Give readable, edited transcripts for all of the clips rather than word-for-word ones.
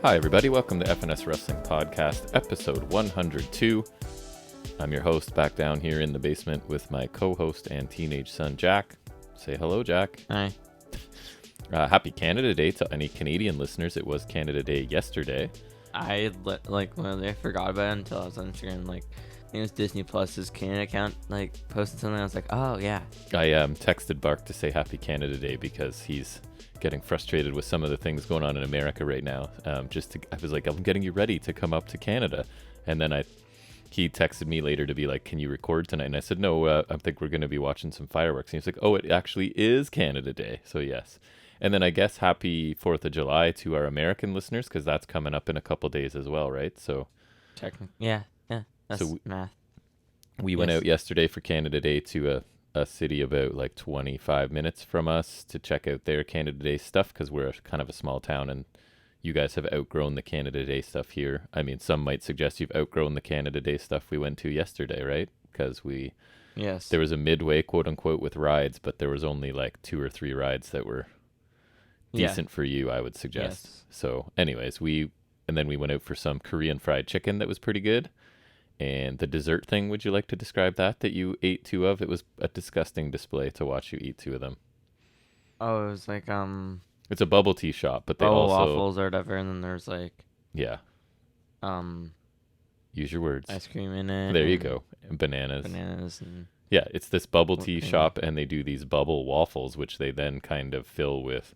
Hi, everybody. Welcome to FNS Wrestling Podcast, episode 102. I'm your host, back down here in the basement with my co-host and teenage son, Jack. Say hello, Jack. Hi. Happy Canada Day to any Canadian listeners. It was Canada Day yesterday. I forgot about it until I was on Instagram. I think it was Disney Plus's Canada account posted something. I was like, oh yeah. I texted Bark to say Happy Canada Day because he's getting frustrated with some of the things going on in America right now. I was like, I'm getting you ready to come up to Canada, and then he texted me later to be like, can you record tonight? And I said, no, I think we're going to be watching some fireworks. And he's like, oh, it actually is Canada Day. So yes. And then I guess happy 4th of July to our American listeners, because that's coming up in a couple days as well, right? So technically, yeah, that's math. We went out yesterday for Canada Day to a city about 25 minutes from us to check out their Canada Day stuff, because we're kind of a small town and you guys have outgrown the Canada Day stuff here. I mean, some might suggest you've outgrown the Canada Day stuff we went to yesterday, right? Because there was a midway, quote unquote, with rides, but there was only 2 or 3 rides that were decent for you, I would suggest. Yes. So anyways, and then we went out for some Korean fried chicken that was pretty good. And the dessert thing, would you like to describe that you ate 2 of? It was a disgusting display to watch you eat 2 of them. Oh, it was it's a bubble tea shop, but they also waffles or whatever, and then there's use your words. Ice cream in it. There you go. And bananas. And yeah, it's this bubble tea shop, and they do these bubble waffles, which they then kind of fill with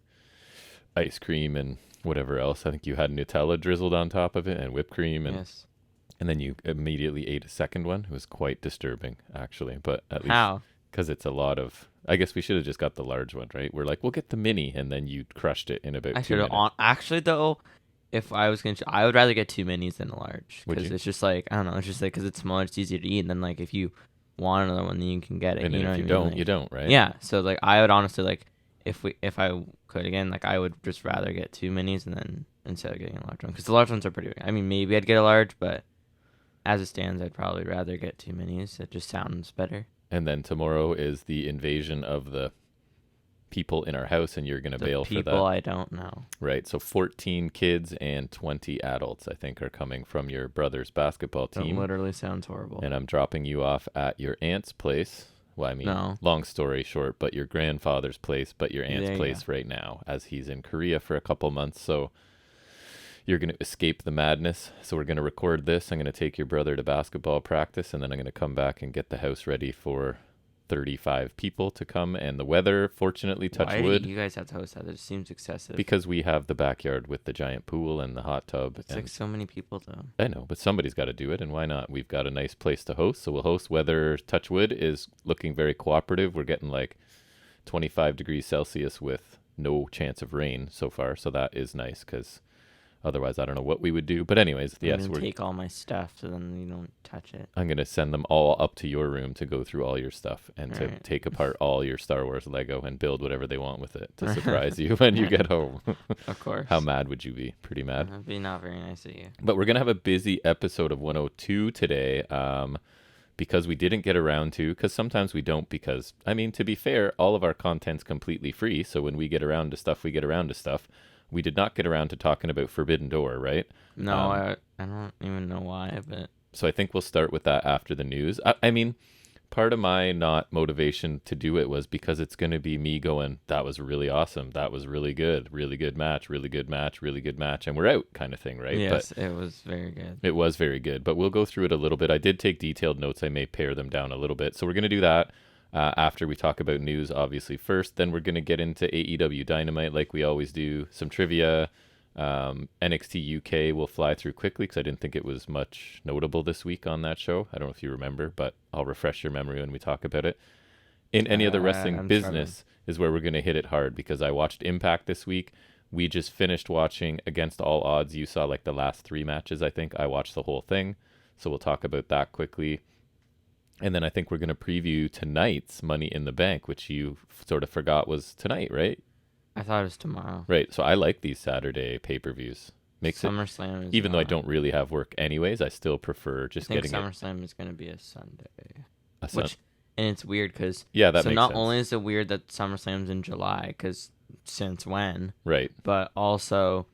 ice cream and whatever else. I think you had Nutella drizzled on top of it and whipped cream, and and then you immediately ate a second one. It was quite disturbing, actually. But at least because it's a lot of. I guess we should have just got the large one, right? We're like, we'll get the mini, and then you crushed it in about 2 minutes. Actually, though, if I was going to, I would rather get 2 minis than a large. Because it's just I don't know, it's just because it's smaller, it's easier to eat. And then, if you want another one, then you can get it. And you know if what you I mean? don't, you don't, right? Yeah. So, I would honestly, if I could again, I would just rather get 2 minis and then instead of getting a large one. Because the large ones are pretty big. I mean, maybe I'd get a large, but as it stands, I'd probably rather get 2 minis. It just sounds better. And then tomorrow is the invasion of the people in our house, and you're going to bail for that. People I don't know. Right. So 14 kids and 20 adults, I think, are coming from your brother's basketball team. That literally sounds horrible. And I'm dropping you off at your aunt's place. Well, I mean, long story short, but your grandfather's place, but your aunt's place right now, as he's in Korea for a couple months. So you're going to escape the madness. So we're going to record this. I'm going to take your brother to basketball practice, and then I'm going to come back and get the house ready for 35 people to come. And the weather, fortunately, touch wood. Why do you guys have to host that? It seems excessive. Because we have the backyard with the giant pool and the hot tub. It's so many people, though. I know, but somebody's got to do it, and why not? We've got a nice place to host, so we'll host. Weather, touch wood, is looking very cooperative. We're getting 25 degrees Celsius with no chance of rain so far, so that is nice, because otherwise, I don't know what we would do. But anyways, yes, we're take all my stuff so then you don't touch it. I'm gonna send them all up to your room to go through all your stuff and to take apart all your Star Wars Lego and build whatever they want with it to surprise you when you get home. Of course. How mad would you be? Pretty mad. That'd be not very nice of you. But we're gonna have a busy episode of 102 today. Because we didn't get around to, because sometimes we don't, because, I mean, to be fair, all of our content's completely free, so when we get around to stuff, we get around to stuff. We did not get around to talking about Forbidden Door, right? No, I don't even know why, but... So I think we'll start with that after the news. I mean, part of my not motivation to do it was because it's going to be me going, that was really awesome, that was really good match, really good match, really good match, and we're out kind of thing, right? Yes, but it was very good. It was very good, but we'll go through it a little bit. I did take detailed notes. I may pare them down a little bit. So we're going to do that after we talk about news, obviously, first. Then we're going to get into AEW Dynamite like we always do, some trivia. NXT UK will fly through quickly because I didn't think it was much notable this week on that show. I don't know if you remember, but I'll refresh your memory when we talk about it. In any other wrestling business is where we're going to hit it hard, because I watched Impact this week. We just finished watching Against All Odds. You saw the last 3 matches, I think. I watched the whole thing, so we'll talk about that quickly. And then I think we're going to preview tonight's Money in the Bank, which you sort of forgot was tonight, right? I thought it was tomorrow. Right. So I like these Saturday pay-per-views. SummerSlam is even though I don't really have work anyways, I still prefer just getting SummerSlam is going to be a Sunday. And it's weird because... Yeah, that makes not sense. only is it weird that SummerSlam's in July, because since when? Right. But also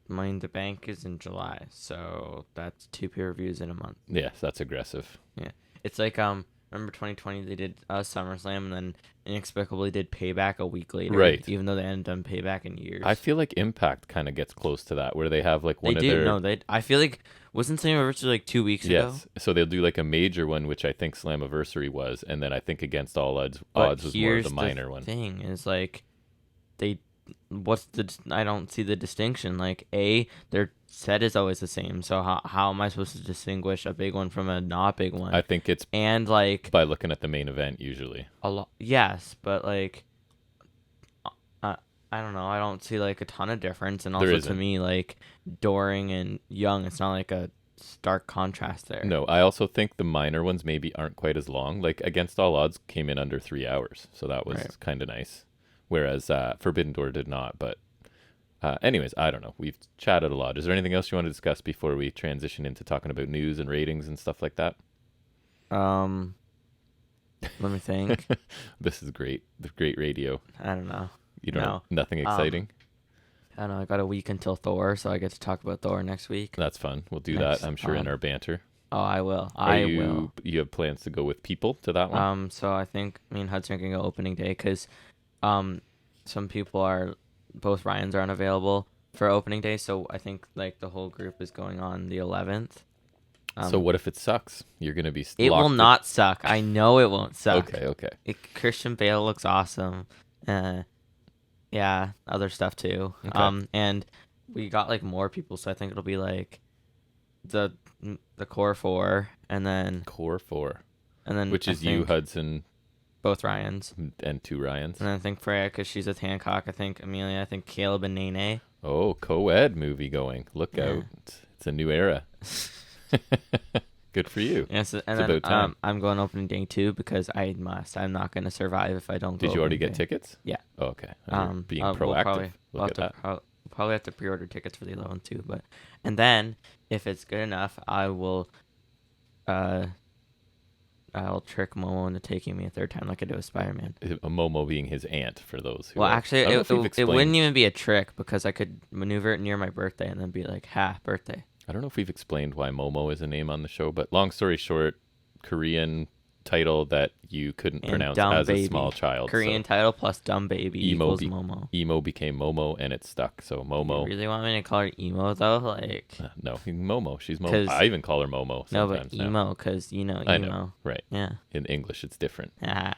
Money in the Bank is in July, so that's 2 pay-per-views in a month. Yes, that's aggressive. Yeah, it's like remember 2020 they did SummerSlam and then inexplicably did Payback a week later, Right. even though they hadn't done Payback in years. I feel like Impact kind of gets close to that, where they have like one They of do. their. No, they. I feel like wasn't Slammiversary like 2 weeks ago? Yes, so they'll do like a major one, which I think Slammiversary was, and then I think Against All Odds But was more of here's the minor one. Thing is like, they. I don't see the distinction. Like their set is always the same. So how am I supposed to distinguish a big one from a not big one? I think it's and like by looking at the main event usually. a lot. Yes, but like. I don't know. I don't see like a ton of difference, and also to me, like Doring and Young, it's not like a stark contrast there. No, I also think the minor ones maybe aren't quite as long. Like Against All Odds came in under 3 hours, so that was kind of nice. Whereas Forbidden Door did not. But anyways, I don't know. We've chatted a lot. Is there anything else you want to discuss before we transition into talking about news and ratings and stuff like that? Let me think. This is great. The great radio. I don't know. You don't know nothing exciting? I don't know. I got a week until Thor, so I get to talk about Thor next week. That's fun. We'll do that, I'm sure, in our banter. Oh, I will. You have plans to go with people to that one? So I think me and Hudson can go opening day because some people both Ryans are unavailable for opening day, so I think like the whole group is going on the 11th. So what if it sucks? You're going to be It will not suck. I know it won't suck. Okay. Christian Bale looks awesome. Yeah, other stuff too. Okay. And we got like more people, so I think it'll be like the core four, and then core four, and then which is you, Hudson, both Ryans, and 2 Ryans, and then I think Freya because she's with Hancock. I think Amelia. I think Caleb and Nene. Oh, co-ed movie going. Look out! It's a new era. Good for you. Yes, and then I'm going opening day too because I must. I'm not going to survive if I don't. Did you already get tickets? Yeah. Oh, okay. Being proactive. We'll probably have to pre-order tickets for the 11th too. And then if it's good enough, I'll trick Momo into taking me a third time like I did with Spider-Man. Momo being his aunt for those who. Well, actually, it wouldn't even be a trick because I could maneuver it near my birthday and then be like, "Ha, birthday." I don't know if we've explained why Momo is a name on the show, but long story short, Korean title that you couldn't pronounce as a small child. Korean title plus dumb baby equals Momo. Emo became Momo, and it stuck. So Momo. You really want me to call her Emo though? Like no, Momo. She's Momo. I even call her Momo sometimes. No, but Emo because Emo. I know, right? Yeah. In English, it's different. Yeah.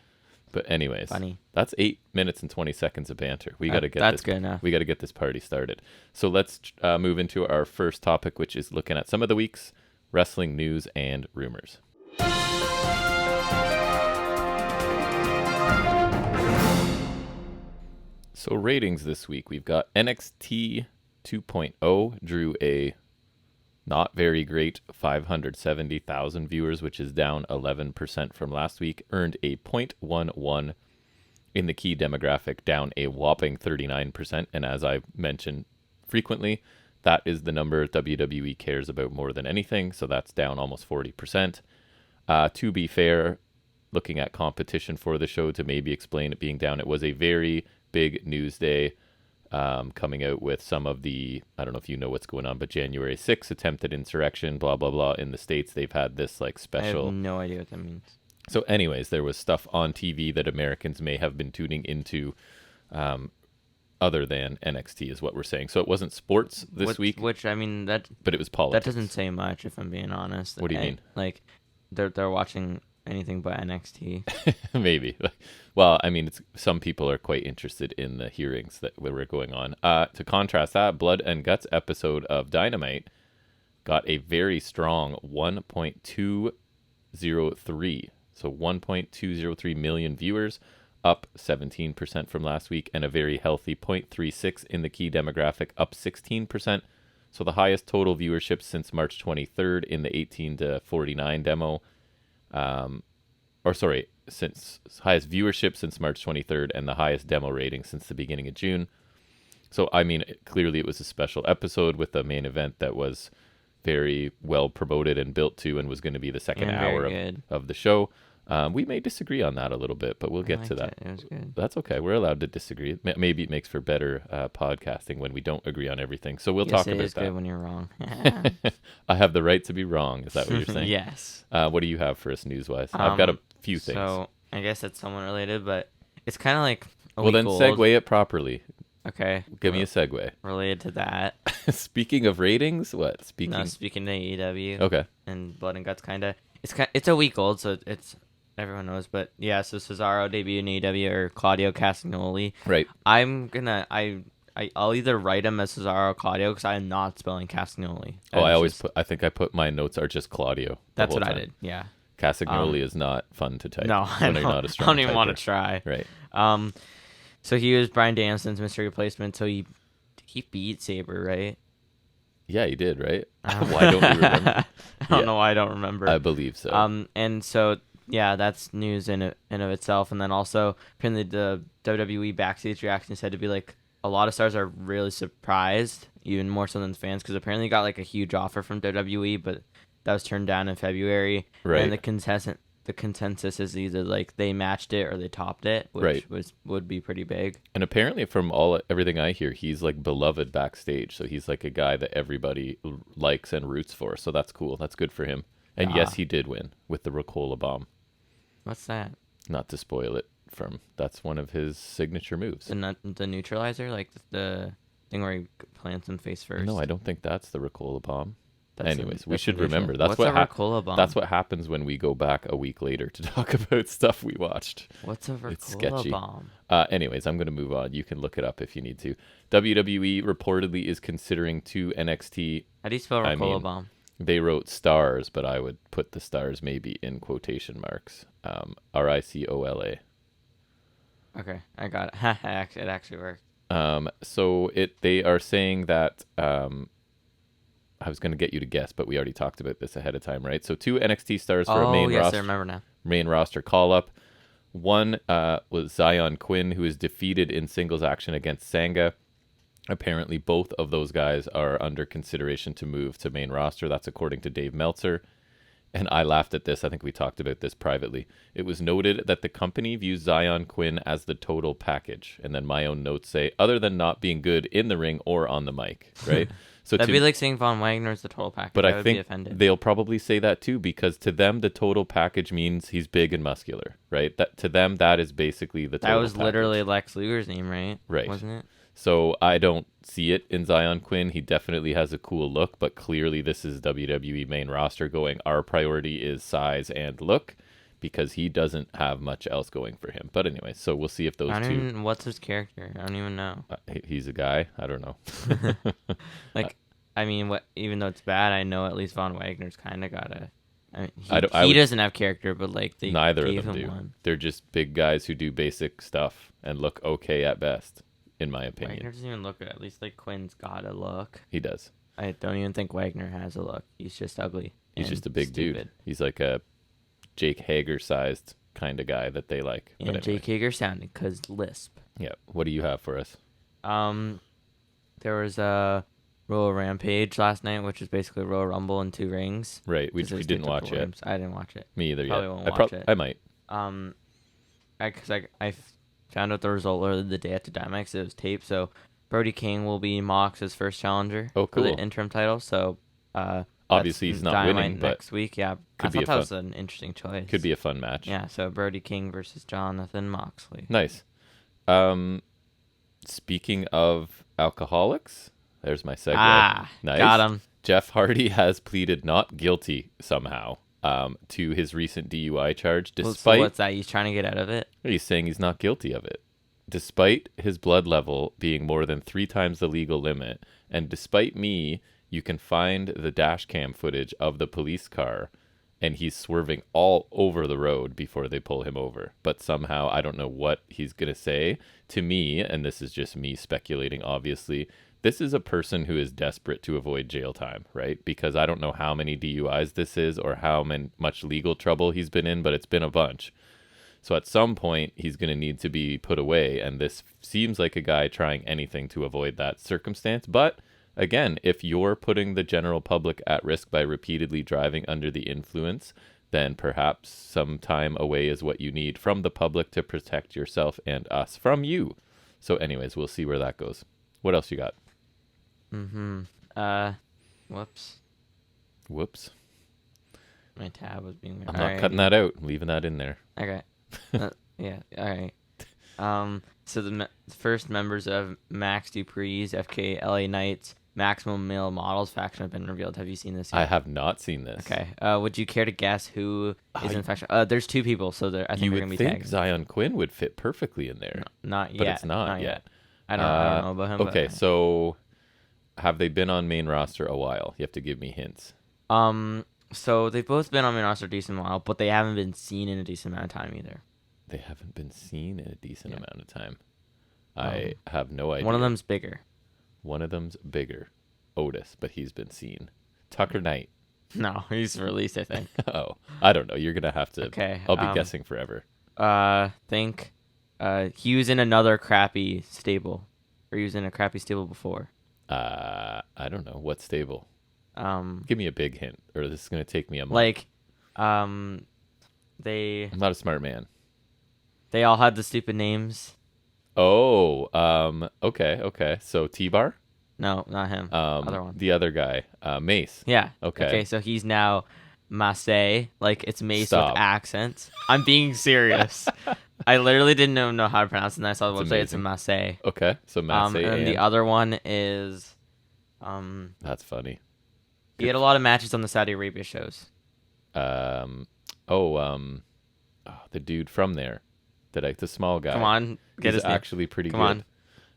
But anyways, funny. That's 8 minutes and 20 seconds of banter. We got to get that's good enough. We got to get this party started. So let's move into our first topic, which is looking at some of the week's wrestling news and rumors. So ratings this week, we've got NXT 2.0 drew a not very great 570,000 viewers, which is down 11% from last week, earned a 0.11 in the key demographic, down a whopping 39%. And as I mentioned frequently, that is the number WWE cares about more than anything. So that's down almost 40%. To be fair, looking at competition for the show to maybe explain it being down, it was a very big news day. Coming out with some of the, I don't know if you know what's going on, but January 6th attempted insurrection, blah, blah, blah. In the States, they've had this like special. I have no idea what that means. So anyways, there was stuff on TV that Americans may have been tuning into other than NXT is what we're saying. So it wasn't sports this week. Which, I mean, but it was politics. That doesn't say much if I'm being honest. What do you mean? Like, they're watching anything but NXT. Maybe. Well, I mean, some people are quite interested in the hearings that were going on. To contrast that, Blood and Guts episode of Dynamite got a very strong 1.203. So 1.203 million viewers, up 17% from last week, and a very healthy 0.36 in the key demographic, up 16%. So the highest total viewership since March 23rd in the 18 to 49 demo. Since highest viewership since March 23rd and the highest demo rating since the beginning of June. So, I mean, clearly it was a special episode with a main event that was very well promoted and built to and was going to be the second hour of the show. We may disagree on that a little bit, but we'll get to that. It was good. That's okay. We're allowed to disagree. Maybe it makes for better podcasting when we don't agree on everything. So we'll talk about It is that. good when you're wrong. I have the right to be wrong. Is that what you're saying? Yes. What do you have for us news-wise? I've got a few things. So I guess that's somewhat related, but it's kind of like segue it properly. Okay. Give me a segue. Related to that. Speaking of ratings, what? Speaking to AEW. Okay. And Blood and Guts, kind of. It's a week old, so it's everyone knows. But yeah, so Cesaro debuted in AEW, or Claudio Castagnoli. Right. I'll either write him as Cesaro or Claudio because I'm not spelling Castagnoli. I think I put my notes are just Claudio. That's what I did. Yeah. Castagnoli is not fun to type. No, I don't even want to try. Right. So he was Bryan Danielson's mystery replacement. So he beat Sabre, right? Yeah, he did, right? Why don't you remember? I don't know why I don't remember. I believe so. And so yeah, that's news in of itself. And then also apparently the WWE backstage reaction said to be like a lot of stars are really surprised, even more so than fans, because apparently he got like a huge offer from WWE, but that was turned down in February. Right. And the consensus is either like they matched it or they topped it, which would be pretty big. And apparently from everything I hear, he's like beloved backstage. So he's like a guy that everybody likes and roots for. So that's cool. That's good for him. And yes, he did win with the Ricola bomb. What's that? Not to spoil it that's one of his signature moves. The neutralizer, like the thing where he plants him face first. No, I don't think that's the Ricola bomb. Anyways, we should remember that's what Ricola bomb? That's what happens when we go back a week later to talk about stuff we watched. What's a It's Ricola sketchy. bomb? Anyways, I'm going to move on. You can look it up if you need to. WWE reportedly is considering 2 NXT. How do you spell Ricola bomb? They wrote stars, but I would put the stars maybe in quotation marks. Ricola. Okay, I got it. It actually worked. So they are saying that I was going to get you to guess, but we already talked about this ahead of time, right? So 2 NXT stars for a main roster. I remember now. Main roster call up. One was Zion Quinn, who is defeated in singles action against Sanga. Apparently, both of those guys are under consideration to move to main roster. That's according to Dave Meltzer. And I laughed at this. I think we talked about this privately. It was noted that the company views Zion Quinn as the total package. And then my own notes say, other than not being good in the ring or on the mic, right? So that'd be like saying Von Wagner's the total package. But I think offended. They'll probably say that too, because to them, the total package means he's big and muscular, right? That to them, that is basically the total That was package. Literally Lex Luger's name, right? Right. Wasn't it? So I don't see it in Zion Quinn. He definitely has a cool look, but clearly this is WWE main roster going, our priority is size and look, because he doesn't have much else going for him. But anyway, so we'll see if those two... What's his character? I don't even know. He's a guy? I don't know. I mean, even though it's bad, I know at least Von Wagner's kind of got a... I mean, he doesn't have character, but like they neither gave of them him do. one. They're just big guys who do basic stuff and look okay at best, in my opinion. Wagner doesn't even look good. At least like Quinn's got a look. He does. I don't even think Wagner has a look. He's just ugly. He's just a big stupid. dude. He's like a Jake Hager-sized kind of guy that they like. Yeah, anyway. Jake Hager sounded because lisp. Yeah. What do you have for us? There was a Royal Rampage last night, which is basically Royal Rumble in 2 rings. Right. We didn't watch it. I didn't watch it. Me either yet. Probably won't watch it. I might. Because I found out the result earlier the day after Dynamite because it was taped. So Brody King will be Mox's first challenger for the interim title. So obviously he's not Dynamite winning, but next week. Yeah, I thought that was an interesting choice. Could be a fun match. Yeah. So Brody King versus Jonathan Moxley. Nice. Speaking of alcoholics, there's my segue. Nice. Got him. Jeff Hardy has pleaded not guilty somehow to his recent DUI charge, despite... So what's that? He's trying to get out of it? He's saying he's not guilty of it. Despite his blood level being more than 3 times the legal limit, and despite me, you can find the dash cam footage of the police car, and he's swerving all over the road before they pull him over. But somehow, I don't know what he's going to say. To me, and this is just me speculating, obviously, this is a person who is desperate to avoid jail time, right? Because I don't know how many DUIs this is or how much legal trouble he's been in, but it's been a bunch. So at some point, he's going to need to be put away, and this seems like a guy trying anything to avoid that circumstance. But again, if you're putting the general public at risk by repeatedly driving under the influence, then perhaps some time away is what you need from the public to protect yourself and us from you. So anyways, we'll see where that goes. What else you got? Whoops. Whoops. My tab was being weird. I'm not cutting that out. I'm leaving that in there. Okay. Yeah. All right. So the first members of Max Dupree's FK LA Knights Maximum Male Models faction have been revealed. Have you seen this yet? I have not seen this. Okay. Would you care to guess who is in the faction? There's 2 people, so I think they're gonna be You would think tagged. Zion Quinn would fit perfectly in there. Not yet. But it's not yet. I don't know about him. Okay, so have they been on main roster a while? You have to give me hints. So they've both been on main roster a decent while, but they haven't been seen in a decent amount of time either. They haven't been seen in a decent amount of time. I have no idea. One of them's bigger. One of them's bigger. Otis, but he's been seen. Tucker Knight. No, he's released, I think. Oh, I don't know. You're going to have to. Okay. I'll be guessing forever. Think he was in another crappy stable. Or he was in a crappy stable before. I don't know. What stable? Um, Give me a big hint, or this is going to take me a month. like, I'm not a smart man. they all had the stupid names. Oh, okay. So T-Bar? No, not him. Other one. The other guy, Mace. Yeah. Okay. Okay, so he's now Mace. Like, it's Mace Stop. with accents. I'm being serious. I literally didn't know how to pronounce it, and I saw the It's website. It's amazing. Mace. Okay, so Mace And then the other one is, That's funny. he had a lot of matches on the Saudi Arabia shows. The dude from there, the small guy. Come on, get He's his name. actually pretty Come good. on,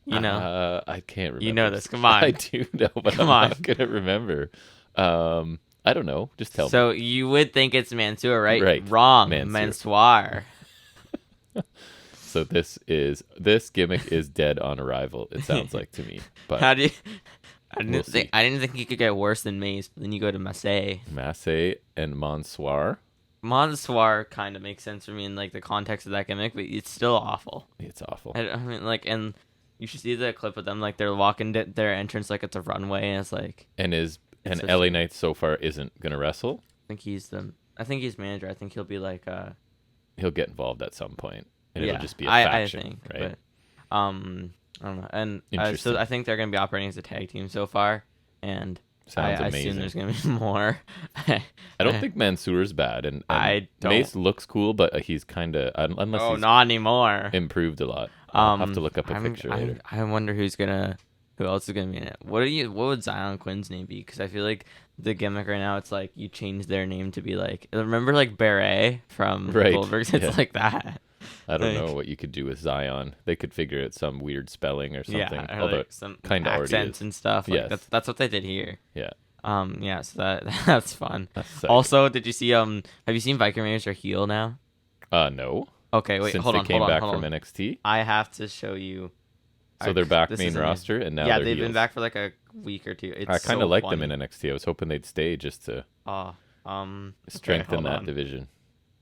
you know. I can't remember. You know this. Come on. I do know, but Come I'm on. not gonna remember. I don't know. Just tell me. So you would think it's Mansoor, right? Right. Wrong. Mansoor. Mansoor. So this gimmick is dead on arrival. It sounds like to me. But How do you? I We'll didn't think you could get worse than Mace, but then you go to Mace. Mace and Mansoir. Mansoir kind of makes sense for me in like the context of that gimmick, but it's still awful. It's awful. I mean, like, and you should see the clip of them, like they're walking their entrance like it's a runway, and it's like. And It's LA just- Knight so far isn't gonna wrestle. I think he's manager. I think he'll be like He'll get involved at some point, and yeah, it'll just be a faction, I think, right? But, I don't know, and Interesting. so I think they're gonna be operating as a tag team so far, and Sounds I amazing. assume there's gonna be more. I don't think Mansoor's bad, and I don't. Mace looks cool, but he's kind of unless Oh, he's not anymore. improved a lot. I'll have to look up a picture later. I wonder who else is gonna be in it. What would Zion Quinn's name be? Because I feel like the gimmick right now, it's like you change their name to be like, remember like Beret from Right, Goldberg's? It's yeah. like that. I don't like- know what you could do with Zion. They could figure out some weird spelling or something. Yeah, or although like some kinda already accents is. and stuff. Like Yes. that's what they did here. yeah, Yeah, so that's fun. that's sick. Also, did you see have you seen Viking Raiders are heel now? No. Okay, wait, Since hold they on, came hold on, back hold from on. NXT, I have to show you. so they're back This main is amazing. roster, and now Yeah, they're they've heels. been back for like a week or two. It's I kind of so like funny. them in NXT. I was hoping they'd stay just to Okay, strengthen hold that on. division.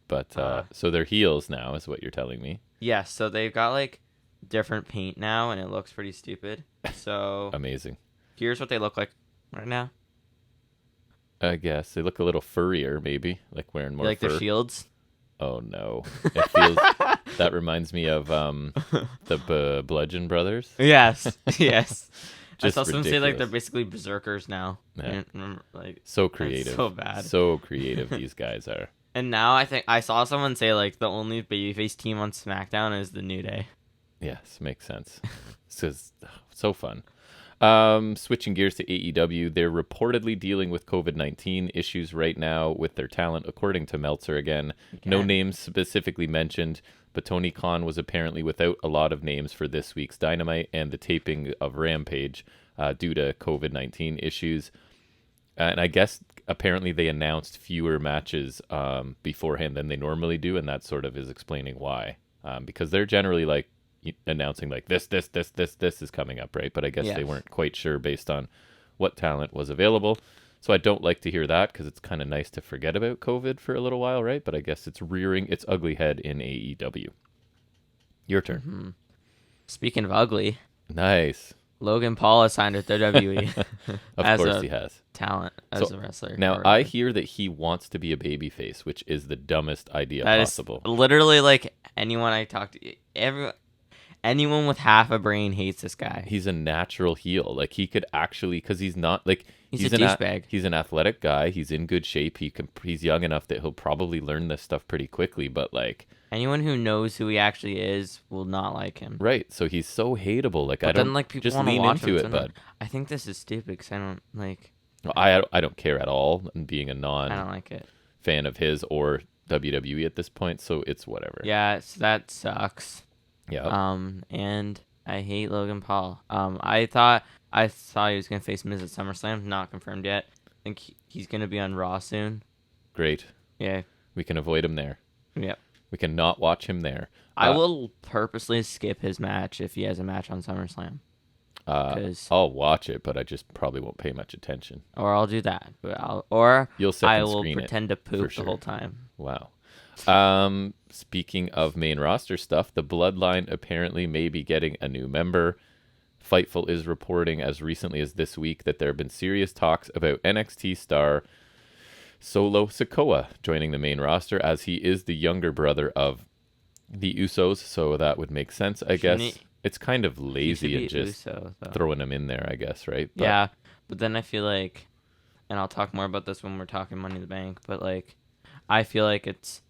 But so they're heels now, is what you're telling me. Yeah, so they've got like different paint now, and it looks pretty stupid. So Amazing. here's what they look like right now. I guess they look a little furrier, maybe, like wearing more You like fur. their shields? Oh no, it feels. That reminds me of the Bludgeon Brothers. Yes, yes. I Just saw someone say like they're ridiculous. basically berserkers now. Yeah. And, like, So creative. so bad. So creative these guys are. and now I think I saw someone say like the only babyface team on SmackDown is the New Day. Yes, makes sense. This is so fun. Switching gears to AEW, they're reportedly dealing with COVID-19 issues right now with their talent, according to Meltzer again. No Okay. names specifically mentioned, but Tony Khan was apparently without a lot of names for this week's Dynamite and the taping of Rampage due to COVID-19 issues. And I guess apparently they announced fewer matches beforehand than they normally do, and that sort of is explaining why. Because they're generally like announcing like this is coming up, right? But I guess they Yes. weren't quite sure based on what talent was available. So I don't like to hear that because it's kind of nice to forget about COVID for a little while, right? But I guess it's rearing its ugly head in AEW. Your turn. Speaking of ugly, Nice. Logan Paul has signed with WWE Of as course a he has. talent, as So a wrestler. now or I whatever. hear that he wants to be a babyface, which is the dumbest idea That is possible. literally like anyone I talk to, anyone with half a brain hates this guy. He's a natural heel. Like he could actually, because he's not like He's a douchebag. he's an athletic guy. He's in good shape. He's young enough that he'll probably learn this stuff pretty quickly. But like, Anyone who knows who he actually is will not like him. right? So he's so hateable. Like I But don't then like people just want to lean watch into him. it, So bud. I think this is stupid because I don't like. No, I don't care at all. And being a I don't non like it. fan of his or WWE at this point, so it's whatever. Yeah, so that sucks. Yeah. And I hate Logan Paul. I thought he was gonna face Miz at SummerSlam. Not confirmed yet. I think he's gonna be on Raw soon. Great. Yeah. We can avoid him there. Yep. We cannot watch him there. I will purposely skip his match if he has a match on SummerSlam. I'll watch it, but I just probably won't pay much attention. Or I'll do that. But You'll I second will screen it, pretend to for poop sure. the whole time. Wow. Speaking of main roster stuff, the Bloodline apparently may be getting a new member. Fightful is reporting as recently as this week that there have been serious talks about NXT star Solo Sikoa joining the main roster, as he is the younger brother of the Usos, so that would make sense, I guess. It's kind of He should lazy be and just Uso, though. throwing him in there, I guess, right? But Yeah, but then I feel like, and I'll talk more about this when we're talking Money in the Bank, but like, I feel like it's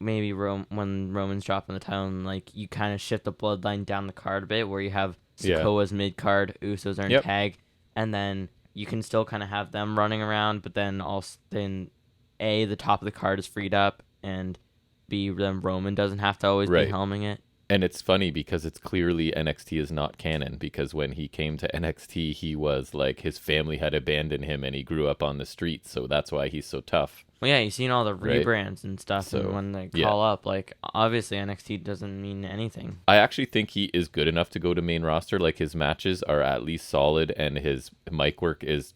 maybe when Roman's dropping the title, and like you kind of shift the bloodline down the card a bit, where you have Yeah. Sikoa's mid card, Usos are in Yep. tag, and then you can still kind of have them running around, but then the top of the card is freed up, and B, then Roman doesn't have to always Right. be helming it. And it's funny because it's clearly NXT is not canon, because when he came to NXT, he was like, his family had abandoned him and he grew up on the streets. So that's why he's so tough. Well, yeah, you've seen all the Right. rebrands and stuff, So, and when they yeah. call up, like, obviously NXT doesn't mean anything. I actually think he is good enough to go to main roster. Like his matches are at least solid and his mic work is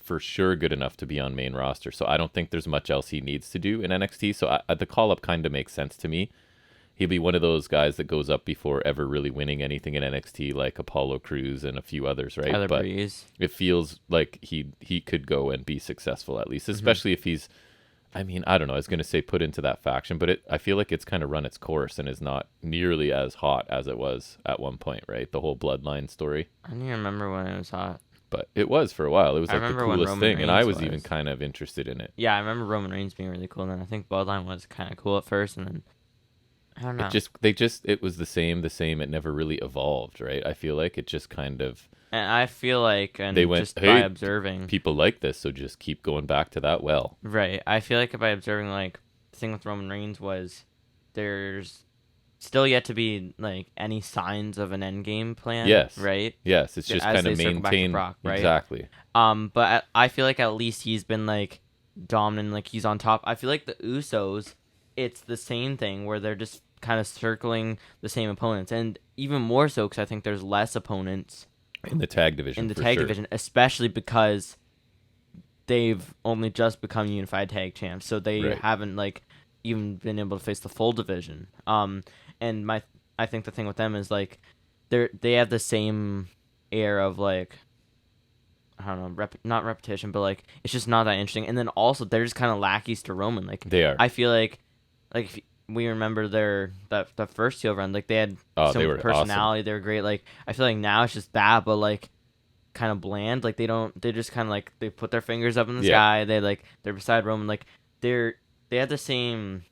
for sure good enough to be on main roster. So I don't think there's much else he needs to do in NXT. So the call up kind of makes sense to me. He'll be one of those guys that goes up before ever really winning anything in NXT, like Apollo Crews and a few others, right? Tyler But Breeze. it feels like he could go and be successful at least, especially if he's, I mean, I don't know, I was going to say put into that faction, but I feel like it's kind of run its course and is not nearly as hot as it was at one point, right? The whole Bloodline story. I don't even remember when it was hot. But it was for a while. It was I like the remember when coolest Roman thing, and I Reigns was was. even kind of interested in it. Yeah, I remember Roman Reigns being really cool, and then I think Bloodline was kind of cool at first, and then I don't know. It was the same. It never really evolved, right? I feel like it just kind of, And I feel like, and they went, just hey, by observing, people like this, so just keep going back to that well. right? I feel like by observing, like the thing with Roman Reigns was there's still yet to be like any signs of an end game plan. Yes. Right. Yes, it's just As kind they of circle back to maintain. Brock, right? Exactly. But I feel like at least he's been like dominant, like he's on top. I feel like the Usos, it's the same thing where they're just kind of circling the same opponents, and even more so because I think there's less opponents In the tag division. in the for tag sure. division, especially because they've only just become unified tag champs, so they Right. haven't like even been able to face the full division. And I think the thing with them is like they have the same air of like, I don't know, not repetition, but like it's just not that interesting. And then also they're just kind of lackeys to Roman. Like They are. I feel like if we remember that first heel run, like they had some they were personality. They were great. Like I feel like now it's just that, but like kind of bland. Like they just kind of like they put their fingers up in the sky. They're beside Roman. Like they have the same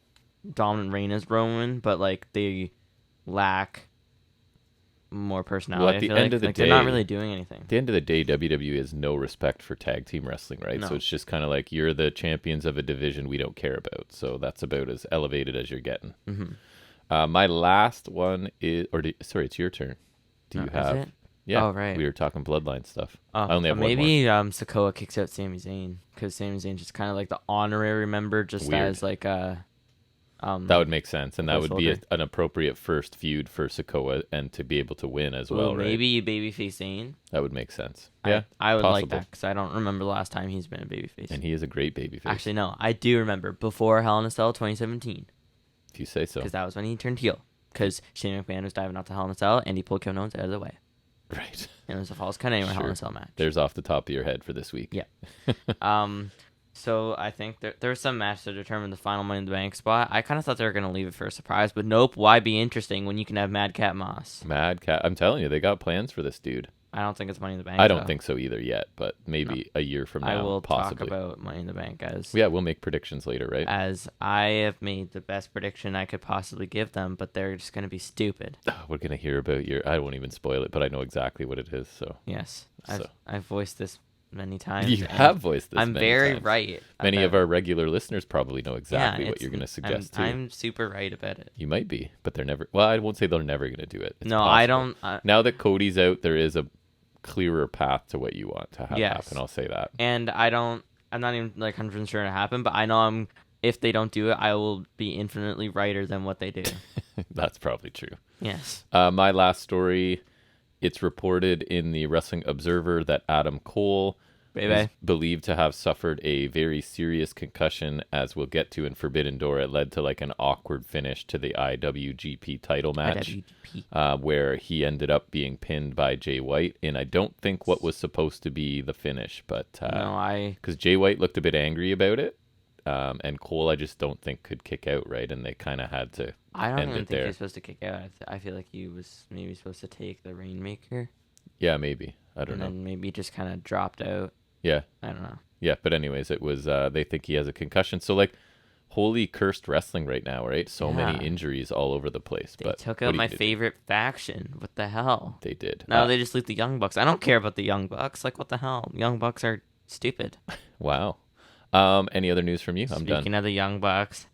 dominant reign as Roman, but like they lack more personality. Well, at the I feel end like. of the Like, they're not day- really doing anything. At the end of the day, WWE has no respect for tag team wrestling, right? No. So it's just kind of like, you're the champions of a division we don't care about. So that's about as elevated as you're getting. Mm-hmm. My last one is, sorry, it's your turn. Do you Is have? it? Yeah. Oh, right. We were talking Bloodline stuff. Oh, I only have one more. maybe Sikoa kicks out Sami Zayn because Sami Zayn's just kind of like the honorary member, just Weird. as like a. That would make sense, and that would be placeholder. an appropriate first feud for Sikoa, and to be able to win as well, right? Maybe babyface Zayn. That would make sense. I- Yeah, I would like possible. that because I don't remember the last time he's been a babyface. And he is a great babyface. Actually, no, I do remember before Hell in a Cell 2017 if you say so. because that was when he turned heel because Shane McMahon was diving out to Hell in a Cell and he pulled Kevin Owens out of the way. Right. And it was a Falls Count Anywhere Hell in a Sure. Cell match. There's off the top of your head for this week. Yeah. So I think there's some match to determine the final Money in the Bank spot. I kind of thought they were going to leave it for a surprise, but nope. Why be interesting when you can have Madcap Moss? Mad Cat. I'm telling you, they got plans for this dude. I don't think it's Money in the Bank. I don't though. think so either yet, but maybe a year from now, I will possibly. talk about Money in the Bank as Yeah, we'll make predictions later, right? as I have made the best prediction I could possibly give them, but they're just going to be stupid. We're gonna hear about your. I won't even spoil it, but I know exactly what it is. So Yes, So. I've voiced this many times. you and have voiced this. I'm many very times. right. Many about of our regular listeners probably know exactly what it's- you're gonna suggest too. I'm super right about it. You might be, but they're never. Well, I won't say they're never gonna do it. It's No, I possible. don't. Now that Cody's out, there is a clearer path to what you want to have Yes. happen. I'll say that. And I don't. I'm not even like 100% sure it'll happen, but I know if they don't do it, I will be infinitely righter than what they do. That's probably true. Yes. My last story. It's reported in the Wrestling Observer that Adam Cole is Baby. believed to have suffered a very serious concussion, as we'll get to in Forbidden Door. It led to like an awkward finish to the IWGP title match, IWGP. where he ended up being pinned by Jay White, and I don't think what was supposed to be the finish, but No, because Jay White looked a bit angry about it, and Cole I just don't think could kick out right, and they kind of had to. I don't end even it think he there. was supposed to kick out. I feel like he was maybe supposed to take the Rainmaker. Yeah, maybe. I don't and know. then maybe just kind of dropped out. Yeah. I don't know. Yeah, but anyways, it was they think he has a concussion. So like holy cursed wrestling right now, right? So Yeah. many injuries all over the place. They but took what out do you my do? favorite faction. What the hell? They did. Now they just leave the Young Bucks. I don't care about the Young Bucks. Like, what the hell? Young Bucks are stupid. Wow. Any other news from you? I'm done. Speaking of the Young Bucks.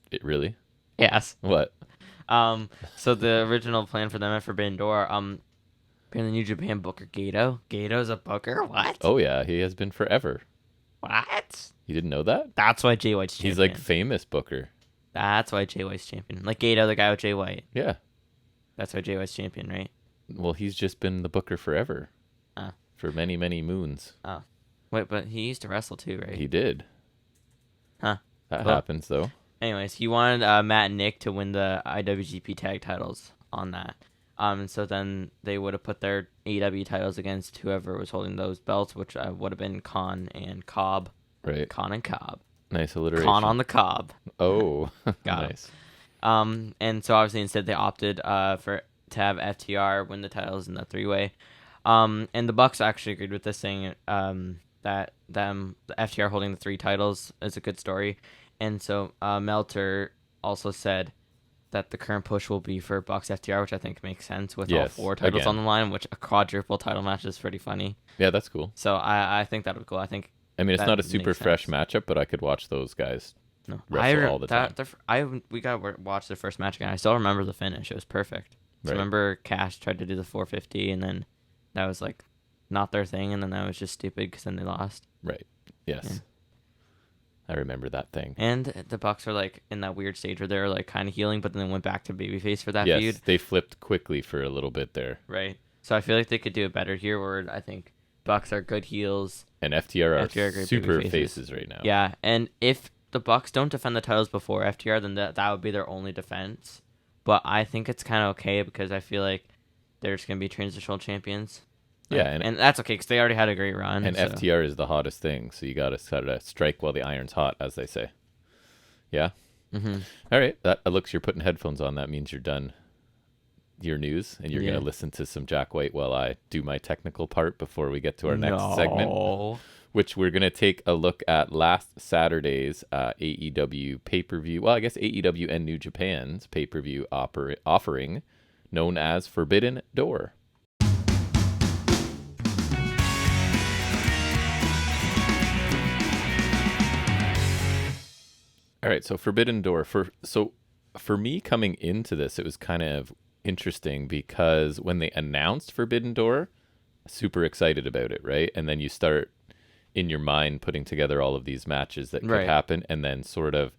It really? Yes. What? So the original plan for them at Forbidden Door, apparently New Japan Booker Gato. Gato's a booker? What? Oh yeah, he has been forever. What? You didn't know that? That's why Jay White's champion. He's like famous Booker. That's why Jay White's champion. Like Gato, the guy with Jay White. Yeah. That's why Jay White's champion, right? Well, he's just been the Booker forever. Oh. For many, many moons. Oh. Wait, but he used to wrestle too, right? He did. Huh. That Well- happens though. Anyways, he wanted Matt and Nick to win the IWGP tag titles on that. And so then they would have put their AEW titles against whoever was holding those belts, which would have been Khan and Cobb. Right. Khan and Cobb. Nice alliteration. Khan on the Cobb. Oh. Got it. Nice. And so obviously instead they opted to have FTR win the titles in the three-way. And the Bucks actually agreed with this, saying that the FTR holding the three titles is a good story. And so Meltzer also said that the current push will be for Bucks FTR, which I think makes sense with all Yes, four titles again. on the line, which a quadruple title match is pretty funny. Yeah, that's cool. So I think that'll be cool. I think I mean, it's that not a makes super fresh sense. matchup, but I could watch those guys. no, wrestle all the time. We got to watch the first match again. I still remember the finish. It was perfect. So Right. remember Cash tried to do the 450, and then that was like not their thing, and then that was just stupid because then they lost. Right. Yes. Yeah. I remember that thing. And the Bucks are like in that weird stage where they're like kind of healing, but then they went back to babyface for that Yes, feud. they flipped quickly for a little bit there. Right. So I feel like they could do it better here, where I think Bucks are good heels. And FTR are FTR are great super baby faces right now. Yeah, and if the Bucks don't defend the titles before FTR, then that would be their only defense. But I think it's kind of okay because I feel like they're just gonna be transitional champions. Yeah, and that's okay because they already had a great run. And so. FTR is the hottest thing, so you got to sort of strike while the iron's hot, as they say. Yeah? Mm-hmm. All right. That looks you're putting headphones on. That means you're done your news, and you're going Yeah. to listen to some Jack White while I do my technical part before we get to our next segment, which we're going to take a look at last Saturday's AEW pay-per-view. Well, I guess AEW and New Japan's pay-per-view offering known as Forbidden Door. All right, so Forbidden Door. For me coming into this, it was kind of interesting because when they announced Forbidden Door, super excited about it, right? And then you start in your mind putting together all of these matches that could Right. happen, and then sort of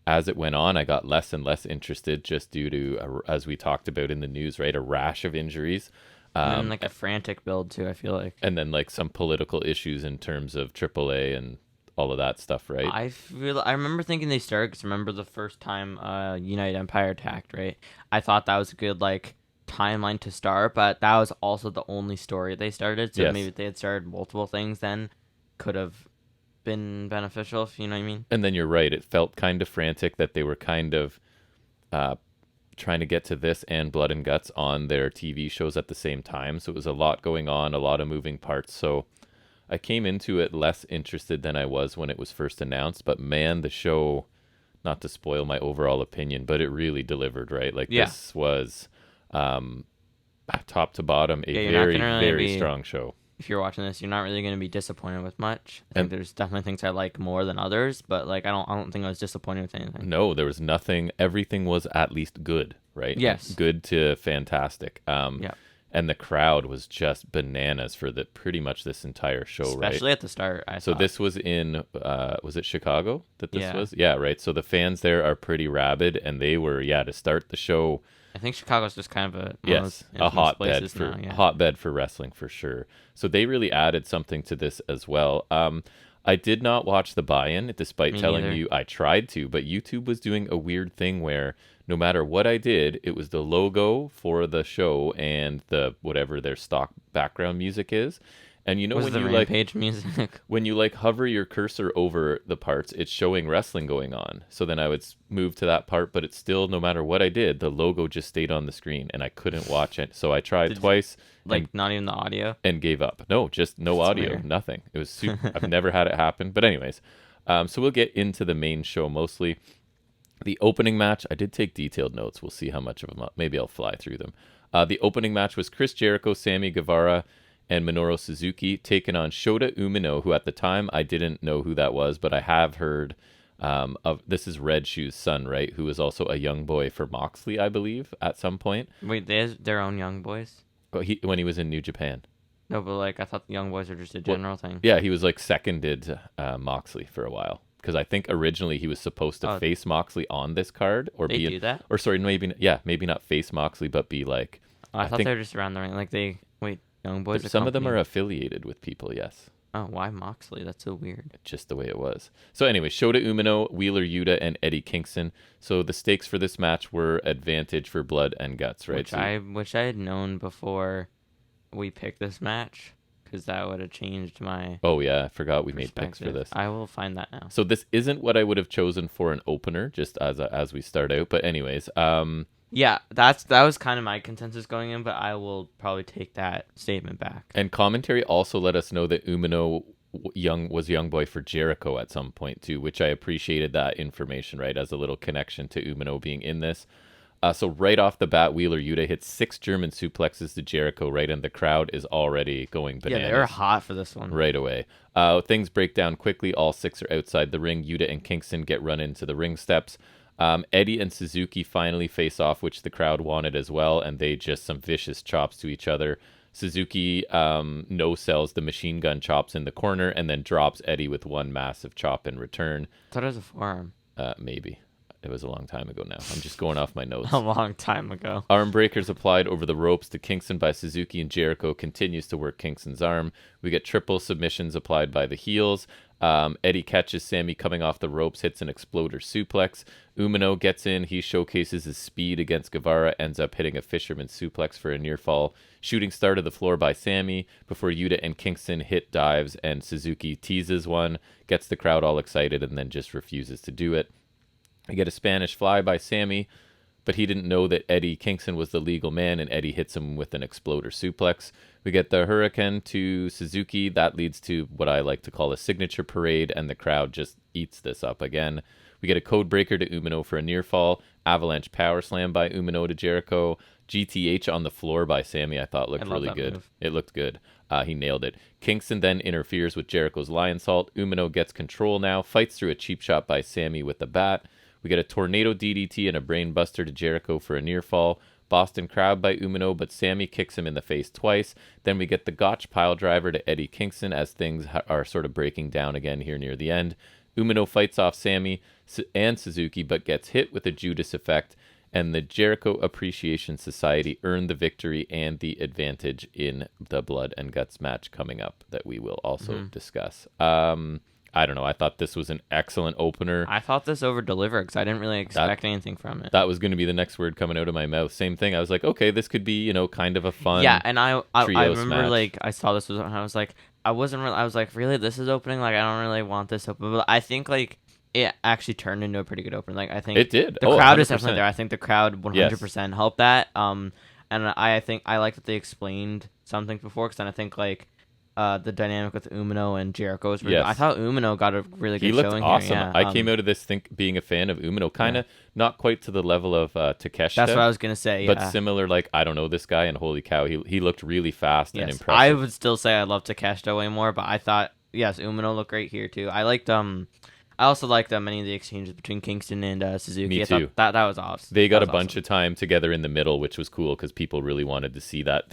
as it went on, I got less and less interested just due to, as we talked about in the news, right, a rash of injuries. And like a frantic build too, I feel like. And then like some political issues in terms of AAA and all of that stuff, right? I remember thinking they started because remember the first time United Empire attacked, right? I thought that was a good like timeline to start, but that was also the only story they started. So Yes. maybe if they had started multiple things, then could have been beneficial, if you know what I mean. And then you're right. It felt kind of frantic that they were kind of trying to get to this and Blood and Guts on their TV shows at the same time. So it was a lot going on, a lot of moving parts. So I came into it less interested than I was when it was first announced. But man, the show, not to spoil my overall opinion, but it really delivered, right? Like this was top to bottom a very, very strong show. If you're watching this, you're not really going to be disappointed with much. I think there's definitely things I like more than others, but like I don't think I was disappointed with anything. No, there was nothing. Everything was at least good, right? Yes. Good to fantastic. And the crowd was just bananas for pretty much this entire show, especially at the start. So this was in was it Chicago that this was? Yeah, right. So the fans there are pretty rabid, and they were to start the show. I think Chicago's just kind of a hotbed for wrestling for sure. So they really added something to this as well. I did not watch the buy-in, despite telling you I tried to, but YouTube was doing a weird thing where no matter what I did, it was the logo for the show and the whatever their stock background music is. And you know when you Rampage music? When you hover your cursor over the parts, it's showing wrestling going on. So then I would move to that part, but it's still, no matter what I did, the logo just stayed on the screen and I couldn't watch it. So I tried twice. Not even the audio? And gave up. No, just no audio, weird. Nothing. It was super. I've never had it happen. But anyways, so we'll get into the main show mostly. The opening match, I did take detailed notes. We'll see how much of them, maybe I'll fly through them. The opening match was Chris Jericho, Sammy Guevara, and Minoru Suzuki taking on Shota Umino, who at the time I didn't know who that was, but I have heard of. This is Red Shoe's son, right? Who was also a young boy for Moxley, I believe, at some point. Wait, there's their own young boys? When he was in New Japan. No, but I thought the young boys are just a general thing. Yeah, he was seconded Moxley for a while. Because I think originally he was supposed to face Moxley on this card, or they do that? Or sorry, maybe not face Moxley, but be like. I thought they were just around the ring. Young boys. Some of them are affiliated with people. Yes. Oh, why Moxley? That's so weird. Just the way it was. So anyway, Shota Umino, Wheeler Yuta, and Eddie Kingston. So the stakes for this match were advantage for Blood and Guts, right? Which I had known before we picked this match. Because that would have changed my. Oh yeah, I forgot we made picks for this. I will find that now. So this isn't what I would have chosen for an opener, just as we start out. But anyways, yeah, that was kind of my consensus going in, but I will probably take that statement back. And commentary also let us know that Umino was young boy for Jericho at some point too, which I appreciated that information, right, as a little connection to Umino being in this. So right off the bat, Wheeler Yuta hits 6 German suplexes to Jericho, right? And the crowd is already going bananas. Yeah, they were hot for this one. Right away. Things break down quickly. All 6 are outside the ring. Yuta and Kingston get run into the ring steps. Eddie and Suzuki finally face off, which the crowd wanted as well. And they just some vicious chops to each other. Suzuki no-sells the machine gun chops in the corner and then drops Eddie with one massive chop in return. I thought it was a forearm. Maybe. It was a long time ago now. I'm just going off my notes. A long time ago. Arm breakers applied over the ropes to Kingston by Suzuki, and Jericho continues to work Kingston's arm. We get triple submissions applied by the heels. Eddie catches Sammy coming off the ropes, hits an exploder suplex. Umino gets in. He showcases his speed against Guevara, ends up hitting a fisherman suplex for a near fall. Shooting star to the floor by Sammy before Yuta and Kingston hit dives, and Suzuki teases one, gets the crowd all excited, and then just refuses to do it. We get a Spanish fly by Sammy, but he didn't know that Eddie Kingston was the legal man, and Eddie hits him with an exploder suplex. We get the Hurricane to Suzuki. That leads to what I like to call a signature parade, and the crowd just eats this up again. We get a code breaker to Umino for a near fall. Avalanche power slam by Umino to Jericho. GTH on the floor by Sammy I thought looked really good. Move. It looked good. He nailed it. Kingston then interferes with Jericho's lion salt. Umino gets control now, fights through a cheap shot by Sammy with the bat. We get a tornado DDT and a brain buster to Jericho for a near fall. Boston Crab by Umino, but Sammy kicks him in the face twice. Then we get the Gotch pile driver to Eddie Kingston as things are sort of breaking down again here near the end. Umino fights off Sammy and Suzuki, but gets hit with a Judas effect. And the Jericho Appreciation Society earned the victory and the advantage in the Blood and Guts match coming up that we will also discuss. I don't know. I thought this was an excellent opener. I thought this over delivered because I didn't really expect anything from it. That was going to be the next word coming out of my mouth. Same thing. I was like, okay, this could be, kind of a fun and I remember match. like I saw this was I was like I was like really this is opening, like I don't really want this open, but I think like it actually turned into a pretty good opener. Like I think it did. The crowd is 100%. definitely there. I think the crowd 100% helped that. And I think I like that they explained some things before, because then I think like the dynamic with Umino and Jericho was really good. I thought Umino got a really good showing. He looked awesome. Here. Yeah. I came out of this being a fan of Umino, kind of not quite to the level of Takeshita. That's what I was gonna say. But similar, like I don't know this guy, and holy cow, he looked really fast and impressive. I would still say I love Takeshita way more, but I thought Umino looked great here too. I liked I also liked many of the exchanges between Kingston and Suzuki. Me too. That was awesome. They got a bunch of time together in the middle, which was cool because people really wanted to see that.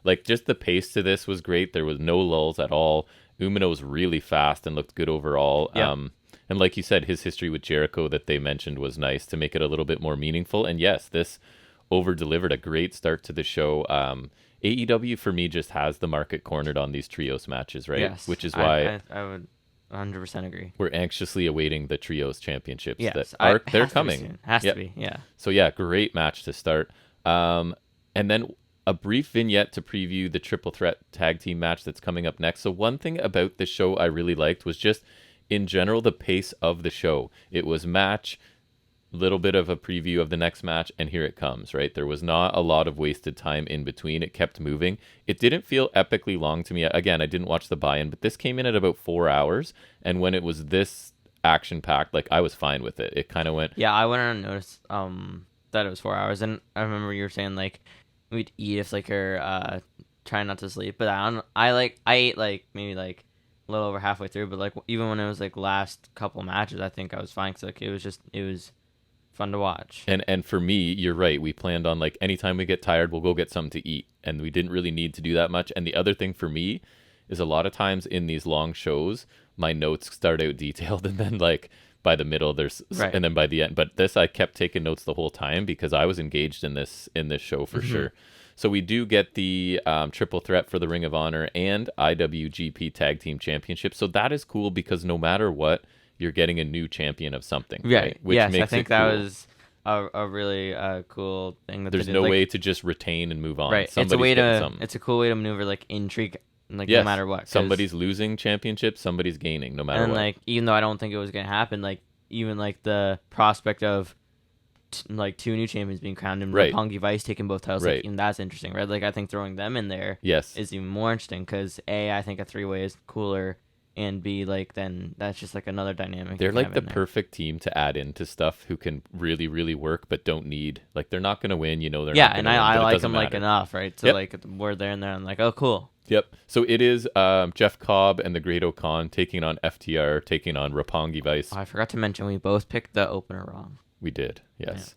Like just the pace to this was great. There was no lulls at all. Umino was really fast and looked good overall. Yeah. And like you said, his history with Jericho that they mentioned was nice to make it a little bit more meaningful. And yes, this over-delivered a great start to the show. AEW for me just has the market cornered on these trios matches, right? Yes. Which is why I would 100% agree. We're anxiously awaiting the trios championships they're coming. Has to be, yeah. So yeah, great match to start. And then a brief vignette to preview the triple threat tag team match that's coming up next. So one thing about this show I really liked was just in general the pace of the show. It was match, little bit of a preview of the next match, and here it comes, right? There was not a lot of wasted time in between. It kept moving. It didn't feel epically long to me. Again, I didn't watch the buy-in, but this came in at about 4 hours, and when it was this action-packed, like I was fine with it. It kind of went... Yeah, I wouldn't have noticed that it was 4 hours, and I remember you were saying like we'd eat if like you're trying not to sleep, but I ate like maybe like a little over halfway through, but like even when it was like last couple matches, I think I was fine, because like it was fun to watch. And for me, you're right. We planned on like anytime we get tired, we'll go get something to eat. And we didn't really need to do that much. And the other thing for me is a lot of times in these long shows, my notes start out detailed and then like by the middle and then by the end. But this, I kept taking notes the whole time because I was engaged in this show for sure. So we do get the triple threat for the Ring of Honor and IWGP Tag Team Championship. So that is cool because no matter what, you're getting a new champion of something. Right? Which yes, makes I think it cool. That was a really cool thing. There's no way to just retain and move on. Right. It's a cool way to maneuver like intrigue, like no matter what. Somebody's losing championships, somebody's gaining, no matter what. And like even though I don't think it was gonna happen, like even like the prospect of like two new champions being crowned and Roppongi Vice taking both titles, like, even that's interesting, right? Like I think throwing them in there is even more interesting because I think a 3-way is cooler. And B, like, then that's just like another dynamic. They're like the perfect team to add into stuff who can really, really work, but don't need, like, they're not going to win, they're not going to win. Yeah, and I like them like enough, right? So like we're there and there, I'm like, oh, cool. Yep. So it is Jeff Cobb and the Great Okan taking on FTR, taking on Roppongi Vice. Oh, I forgot to mention we both picked the opener wrong. We did, yes.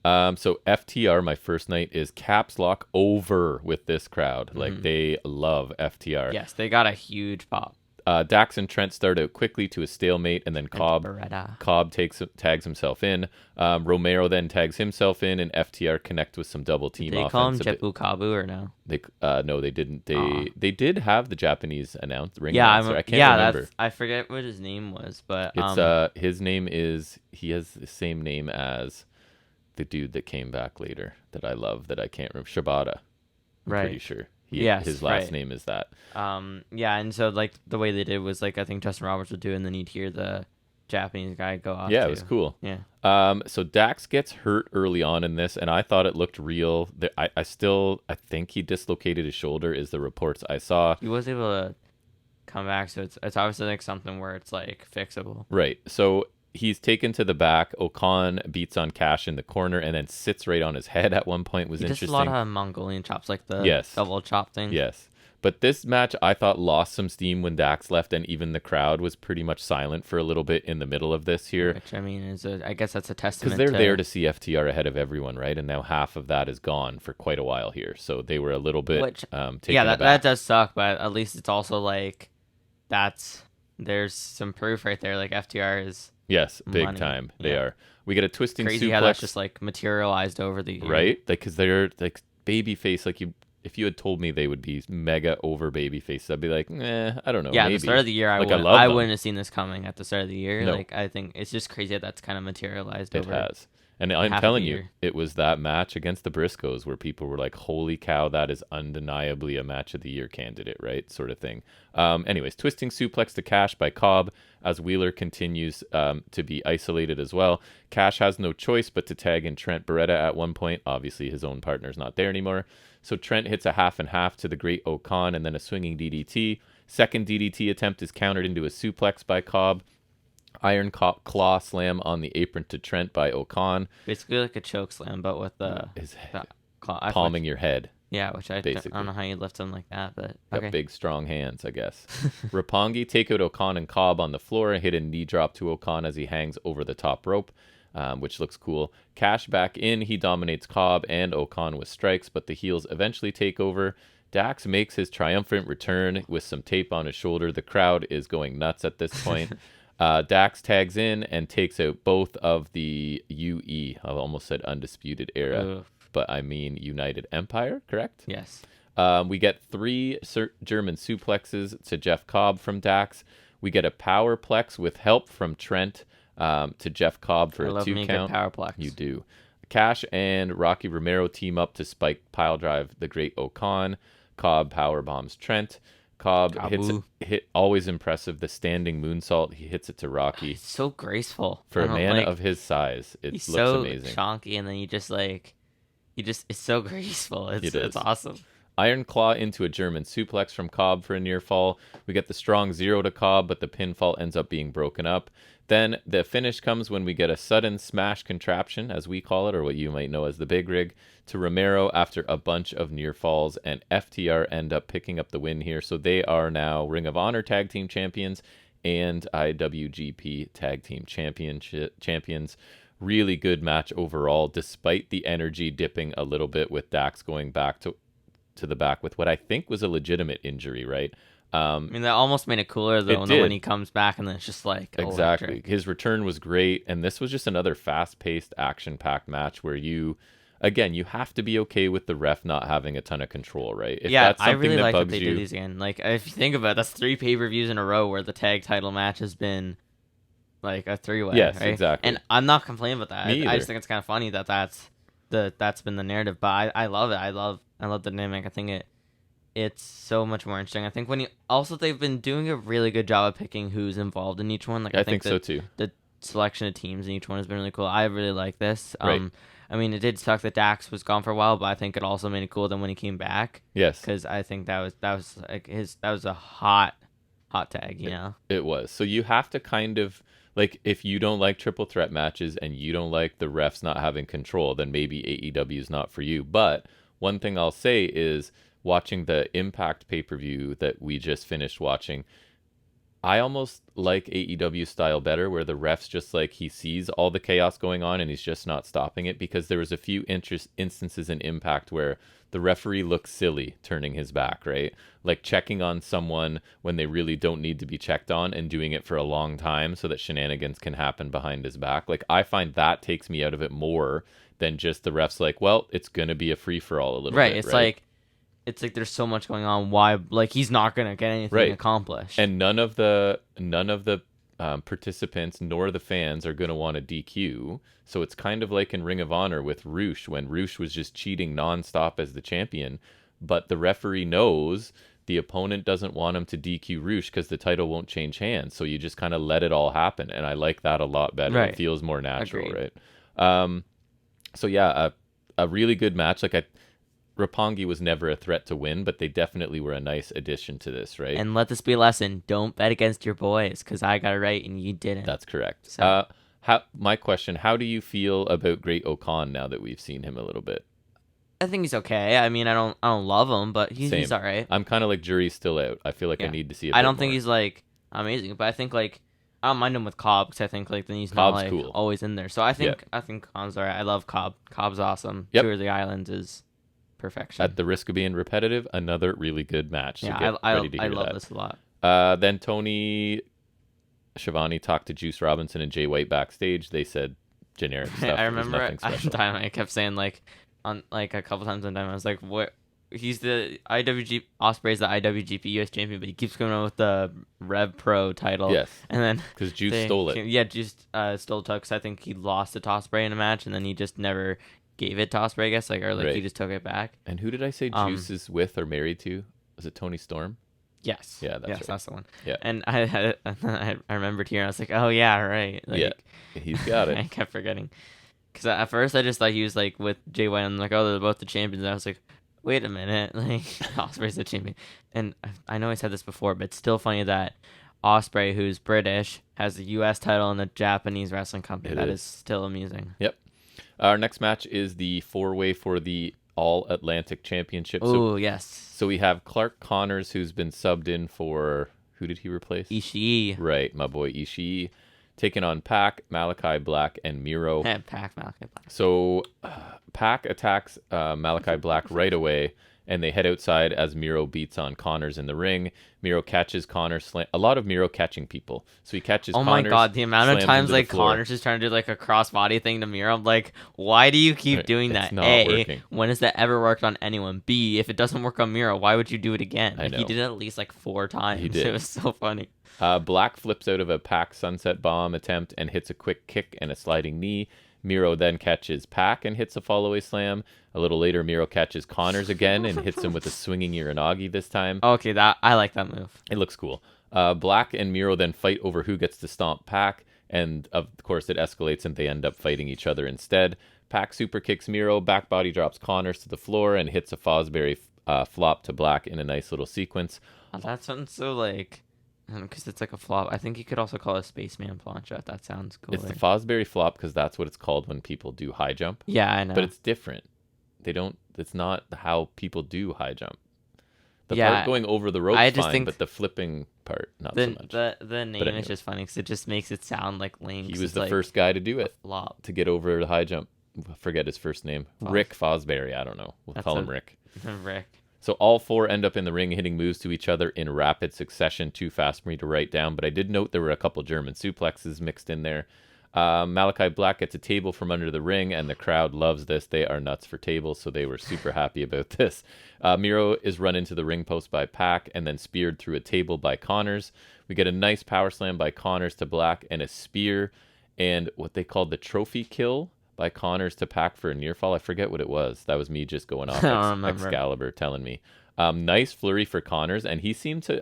Yeah. So FTR, my first night, is caps lock over with this crowd. Like, they love FTR. Yes, they got a huge pop. Dax and Trent start out quickly to a stalemate, and then Cobb tags himself in. Romero then tags himself in, and FTR connect with some double team offense. Did they call him Jeppu Kabu or no? No, they didn't. They did have the Japanese ring announcer. I can't remember. I forget what his name was, but it's his name is, he has the same name as the dude that came back later that I love that I can't remember. Shibata. I'm pretty sure. His last name is that. And so like the way they did was like I think Justin Roberts would do, and then you'd hear the Japanese guy go off. Yeah, it was cool. Yeah. So Dax gets hurt early on in this, and I thought it looked real. I think he dislocated his shoulder, is the reports I saw. He was able to come back, so it's obviously like something where it's like fixable. Right. So he's taken to the back. Okan beats on Cash in the corner and then sits right on his head at one point. Was interesting. Just a lot of Mongolian chops, like the double chop thing. Yes. But this match, I thought, lost some steam when Dax left, and even the crowd was pretty much silent for a little bit in the middle of this here. Which, I mean, I guess that's a testament. Because they're there to see FTR ahead of everyone, right? And now half of that is gone for quite a while here. So they were a little bit taken aback. That does suck, but at least it's also like there's some proof right there. Like FTR is... Yes, big time. They are. We get a twisting crazy suplex. How that's just like materialized over the year. Right? Like, because they're like baby face. Like if you had told me they would be mega over baby faces, I'd be like, I don't know. Yeah, maybe. at the start of the year, I wouldn't have seen this coming at the start of the year. No. Like, I think it's just crazy that's kind of materialized It over. has. And I'm telling you, it was that match against the Briscoes where people were like, holy cow, that is undeniably a match of the year candidate, right? Sort of thing. Anyways, twisting suplex to Cash by Cobb as Wheeler continues to be isolated as well. Cash has no choice but to tag in Trent Beretta at one point. Obviously, his own partner's not there anymore. So Trent hits a half and half to the Great O'Con and then a swinging DDT. Second DDT attempt is countered into a suplex by Cobb. Iron claw slam on the apron to Trent by O'Con. Basically like a choke slam, but with the claw. Palming your head. Yeah, which I don't know how you lift them like that, but okay. Got big, strong hands, I guess. Roppongi take out O'Con and Cobb on the floor and hit a knee drop to O'Con as he hangs over the top rope, which looks cool. Cash back in. He dominates Cobb and O'Con with strikes, but the heels eventually take over. Dax makes his triumphant return with some tape on his shoulder. The crowd is going nuts at this point. Dax tags in and takes out both of the UE. I almost said Undisputed Era, but I mean United Empire, correct? Yes. We get 3 German suplexes to Jeff Cobb from Dax. We get a powerplex with help from Trent to Jeff Cobb for a 2 count. Powerplex. You do. Cash and Rocky Romero team up to spike pile drive the Great O'Con. Cobb power bombs Trent. Cobb hit always impressive. The standing moonsault, he hits it to Rocky. It's so graceful for a man of his size. It looks so amazing. He's so chonky, and then it's so graceful. It's awesome. Iron claw into a German suplex from Cobb for a near fall. We get the strong 0 to Cobb, but the pinfall ends up being broken up. Then the finish comes when we get a sudden smash contraption, as we call it, or what you might know as the big rig, to Romero after a bunch of near falls, and FTR end up picking up the win here. So they are now Ring of Honor Tag Team Champions and IWGP Tag Team Champions. Really good match overall, despite the energy dipping a little bit with Dax going back to the back with what I think was a legitimate injury, right? I mean, that almost made it cooler, though, when he comes back and then it's just like exactly. Electric. His return was great, and this was just another fast-paced, action-packed match where you have to be okay with the ref not having a ton of control, right? If that's I really like that they did these again. Like, if you think about it, that's 3 pay-per-views in a row where the tag title match has been like a 3-way. Yes, right? exactly. And I'm not complaining about that. Me I just think it's kind of funny that's been the narrative. But I love it. I love the dynamic. I think it's so much more interesting. I think they've been doing a really good job of picking who's involved in each one. Like I think so too. The selection of teams in each one has been really cool. I really like this. Right. I mean, it did suck that Dax was gone for a while, but I think it also made it cool then when he came back. Yes. Because I think that was a hot tag, you know? It was. So you have to kind of, like, if you don't like triple threat matches and you don't like the refs not having control, then maybe AEW is not for you. But one thing I'll say is, watching the Impact pay-per-view that we just finished watching, I almost like AEW style better, where the ref's just like, he sees all the chaos going on and he's just not stopping it, because there was a few instances in Impact where the referee looks silly turning his back, right? Like checking on someone when they really don't need to be checked on and doing it for a long time so that shenanigans can happen behind his back. Like, I find that takes me out of it more than just the ref's like, well, it's going to be a free-for-all a little bit, right? It's like there's so much going on. Why? Like, he's not gonna get anything accomplished. And none of the participants nor the fans are gonna want to DQ. So it's kind of like in Ring of Honor with Roosh, when Roosh was just cheating nonstop as the champion, but the referee knows the opponent doesn't want him to DQ Roosh because the title won't change hands. So you just kind of let it all happen, and I like that a lot better. Right. It feels more natural. Agreed. Right? So yeah, a really good match. Like, Roppongi was never a threat to win, but they definitely were a nice addition to this, right? And let this be a lesson: don't bet against your boys, because I got it right and you didn't. That's correct. So, my question: how do you feel about Great O'Con now that we've seen him a little bit? I think he's okay. I mean, I don't love him, but he's all right. I'm kind of like, jury's still out. I feel like I need to see. I don't think he's like amazing, but I think like I don't mind him with Cobb, because I think like then he's Cobb's not like cool. Always in there. So I think Con's all right. I love Cobb. Cobb's awesome. Yep. Tour of the Islands is perfection. At the risk of being repetitive, another really good match. So I love this a lot. Then Tony Schiavone talked to Juice Robinson and Jay White backstage. They said generic stuff. I remember at Dynamite, I kept saying like on like a couple times on Dynamite, I was like, what? he's the IWG Osprey's the IWGP US champion, but he keeps coming on with the Rev Pro title. Yes. And then Because Juice stole it. Yeah, Juice stole it because I think he lost it to Osprey in a match, and then he just never gave it to Osprey, I guess, Right. he just took it back. And who did I say Juice is with or married to? Was it Tony Storm? Yes. Yeah, that's right. That's the one. Yeah. And I remembered here, and I was like, oh yeah, right. Like, yeah, he's got it. I kept forgetting. Because at first I just thought he was like with Jay White, and I'm like, oh, they're both the champions. And I was like, wait a minute, like Osprey's the champion. And I know I said this before, but it's still funny that Osprey, who's British, has the U.S. title in a Japanese wrestling company. That is still amusing. Yep. Our next match is the 4-way for the All Atlantic Championship. Oh, yes. So we have Clark Connors, who's been subbed in for, who did he replace? Ishii. Right, my boy Ishii. Taking on Pac, Malachi Black, and Miro. Pac, Malachi Black. So Pac attacks Malachi Black right away, and they head outside as Miro beats on Connors in the ring. Miro catches Connors, a lot of Miro catching people. So he catches Connors. Oh my god, the amount of times like floor. Connors is trying to do like a crossbody thing to Miro. I'm like, why do you keep doing that? It's not working. When has that ever worked on anyone? B, if it doesn't work on Miro, why would you do it again? I know. He did it at least like 4 times. He did. It was so funny. Black flips out of a Pac sunset bomb attempt and hits a quick kick and a sliding knee. Miro then catches Pac and hits a fallaway slam. A little later, Miro catches Connors again and hits him with a swinging Uranagi this time. Okay, I like that move. It looks cool. Black and Miro then fight over who gets to stomp Pac, and of course it escalates and they end up fighting each other instead. Pac super kicks Miro, back body drops Connors to the floor, and hits a Fosbury flop to Black in a nice little sequence. Oh, that sounds so like... Because it's like a flop. I think you could also call it a Spaceman plancha. That sounds cool. It's the Fosbury flop because that's what it's called when people do high jump. Yeah, I know. But it's different. It's not how people do high jump. The part going over the rope is fine, but the flipping part, not so much. The name is just funny because it just makes it sound like Link. He was the first guy to do it. Flop. To get over the high jump. I forget his first name. Rick Fosbury. I don't know. We'll call him Rick. Rick. So all 4 end up in the ring hitting moves to each other in rapid succession. Too fast for me to write down, but I did note there were a couple German suplexes mixed in there. Malachi Black gets a table from under the ring, and the crowd loves this. They are nuts for tables, so they were super happy about this. Miro is run into the ring post by Pac and then speared through a table by Connors. We get a nice power slam by Connors to Black and a spear and what they called the trophy kill by Connors to Pac for a near fall. I forget what it was. That was me just going off Excalibur telling me. Nice flurry for Connors, and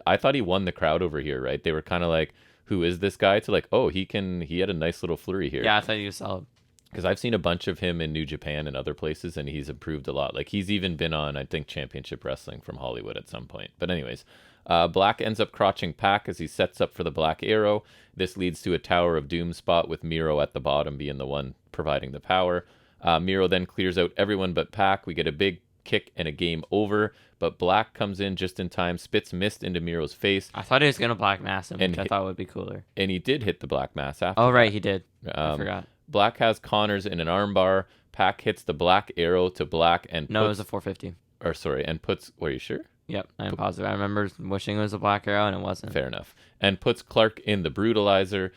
I thought he won the crowd over here, right? They were kind of like, who is this guy? To like, oh, he had a nice little flurry here. Yeah, I thought he was solid. Because I've seen a bunch of him in New Japan and other places, and he's improved a lot. Like, he's even been on, I think, Championship Wrestling from Hollywood at some point. But anyways, Black ends up crotching Pac as he sets up for the Black Arrow. This leads to a Tower of Doom spot with Miro at the bottom being the one providing the power. Miro then clears out everyone but Pac. We get a big kick and a game over, but Black comes in just in time, spits mist into Miro's face. I thought he was going to Black Mass him, which I thought would be cooler. And he did hit the Black Mass after. Oh, right, he did. I forgot. Black has Connors in an armbar. Pac hits the Black Arrow to Black and it was a 450. Were you sure? Yep, I'm positive. I remember wishing it was a Black Arrow, and it wasn't. Fair enough. And puts Clark in the Brutalizer.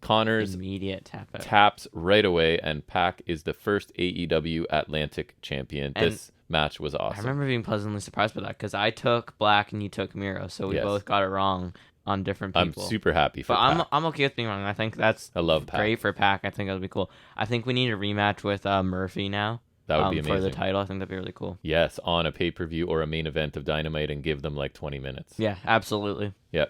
Connors immediate tap out. Taps right away, and Pac is the first AEW Atlantic champion. And this match was awesome. I remember being pleasantly surprised by that because I took Black and you took Miro, so we both got it wrong on different people. I'm super happy for Pac. I'm okay with being wrong. I think that's great for Pac. I think that would be cool. I think we need a rematch with Murphy now. That would be amazing. For the title. I think that'd be really cool. Yes, on a pay-per-view or a main event of Dynamite and give them like 20 minutes. Yeah, absolutely. Yeah.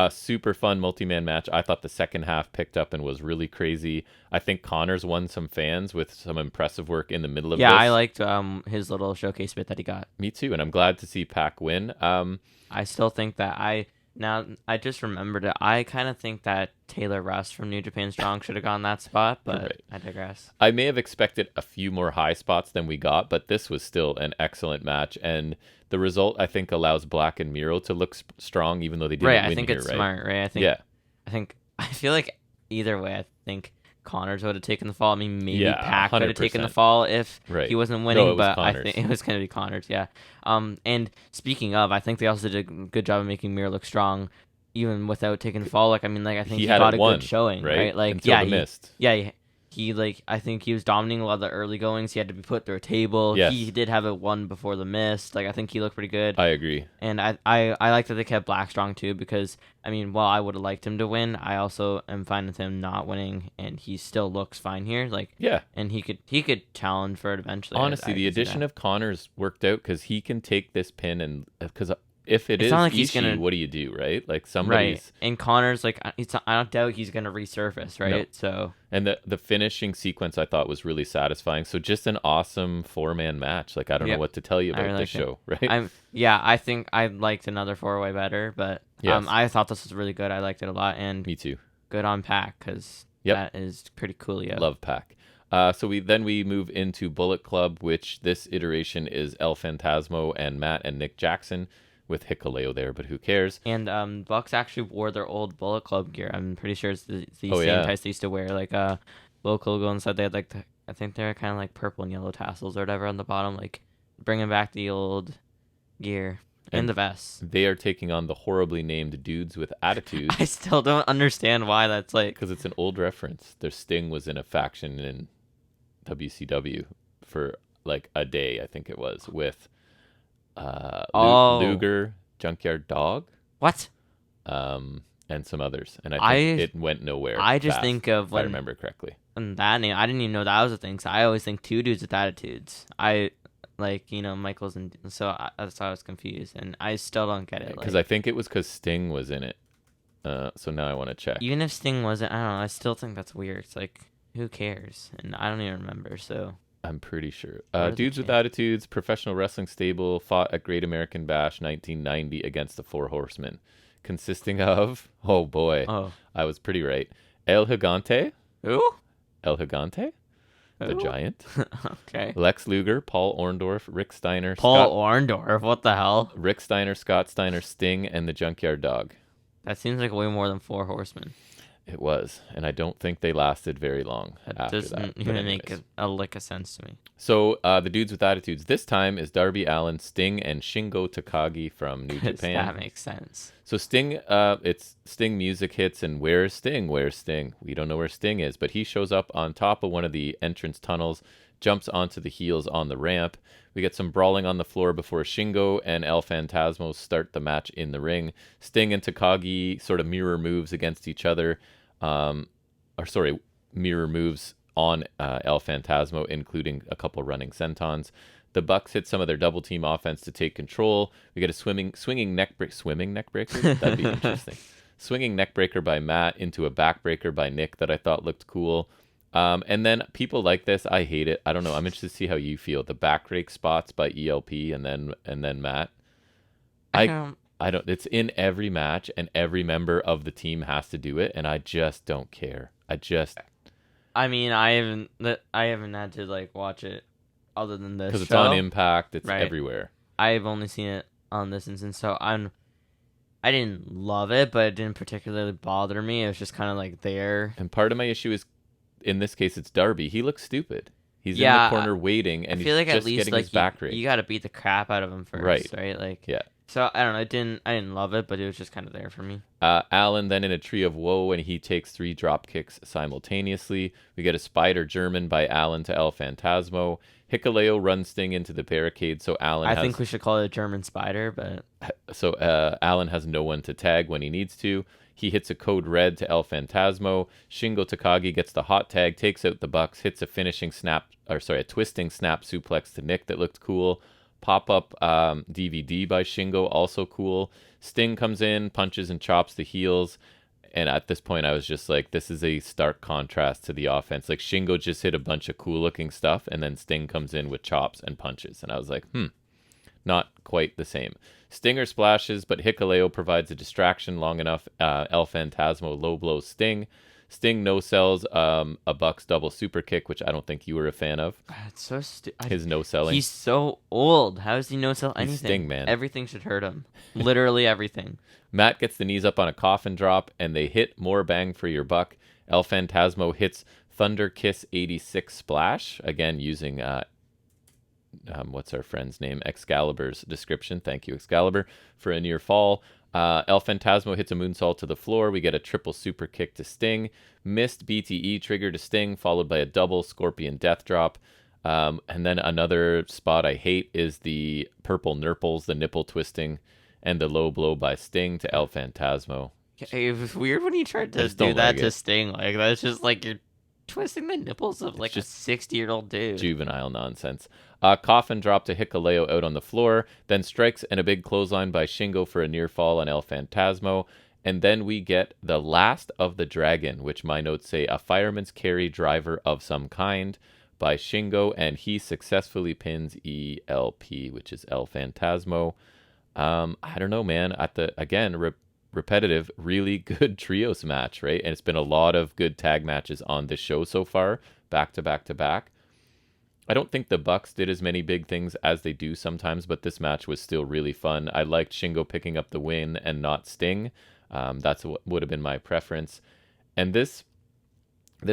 Super fun multi-man match. I thought the second half picked up and was really crazy. I think Connors won some fans with some impressive work in the middle of this. Yeah, I liked his little showcase bit that he got. Me too, and I'm glad to see Pac win. I still think that Now, I just remembered it. I kind of think that Taylor Russ from New Japan Strong should have gone that spot, but I digress. I may have expected a few more high spots than we got, but this was still an excellent match. And the result, I think, allows Black and Miro to look strong, even though they didn't win here, I think it's smart, right? I feel like either way, I think Connors would have taken the fall. I mean, maybe Pac could have taken the fall if he wasn't winning, but Connors. I think it was going to be Connors, yeah. And speaking of, I think they also did a good job of making Miro look strong, even without taking the fall. I think he got a good showing, right? Until the mist. Yeah, I think he was dominating a lot of the early goings. He had to be put through a table. Yes. He did have it one before the mist. Like, I think he looked pretty good. I agree. And I like that they kept Black strong too, because I mean, while I would have liked him to win, I also am fine with him not winning, and he still looks fine here. Like, Yeah. and he could challenge for it eventually. Honestly, the addition of Connor's worked out because he can take this pin, and because if it's not like Ishii, he's gonna- what do you do, right? Like right, somebody's and Connor's like, I don't doubt he's gonna resurface, right? No. So and the finishing sequence I thought was really satisfying. So just an awesome 4-man match. Like I don't know Yep. what to tell you I about really this liked show, right? I think I liked another 4-way better, but Yes. I thought this was really good. I liked it a lot, and Me too. good on Pac, because Yep. that is pretty coolio. Love Pac. So we move into Bullet Club, which this iteration is El Phantasmo and Matt and Nick Jackson with Hikuleo there, but who cares? And Bucks actually wore their old Bullet Club gear. I'm pretty sure it's the same yeah. tights they used to wear. Like local go inside, they had like I think they're kind of like purple and yellow tassels or whatever on the bottom, like bringing back the old gear and the vests. They are taking on the horribly named Dudes with Attitudes. I still don't understand why that's like. Because it's an old reference. Their Sting was in a faction in WCW for like a day, I think it was, with Luger, Junkyard Dog, What? and some others. And I think it went nowhere. I just fast, think of if I remember correctly. And that name, I didn't even know that was a thing. So I always think two dudes with attitudes. Michaels, and so that's why I was confused, and I still don't get it. Because I think it was because Sting was in it. So now I want to check. Even if Sting wasn't, I don't know. I still think that's weird. It's like, who cares? And I don't even remember. So I'm pretty sure. What are the Dudes with Attitudes, professional wrestling stable, fought at Great American Bash 1990 against the Four Horsemen, consisting of, oh boy, I was pretty right. El Gigante. Who? El Gigante, the Who? Giant. Okay. Lex Luger, Paul Orndorff, Rick Steiner, Orndorff. What the hell? Rick Steiner, Scott Steiner, Sting, and the Junkyard Dog. That seems like way more than Four Horsemen. It was, and I don't think they lasted very long after that. Doesn't even make a lick of sense to me. So the Dudes with Attitudes this time is Darby Allin, Sting, and Shingo Takagi from New Japan. That makes sense. So Sting, it's Sting music hits, and where's Sting? Where's Sting? We don't know where Sting is, but he shows up on top of one of the entrance tunnels, jumps onto the heels on the ramp. We get some brawling on the floor before Shingo and El Phantasmo start the match in the ring. Sting and Takagi sort of mirror moves against each other, mirror moves on El Phantasmo, including a couple running sentons. The Bucks hit some of their double team offense to take control. We get a swinging neck breaker. That'd be interesting. Swinging neck breaker by Matt into a backbreaker by Nick that I thought looked cool. And then people like this. I hate it. I don't know. I'm interested to see how you feel. The back rake spots by ELP and then Matt. I don't. It's in every match, and every member of the team has to do it, and I just don't care. I mean, I haven't had to like watch it other than this because it's on Impact. It's right. everywhere. I've only seen it on this instance, so I didn't love it, but it didn't particularly bother me. It was just kind of like there. And part of my issue is, in this case, it's Darby. He looks stupid. He's in the corner waiting, and I feel he's like just at least getting like his back raked. you got to beat the crap out of him first, right? Like yeah. So I don't know. I didn't love it, but it was just kind of there for me. Allen then in a tree of woe, and he takes 3 drop kicks simultaneously. We get a Spider German by Allen to El Phantasmo. Hikuleo runs Sting into the barricade, so I think we should call it a German Spider, but so Allen has no one to tag when he needs to. He hits a code red to El Phantasmo. Shingo Takagi gets the hot tag, takes out the Bucks, hits a twisting snap suplex to Nick that looked cool. Pop-up DVD by Shingo, also cool. Sting comes in, punches and chops the heels. And at this point, I was just like, this is a stark contrast to the offense. Like, Shingo just hit a bunch of cool-looking stuff, and then Sting comes in with chops and punches. And I was like, not quite the same. Stinger splashes, but Hikuleo provides a distraction long enough. El Phantasmo low blows Sting. Sting no-sells a Bucks double super kick, which I don't think you were a fan of. It's so stupid. His no-selling. He's so old. How does he no-sell anything? He's Sting, man. Everything should hurt him. Literally everything. Matt gets the knees up on a coffin drop, and they hit more bang for your buck. El Phantasmo hits Thunder Kiss 86 splash, again using what's our friend's name? Excalibur's description. Thank you, Excalibur, for a near fall. El Phantasmo hits a moonsault to the floor. We get a triple super kick to Sting. Missed BTE trigger to Sting, followed by a double Scorpion death drop. And then another spot I hate is the purple nurples, the nipple twisting, and the low blow by Sting to El Phantasmo. It was weird when he tried to just do don't that like to it. Sting. Like, that's just like you're twisting the nipples of like a just 60-year-old dude. Juvenile nonsense. Coffin drop to Hikuleo out on the floor, then strikes and a big clothesline by Shingo for a near fall on El Phantasmo. And then we get the last of the dragon, which my notes say a fireman's carry driver of some kind by Shingo, and he successfully pins ELP, which is El Phantasmo. I don't know, man. At the again, repetitive, really good trios match, right? And it's been a lot of good tag matches on this show so far, back to back to back. I don't think the Bucks did as many big things as they do sometimes, but this match was still really fun. I liked Shingo picking up the win and not Sting. That's what would have been my preference. And this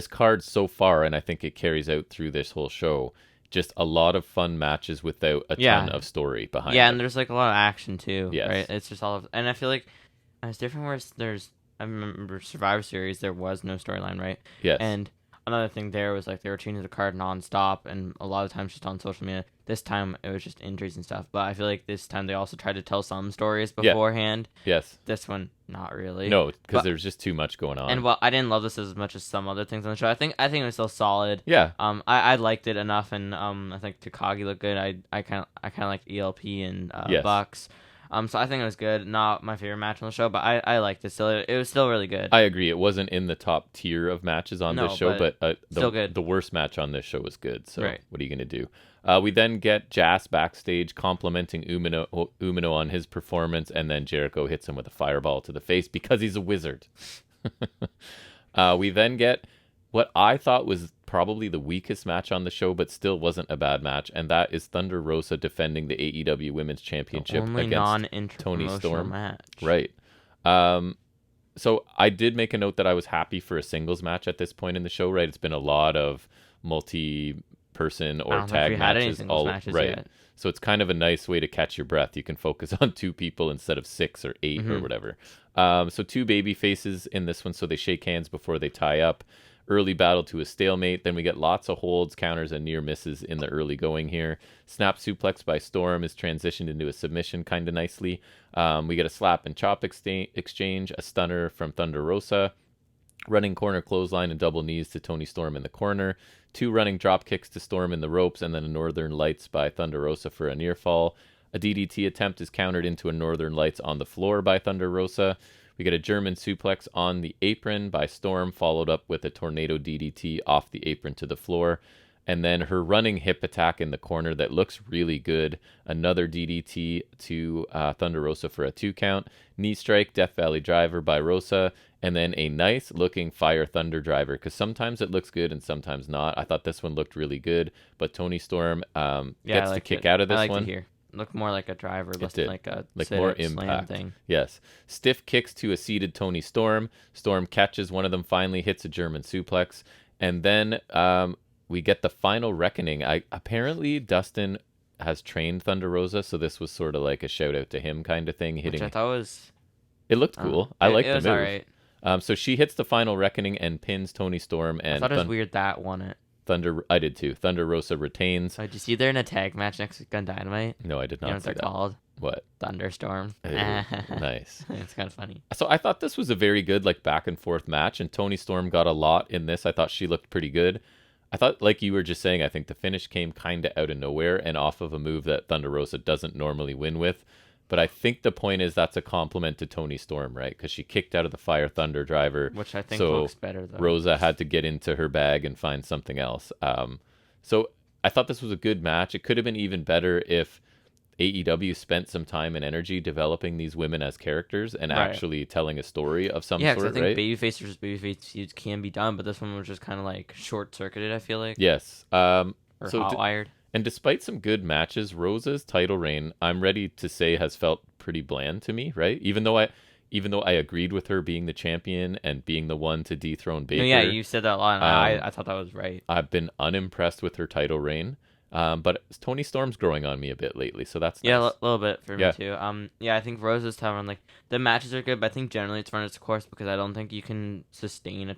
card so far, and I think it carries out through this whole show, just a lot of fun matches without a ton of story behind it. Yeah, and there's like a lot of action too, Yes. right? It's just all of, and I feel like it's different where I remember Survivor Series, there was no storyline, right? Yes. And another thing there was like they were changing the card nonstop, and a lot of times just on social media. This time it was just injuries and stuff, but I feel like this time they also tried to tell some stories beforehand. Yes. This one, not really. No, because there's just too much going on. And well, I didn't love this as much as some other things on the show. I think it was still solid. Yeah. I liked it enough, and I think Takagi looked good. I kind of like ELP and Yes. Bucks. So I think it was good. Not my favorite match on the show, but I liked it still. It was still really good. I agree. It wasn't in the top tier of matches on this show, but still good. The worst match on this show was good. So Right. What are you going to do? We then get Jas backstage complimenting Umino on his performance, and then Jericho hits him with a fireball to the face because he's a wizard. We then get what I thought was probably the weakest match on the show, but still wasn't a bad match, and that is Thunder Rosa defending the AEW Women's Championship against Toni Storm. Match. Right. So I did make a note that I was happy for a singles match at this point in the show. Right. It's been a lot of multi-person or tag matches. Matches right. Yet. So it's kind of a nice way to catch your breath. You can focus on two people instead of 6 or 8 or whatever. So two baby faces in this one, so they shake hands before they tie up. Early battle to a stalemate. Then we get lots of holds, counters, and near misses in the early going here. Snap suplex by Storm is transitioned into a submission kind of nicely. We get a slap and chop exchange, a stunner from Thunder Rosa, running corner clothesline and double knees to Toni Storm in the corner, 2 running drop kicks to Storm in the ropes, and then a Northern Lights by Thunder Rosa for a near fall. A DDT attempt is countered into a Northern Lights on the floor by Thunder Rosa. We get a German suplex on the apron by Storm, followed up with a tornado DDT off the apron to the floor. And then her running hip attack in the corner that looks really good. Another DDT to Thunder Rosa for a 2 count. Knee strike, Death Valley driver by Rosa. And then a nice looking Fire Thunder driver, because sometimes it looks good and sometimes not. I thought this one looked really good, but Toni Storm gets to kick out of this one. Looked more like a driver, less than like a more impact thing. Yes. Stiff kicks to a seated Toni Storm. Storm catches one of them, finally hits a German suplex. And then we get the final reckoning. Apparently Dustin has trained Thunder Rosa, so this was sort of like a shout out to him kind of thing. Which I thought was... It looked cool. I liked the move. It was alright. So she hits the final reckoning and pins Toni Storm. And I thought it was weird that won it. I did too. Thunder Rosa retains. Did you see they're in a tag match next week on Dynamite? No, I did not. You know what they're called? What? Thunderstorm. Nice. It's kind of funny. So I thought this was a very good back and forth match, and Toni Storm got a lot in this. I thought she looked pretty good. I thought, like you were just saying, I think the finish came kind of out of nowhere and off of a move that Thunder Rosa doesn't normally win with. But I think the point is that's a compliment to Toni Storm, right? Because she kicked out of the Fire Thunder driver. Which I think looks better, though. Rosa had to get into her bag and find something else. So I thought this was a good match. It could have been even better if AEW spent some time and energy developing these women as characters and actually telling a story of some sort, I think right? babyface versus babyface feuds can be done, but this one was just kind of short-circuited, I feel like. Yes. Or hot-wired. And despite some good matches, Rosa's title reign, I'm ready to say, has felt pretty bland to me, right? Even though I agreed with her being the champion and being the one to dethrone Baker. No, yeah, you said that a lot, and I thought that was right. I've been unimpressed with her title reign. But Tony Storm's growing on me a bit lately, so that's Yeah, nice. a little bit for Yeah. me too. Yeah, I think Rose's time run, like the matches are good, but I think generally it's run its course because I don't think you can sustain a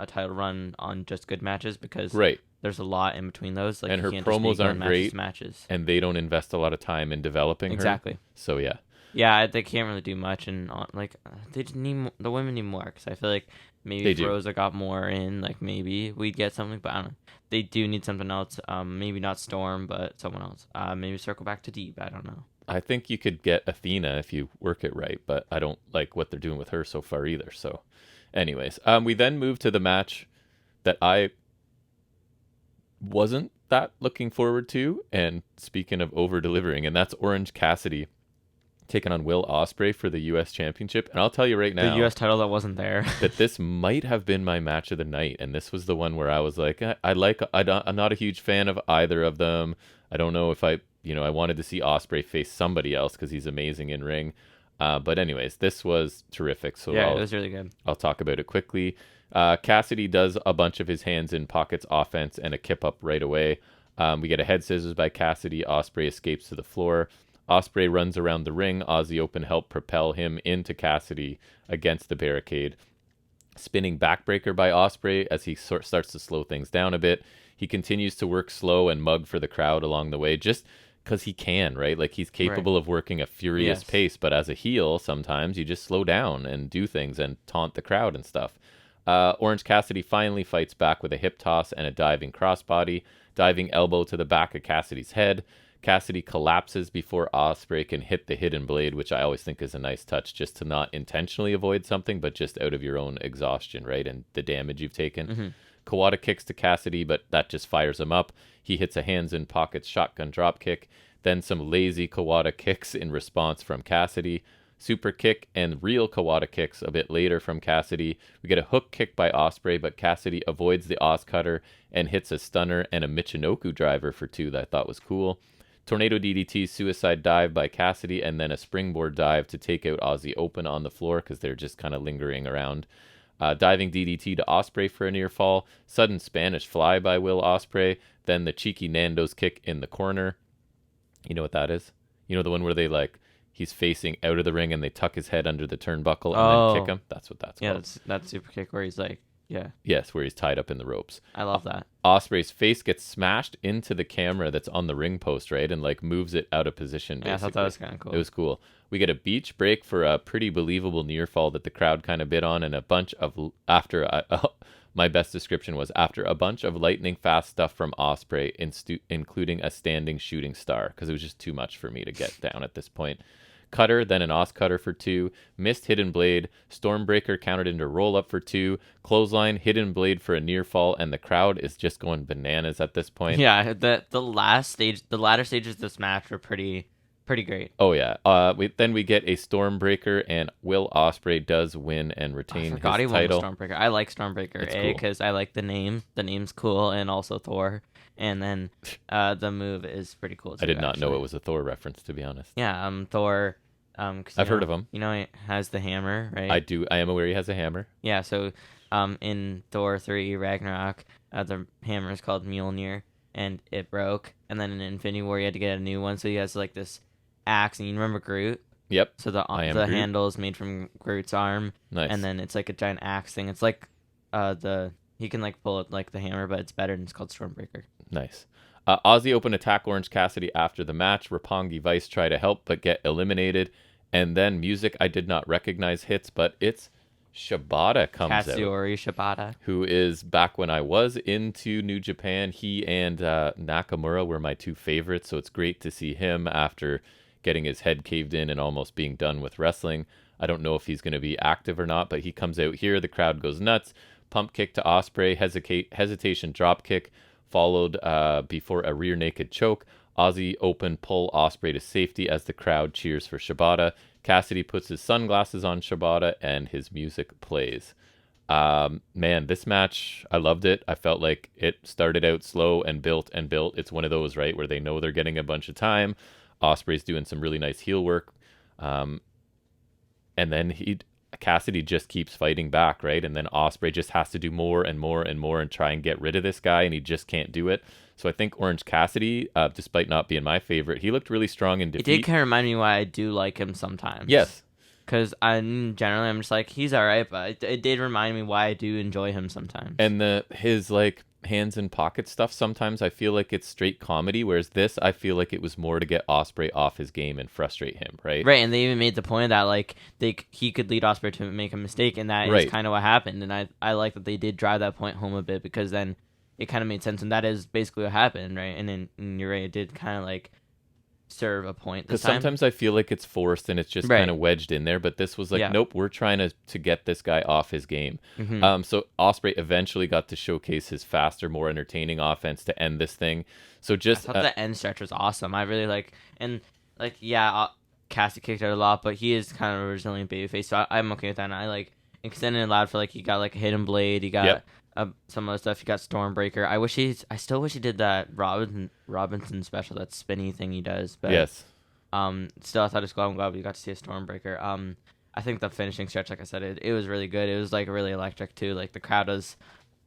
title run on just good matches because Right. there's a lot in between those. Like And you her can't just be promos going aren't matches great, to matches. and they don't invest a lot of time in developing her. Exactly. So yeah, Yeah, they can't really do much, and like they just need the women need more because I feel like maybe they if do. Rosa got more in, like maybe we'd get something. But I don't know. They do need something else. Maybe not Storm, but someone else. Maybe circle back to Deep. I don't know. I think you could get Athena if you work it right, but I don't like what they're doing with her so far either. So, anyways, we then move to the match that I wasn't that looking forward to. And speaking of over delivering, and that's Orange Cassidy taking on Will Ospreay for the U.S. Championship. And I'll tell you right The now U.S. title that wasn't there. that this might have been my match of the night. And this was the one where I was like, I'm not a huge fan of either of them. I don't know if I wanted to see Ospreay face somebody else because he's amazing in ring. But anyways, this was terrific. So Yeah, it was really good. I'll talk about it quickly. Cassidy does a bunch of his hands in pockets offense and a kip up right away. We get a head scissors by Cassidy. Ospreay escapes to the floor. Ospreay runs around the ring. Aussie Open help propel him into Cassidy against the barricade. Spinning backbreaker by Ospreay as he starts to slow things down a bit. He continues to work slow and mug for the crowd along the way, just because he can, right? Like he's capable of working a furious pace, but as a heel, sometimes you just slow down and do things and taunt the crowd and stuff. Orange Cassidy finally fights back with a hip toss and a diving crossbody, diving elbow to the back of Cassidy's head. Cassidy collapses before Ospreay can hit the hidden blade, which I always think is a nice touch, just to not intentionally avoid something, but just out of your own exhaustion, right? And the damage you've taken. Mm-hmm. Kawada kicks to Cassidy, but that just fires him up. He hits a hands in pockets shotgun drop kick, then some lazy Kawada kicks in response from Cassidy. Super kick and real Kawada kicks a bit later from Cassidy. We get a hook kick by Ospreay, but Cassidy avoids the Os cutter and hits a stunner and a Michinoku driver for 2 that I thought was cool. Tornado DDT suicide dive by Cassidy, and then a springboard dive to take out Aussie Open on the floor because they're just kind of lingering around. Diving DDT to Ospreay for a near fall. Sudden Spanish fly by Will Ospreay. Then the cheeky Nando's kick in the corner. You know what that is? You know the one where they he's facing out of the ring and they tuck his head under the turnbuckle and then kick him? That's what that's called. Yeah, that's super kick where he's like, yeah. Yes, where he's tied up in the ropes. I love that. Ospreay's face gets smashed into the camera that's on the ring post, right? And moves it out of position, basically. Yeah, I thought that was kind of cool. It was cool. We get a beach break for a pretty believable near fall that the crowd kind of bid on, and a bunch of, my best description was, after a bunch of lightning fast stuff from Ospreay, including a standing shooting star, because it was just too much for me to get down at this point. Cutter, then an Os cutter for 2, missed hidden blade, Stormbreaker countered into roll up for 2, clothesline, hidden blade for a near fall, and the crowd is just going bananas at this point. Yeah, the latter stages of this match were pretty great. Oh yeah. We get a Stormbreaker, and Will Ospreay does win and retain his title. Stormbreaker. I like Stormbreaker, because I like the name. The name's cool, and also Thor. And then the move is pretty cool too. I did not know it was a Thor reference, to be honest. Yeah, Thor. I've heard of him. You know, he has the hammer, right? I do. I am aware he has a hammer. Yeah. So, in Thor 3 Ragnarok, the hammer is called Mjolnir, and it broke. And then in Infinity War, he had to get a new one. So he has this axe, and you remember Groot? Yep. So the handle is made from Groot's arm. Nice. And then it's like a giant axe thing. It's he can pull it like the hammer, but it's better, and it's called Stormbreaker. Nice. Aussie Open attack Orange Cassidy after the match. Roppongi Vice try to help but get eliminated. And then music I did not recognize hits, but it's Shibata comes Katsuyori out. Shibata. Who is back when I was into New Japan. He and Nakamura were my 2 favorites, so it's great to see him after getting his head caved in and almost being done with wrestling. I don't know if he's going to be active or not, but he comes out here. The crowd goes nuts. Pump kick to Ospreay, hesitation drop kick, followed before a rear naked choke. Aussie Open pull Ospreay to safety as the crowd cheers for Shibata. Cassidy puts his sunglasses on Shibata and his music plays. Man, this match, I loved it. I felt like it started out slow and built and built. It's one of those, right, where they know they're getting a bunch of time. Ospreay's doing some really nice heel work. And then Cassidy just keeps fighting back, right? And then Ospreay just has to do more and more and more and try and get rid of this guy, and he just can't do it. So I think Orange Cassidy, despite not being my favorite, he looked really strong in It did defeat. kind of remind me why I do like him sometimes. Yes. Because I'm just like, he's all right, but it did remind me why I do enjoy him sometimes. And his like hands in pocket stuff, sometimes I feel like it's straight comedy, whereas this, I feel like it was more to get Ospreay off his game and frustrate him, right? Right, and they even made the point that like he could lead Ospreay to make a mistake, and that Right. is kind of what happened. And I like that they did drive that point home a bit, because then it kind of made sense, and that is basically what happened, right? And you're right, it did kind of like serve a point this Because time. sometimes I feel like it's forced and it's just Right. kind of wedged in there, but this was like, Yeah. nope, we're trying to get this guy off his game. Mhm. So Ospreay eventually got to showcase his faster, more entertaining offense to end this thing. So I just thought the end stretch was awesome. I really Cassie kicked out a lot, but he is kind of a resilient babyface, so I'm okay with that. And I like extended it loud for like he got like a hidden blade, he got Yep. some other stuff. He got Stormbreaker. I still wish he did that Robinson special, that spinny thing he does. But yes. still I thought it was cool. I'm glad we got to see a Stormbreaker. I think the finishing stretch, like I said, it was really good. It was like really electric too. Like the crowd was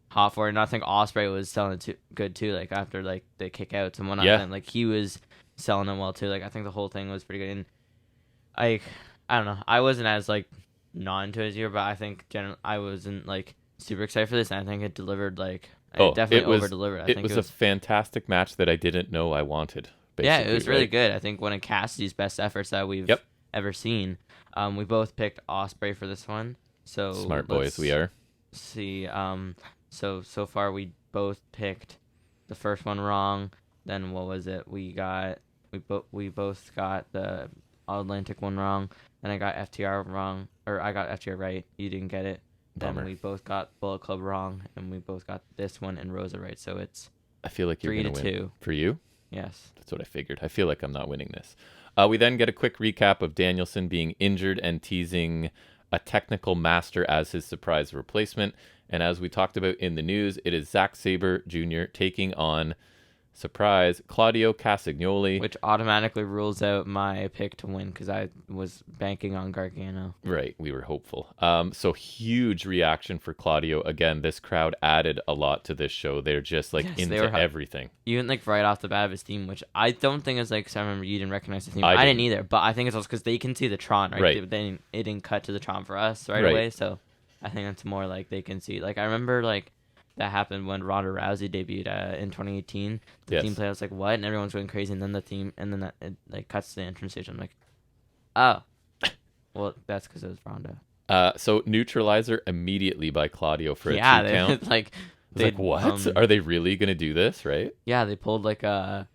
hot for it, and I think Ospreay was selling it good too. Like after like the kick outs and whatnot, Yeah. and like he was selling it well too. Like I think the whole thing was pretty good. And I don't know. I wasn't as like not into it as you, but I think generally I wasn't like super excited for this, and I think it delivered. Like it definitely over delivered. I think it was a fantastic match that I didn't know I wanted. Yeah, it was really right? good. I think one of Cassidy's best efforts that we've ever seen. We both picked Ospreay for this one, so Smart boys we are. See, so far we both picked the first one wrong. Then what was it? We both got the All Atlantic one wrong. Then I got FTR wrong, or I got FTR right. You didn't get it. Bummer. Then we both got Bullet Club wrong, and we both got this one and Rosa right. So it's I feel like you're going to win. 3-2 For you? Yes. That's what I figured. I feel like I'm not winning this. We then get a quick recap of Danielson being injured and teasing a technical master as his surprise replacement. And as we talked about in the news, it is Zack Sabre Jr. taking on, surprise, Claudio Castagnoli. Which automatically rules out my pick to win, because I was banking on Gargano. Right, we were hopeful. So huge reaction for Claudio. Again, this crowd added a lot to this show. They're just like into everything. Even like right off the bat of his theme, which I don't think is like, because I remember you didn't recognize the theme. I didn't either, but I think it's also because they can see the Tron, right? Right. It didn't cut to the Tron for us right away, so I think it's more like they can see. Like I remember like that happened when Ronda Rousey debuted in 2018. The theme play, I was like, what? And everyone's going crazy, and then the theme, and then it like cuts to the entrance stage. I'm like, oh, well, that's because it was Ronda. So neutralizer immediately by Claudio for a 2 count. Like, like, what? Are they really gonna do this? Right? Yeah, they pulled like a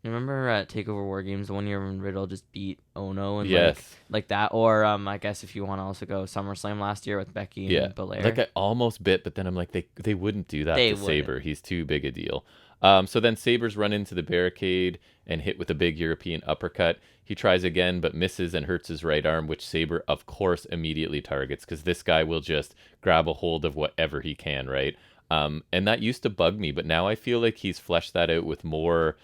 remember at Takeover War Games the one year when Riddle just beat Ono and like that, or I guess if you want to also go SummerSlam last year with Becky and Belair. Like I almost bit, but then I'm like they wouldn't do that to Sabre. He's too big a deal. So then Sabre's run into the barricade and hit with a big European uppercut. He tries again, but misses and hurts his right arm, which Sabre, of course, immediately targets, because this guy will just grab a hold of whatever he can, right? And that used to bug me, but now I feel like he's fleshed that out with more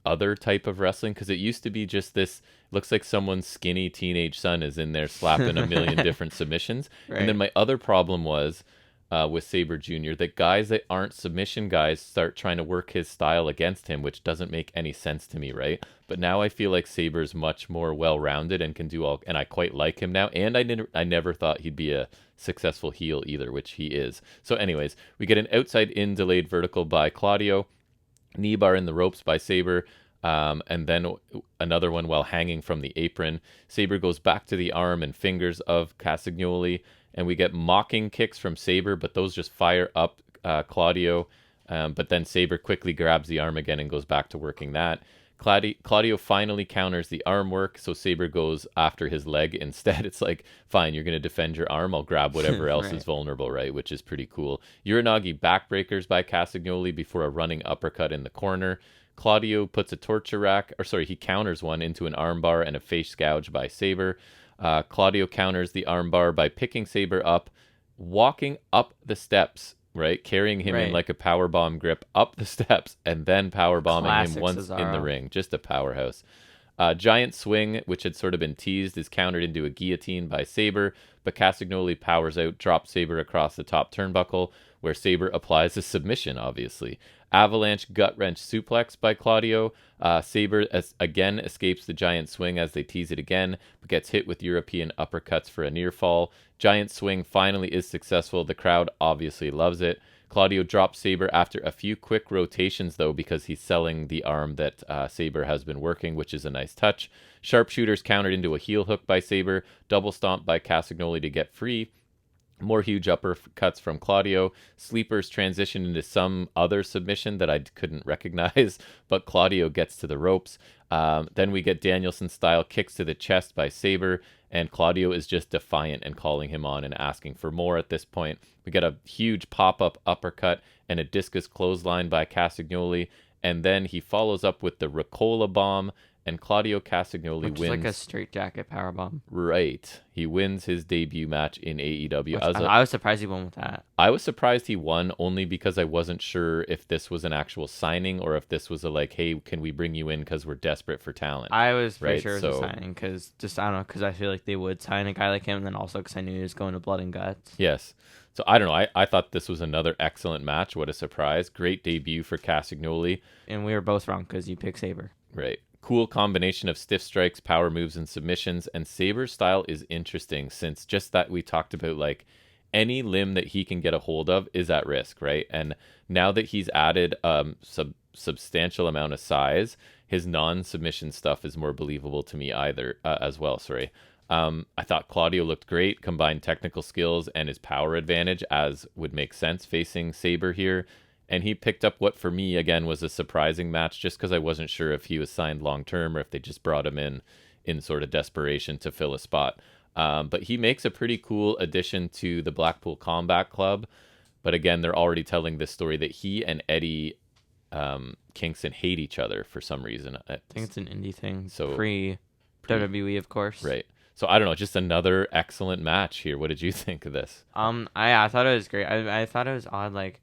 other type of wrestling, because it used to be just this, looks like someone's skinny teenage son is in there slapping a million different submissions. And then my other problem was with Sabre Jr., that guys that aren't submission guys start trying to work his style against him, which doesn't make any sense to me, right? But now I feel like Sabre's much more well-rounded and can do all, and I quite like him now. And I never thought he'd be a successful heel either, which he is. So anyways, we get an outside-in delayed vertical by Claudio, knee bar in the ropes by Sabre, and then another one while hanging from the apron. Sabre goes back to the arm and fingers of Castagnoli, and we get mocking kicks from Sabre, but those just fire up Claudio. But then Sabre quickly grabs the arm again and goes back to working that. Claudio finally counters the arm work, so Sabre goes after his leg instead. It's like, fine, you're going to defend your arm, I'll grab whatever else is vulnerable, right? Which is pretty cool. Uranagi backbreakers by Castagnoli before a running uppercut in the corner. Claudio puts a torture rack, he counters one into an armbar and a face gouge by Sabre. Claudio counters the armbar by picking Sabre up, walking up the steps, right? Carrying him in like a powerbomb grip up the steps, and then powerbombing him once in the ring. Just a powerhouse. Giant swing, which had sort of been teased, is countered into a guillotine by Sabre, but Castagnoli powers out, drops Sabre across the top turnbuckle, where Sabre applies a submission, obviously. Avalanche gut wrench suplex by Claudio. Sabre again escapes the giant swing as they tease it again, but gets hit with European uppercuts for a near fall. Giant swing finally is successful. The crowd obviously loves it. Claudio drops Sabre after a few quick rotations, though, because he's selling the arm that Sabre has been working, which is a nice touch. Sharpshooters countered into a heel hook by Sabre. Double stomp by Castagnoli to get free. More huge uppercuts from Claudio. Sleepers transition into some other submission that I couldn't recognize, but Claudio gets to the ropes. Then we get Danielson-style kicks to the chest by Sabre, and Claudio is just defiant and calling him on and asking for more at this point. We get a huge pop-up uppercut and a discus clothesline by Castagnoli, and then he follows up with the Ricola bomb, and Claudio Castagnoli wins. Which is like a straitjacket powerbomb. Right. He wins his debut match in AEW. I was surprised he won with that. I was surprised he won only because I wasn't sure if this was an actual signing or if this was a like, hey, can we bring you in because we're desperate for talent? I was pretty sure it was a signing because I don't know, because I feel like they would sign a guy like him, and then also because I knew he was going to Blood and Guts. Yes. So I don't know. I thought this was another excellent match. What a surprise. Great debut for Castagnoli. And we were both wrong because you picked Sabre. Right. Cool combination of stiff strikes, power moves, and submissions. And Sabre's style is interesting since just that we talked about, like, any limb that he can get a hold of is at risk, right? And now that he's added substantial amount of size, his non-submission stuff is more believable to me as well. I thought Claudio looked great, combined technical skills and his power advantage, as would make sense facing Sabre here. And he picked up what, for me, again, was a surprising match just because I wasn't sure if he was signed long-term or if they just brought him in sort of desperation to fill a spot. But he makes a pretty cool addition to the Blackpool Combat Club. But again, they're already telling this story that he and Eddie Kingston hate each other for some reason. I think it's an indie thing. So Pre-WWE, of course. Right. So I don't know, just another excellent match here. What did you think of this? I thought it was great. I thought it was odd, like,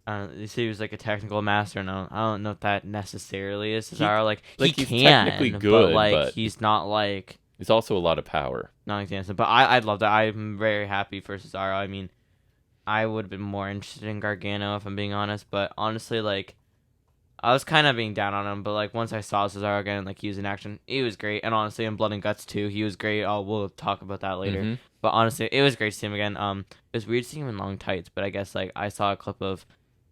they say he was like a technical master, and I don't know if that necessarily is Cesaro. Like he's technically good, but he's not like. He's also a lot of power. Not like Danielson, but I love that. I'm very happy for Cesaro. I mean, I would have been more interested in Gargano if I'm being honest, but honestly, like, I was kind of being down on him. But like once I saw Cesaro again, like he was in action, he was great. And honestly, in Blood and Guts too, he was great. We'll talk about that later. Mm-hmm. But honestly, it was great to see him again. It was weird seeing him in long tights, but I guess like I saw a clip of.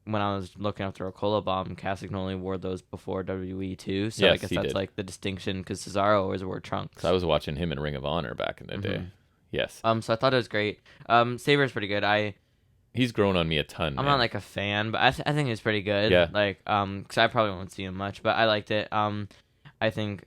When I was looking up the Ricola bomb, Castagnoli wore those before WWE too, so yes, I guess that's like the distinction because Cesaro always wore trunks. So I was watching him in Ring of Honor back in the day. Yes. So I thought it was great. Sabre's pretty good. He's grown on me a ton. I'm not like a fan, but I think it's pretty good. Yeah. Like because I probably won't see him much, but I liked it. I think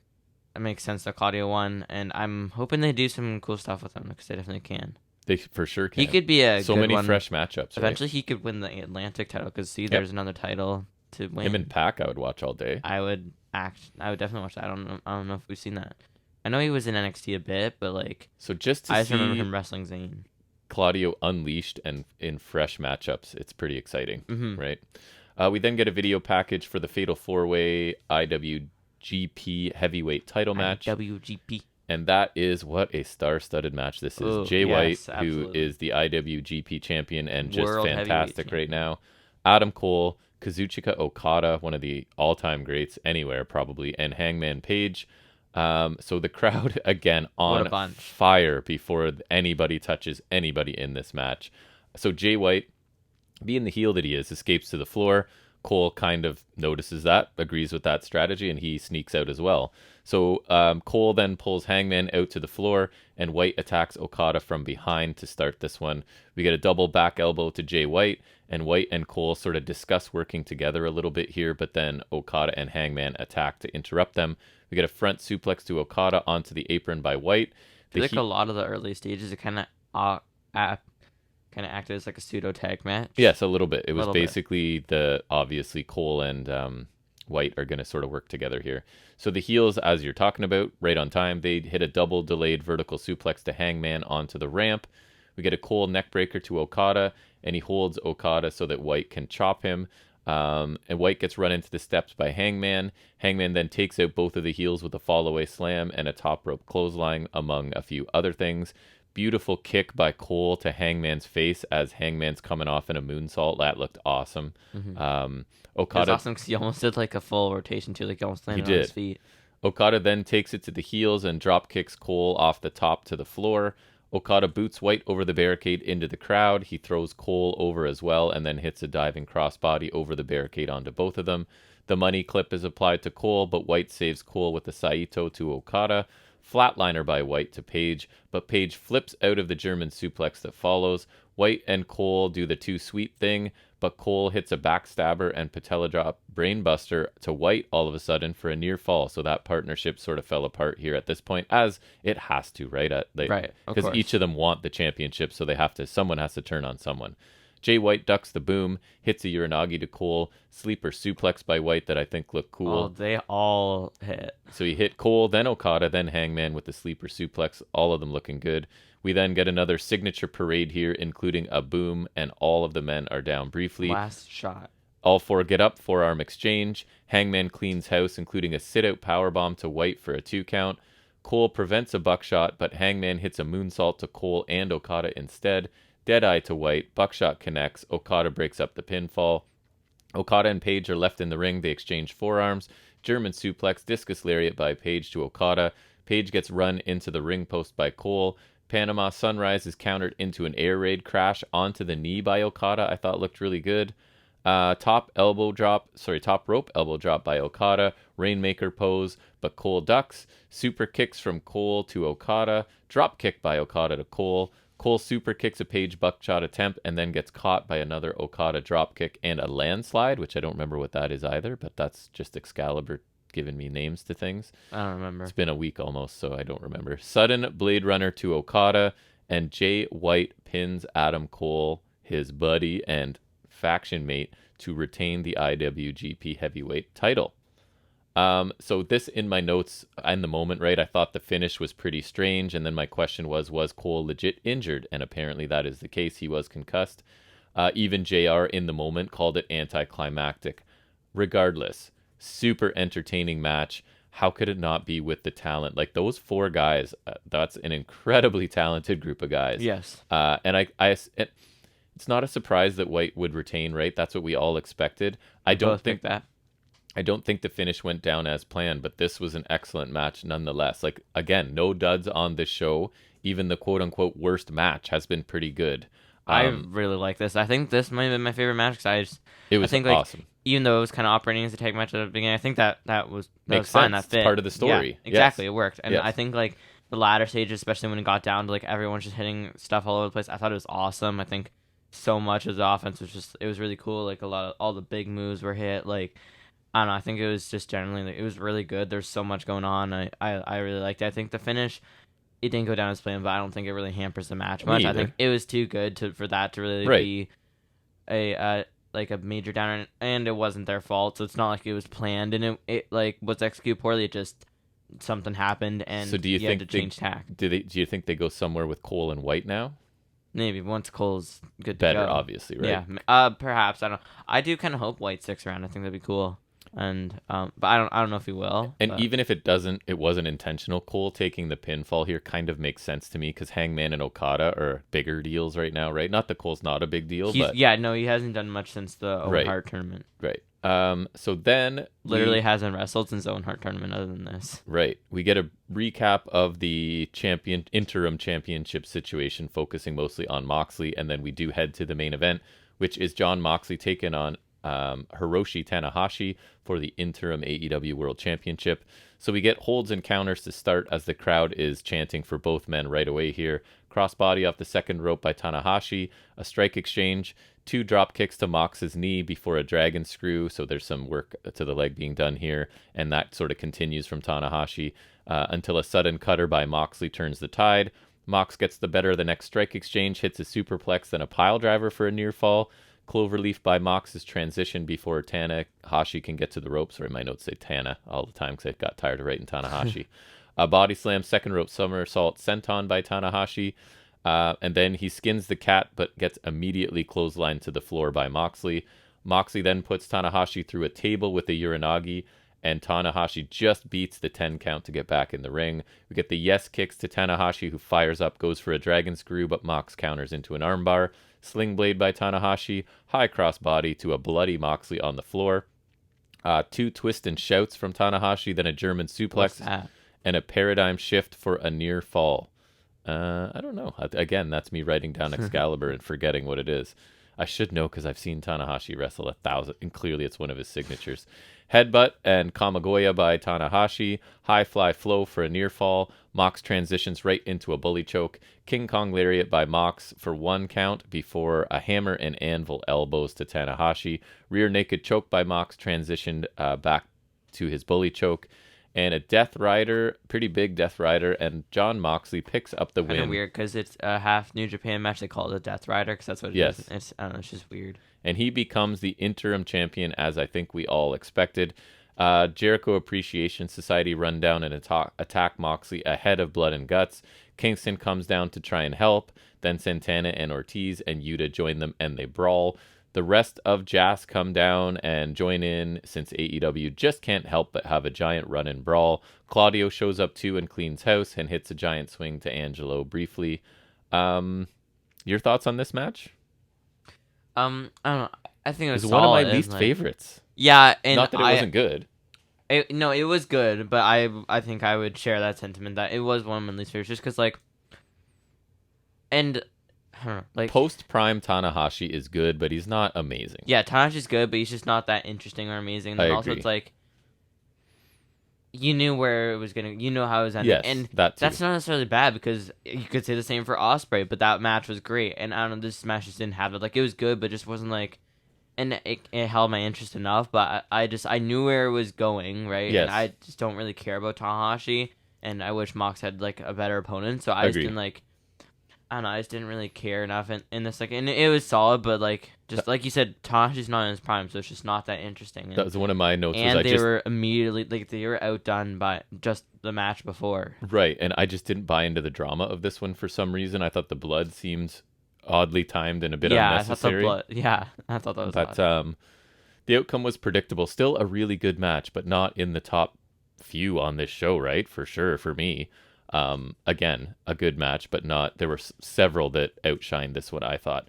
it makes sense that Claudio won, and I'm hoping they do some cool stuff with him because they definitely can. They for sure can. He could be a so good many one. Fresh matchups. Eventually, he could win the Atlantic title because there's another title to win. Him and Pac, I would watch all day. I would definitely watch that. I don't know if we've seen that. I know he was in NXT a bit, but like. So just I just remember him wrestling Zayn. Claudio unleashed and in fresh matchups, it's pretty exciting, right? We then get a video package for the Fatal 4-Way IWGP Heavyweight Title match. IWGP. And that is what a star-studded match this is. Ooh, Jay White, absolutely. who is the IWGP champion and just World fantastic right now. Adam Cole, Kazuchika Okada, one of the all-time greats anywhere probably, and Hangman Page. So the crowd, again, on fire before anybody touches anybody in this match. So Jay White, being the heel that he is, escapes to the floor. Cole kind of notices that, agrees with that strategy, and he sneaks out as well. So Cole then pulls Hangman out to the floor, and White attacks Okada from behind to start this one. We get a double back elbow to Jay White, and White and Cole sort of discuss working together a little bit here, but then Okada and Hangman attack to interrupt them. We get a front suplex to Okada onto the apron by White. I feel like a lot of the early stages, it kind of acted as like a pseudo tag match. Yes, a little bit. It was basically obviously Cole and White are going to sort of work together here. So the heels, as you're talking about, right on time, they hit a double delayed vertical suplex to Hangman onto the ramp. We get a Cole neckbreaker to Okada, and he holds Okada so that White can chop him. And White gets run into the steps by Hangman. Hangman then takes out both of the heels with a fall-away slam and a top rope clothesline, among a few other things. beautiful kick by Cole to Hangman's face as Hangman's coming off in a moonsault. That looked awesome. Mm-hmm. It was Okada, awesome because he almost did like a full rotation too, like he almost landed He on his did. feet. Okada then takes it to the heels and drop kicks Cole off the top to the floor. Okada boots White over the barricade into the crowd. He throws Cole over as well and then hits a diving crossbody over the barricade onto both of them. The money clip is applied to Cole, but White saves Cole with the Saito to Okada. Flatliner by White to Page, but Page flips out of the German suplex that follows. White and Cole do the two sweep thing, but Cole hits a backstabber and patella drop brainbuster to White all of a sudden for a near fall. So that partnership sort of fell apart here at this point, as it has to, right? Right, of Because course. each of them want the championship, so someone has to turn on someone. Jay White ducks the boom, hits a Uranagi to Cole, sleeper suplex by White that I think looked cool. Oh, they all hit. So he hit Cole, then Okada, then Hangman with the sleeper suplex, all of them looking good. We then get another signature parade here, including a boom, and all of the men are down briefly. Last shot. All four get up, forearm exchange. Hangman cleans house, including a sit-out powerbomb to White for a 2 count. Cole prevents a buckshot, but Hangman hits a moonsault to Cole and Okada instead. Deadeye to White, buckshot connects, Okada breaks up the pinfall. Okada and Page are left in the ring, they exchange forearms. German suplex, discus lariat by Page to Okada. Page gets run into the ring post by Cole. Panama Sunrise is countered into an air raid crash onto the knee by Okada. I thought looked really good. Top rope elbow drop by Okada. Rainmaker pose, but Cole ducks. Super kicks from Cole to Okada. Drop kick by Okada to Cole. Cole super kicks a Page buckshot attempt and then gets caught by another Okada dropkick and a landslide, which I don't remember what that is either, but that's just Excalibur giving me names to things. I don't remember. It's been a week almost, so I don't remember. Sudden Blade Runner to Okada, and Jay White pins Adam Cole, his buddy and faction mate, to retain the IWGP Heavyweight title. So this in my notes in the moment, right? I thought the finish was pretty strange, and then my question was Cole legit injured? And apparently that is the case. He was concussed. Even JR in the moment called it anticlimactic. Regardless, super entertaining match. How could it not be with the talent? Like those 4 guys, that's an incredibly talented group of guys. Yes. And it's not a surprise that White would retain, right? That's what we all expected. I don't think the finish went down as planned, but this was an excellent match nonetheless. Like, again, no duds on this show. Even the quote-unquote worst match has been pretty good. I really like this. I think this might have been my favorite match because it was awesome. Even though it was kind of operating as a tag match at the beginning, I think that was Makes fine. sense. That fit. It's part of the story. Yeah, exactly. Yes. It worked. And Yes. I think like the latter stages, especially when it got down to like everyone's just hitting stuff all over the place, I thought it was awesome. I think so much of the offense it was really cool. Like all the big moves were hit. Like, I don't know. I think it was just generally, like, it was really good. There's so much going on. I really liked it. I think the finish, it didn't go down as planned, but I don't think it really hampers the match much. I think it was too good for that to really be a major downer, and it wasn't their fault. So it's not like it was planned and it like was executed poorly. It just something happened, and so do you think had to change tack. Do you think they go somewhere with Cole and White now? Maybe once Cole's good Better, to go. obviously, right? Yeah, perhaps. I don't know. I do kind of hope White sticks around. I think that'd be cool. And but I don't know if he will. And but even if it wasn't intentional. Cole taking the pinfall here kind of makes sense to me because Hangman and Okada are bigger deals right now, right? Not that Cole's not a big deal, but he hasn't done much since the Owen Hart tournament. Right. So then literally hasn't wrestled since the Owen Hart tournament other than this. Right. We get a recap of the interim championship situation, focusing mostly on Moxley, and then we do head to the main event, which is Jon Moxley taking on Hiroshi Tanahashi for the interim AEW World Championship. So we get holds and counters to start as the crowd is chanting for both men right away here. Crossbody off the second rope by Tanahashi, a strike exchange, 2 drop kicks to Mox's knee before a dragon screw. So there's some work to the leg being done here, and that sort of continues from Tanahashi until a sudden cutter by Moxley turns the tide. Mox gets the better of the next strike exchange, hits a superplex, then a pile driver for a near fall. Cloverleaf by Mox's transition before Tanahashi can get to the ropes. Sorry, my notes say Tana all the time because I got tired of writing Tanahashi. A body slam, second rope somersault, senton by Tanahashi. And then he skins the cat, but gets immediately clotheslined to the floor by Moxley. Moxley then puts Tanahashi through a table with a Uranagi, and Tanahashi just beats the 10 count to get back in the ring. We get the yes kicks to Tanahashi, who fires up, goes for a dragon screw, but Mox counters into an armbar. Sling blade by Tanahashi, high cross body to a bloody Moxley on the floor. 2 twist and shouts from Tanahashi, then a German suplex and a paradigm shift for a near fall. I don't know. Again, that's me writing down Excalibur and forgetting what it is. I should know because I've seen Tanahashi wrestle 1,000, and clearly it's one of his signatures. Headbutt and Kamagoya by Tanahashi. High fly flow for a near fall. Mox transitions right into a bully choke. King Kong lariat by Mox for 1 count before a hammer and anvil elbows to Tanahashi. Rear naked choke by Mox transitioned back to his bully choke. And a Death Rider, pretty big Death Rider, and John Moxley picks up the win. Kind of weird because it's a half New Japan match. They call it a Death Rider because that's what it is. It's, I don't know, it's just weird. And he becomes the interim champion, as I think we all expected. Jericho Appreciation Society run down and attack Moxley ahead of Blood and Guts. Kingston comes down to try and help. Then Santana and Ortiz and Yuta join them, and they brawl. The rest of JAS come down and join in since AEW just can't help but have a giant run and brawl. Claudio shows up too and cleans house and hits a giant swing to Angelo briefly. Your thoughts on this match? I don't know. I think it was one of my solid, least favorites. Yeah, and not that it wasn't good. No, it was good, but I think I would share that sentiment that it was one of my least favorites just because Post prime Tanahashi is good, but he's not amazing. Yeah, Tanahashi's good, but he's just not that interesting or amazing. And also, agree. it's like you knew where it was gonna, you know how it was ending, Yes, and that's not necessarily bad because you could say the same for Ospreay, but that match was great, and I don't know, this match just didn't have it. Like it was good, but just wasn't like, and it held my interest enough. But I knew where it was going, right? Yes. And I just don't really care about Tanahashi, and I wish Mox had like a better opponent. So I just didn't like. I don't know, I just didn't really care enough in this, like, and it was solid, but, like, just like you said, Tanahashi's not in his prime, so it's just not that interesting. That was one of my notes. And they were immediately, like, they were outdone by just the match before. Right, and I just didn't buy into the drama of this one for some reason. I thought the blood seemed oddly timed and a bit unnecessary. I thought that was odd. The outcome was predictable. Still a really good match, but not in the top few on this show, right? For sure, for me. Again, a good match, but not. There were several that outshined this one, I thought.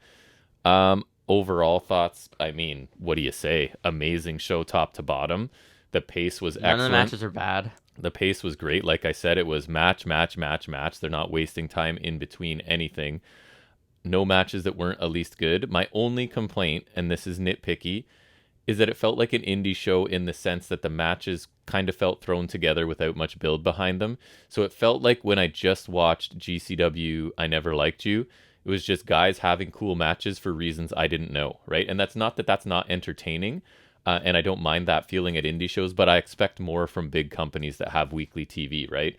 Overall thoughts, I mean, what do you say? Amazing show top to bottom. The pace was excellent. None of the matches are bad. The pace was great. Like I said, it was match. They're not wasting time in between anything. No matches that weren't at least good. My only complaint, and this is nitpicky, is that it felt like an indie show in the sense that the matches kind of felt thrown together without much build behind them. So it felt like when I just watched GCW I Never Liked You, it was just guys having cool matches for reasons I didn't know, right? And that's not entertaining, and I don't mind that feeling at indie shows, but I expect more from big companies that have weekly TV, right?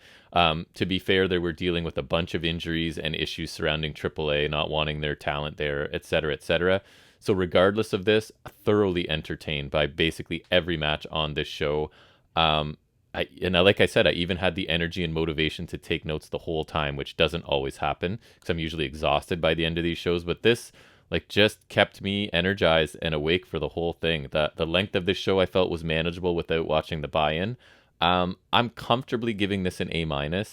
To be fair, they were dealing with a bunch of injuries and issues surrounding AAA, not wanting their talent there, et cetera, et cetera. So regardless of this, thoroughly entertained by basically every match on this show. Like I said, I even had the energy and motivation to take notes the whole time, which doesn't always happen because I'm usually exhausted by the end of these shows. But this, like, just kept me energized and awake for the whole thing. The length of this show I felt was manageable without watching the buy-in. I'm comfortably giving this an A-,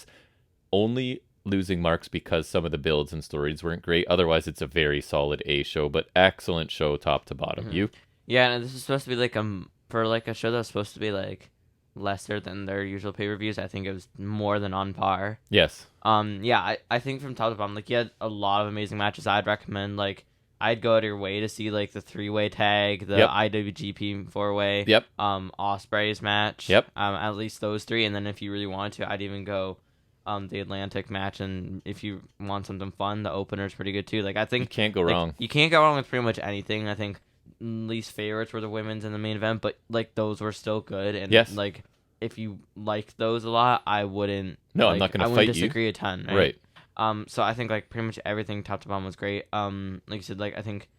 only losing marks because some of the builds and stories weren't great. Otherwise, it's a very solid A show, but excellent show top to bottom. Mm-hmm. You? Yeah, and this is supposed to be like for like a show that's supposed to be like lesser than their usual pay-per-views. I think it was more than on par. Yes. Yeah, I think from top to bottom, like, you had a lot of amazing matches. I'd recommend, like, I'd go out of your way to see, like, the 3-way tag, the IWGP 4-way, Ospreay's match, at least those 3, and then if you really wanted to, I'd even go the Atlantic match, and if you want something fun, the opener's pretty good too. Like, I think you can't go wrong. You can't go wrong with pretty much anything. I think least favorites were the women's in the main event, but like those were still good. And like, if you liked those a lot, I wouldn't. No, I'm not going to fight you. I wouldn't disagree a ton. Right. So I think like pretty much everything top to bottom was great. Like you said, like I think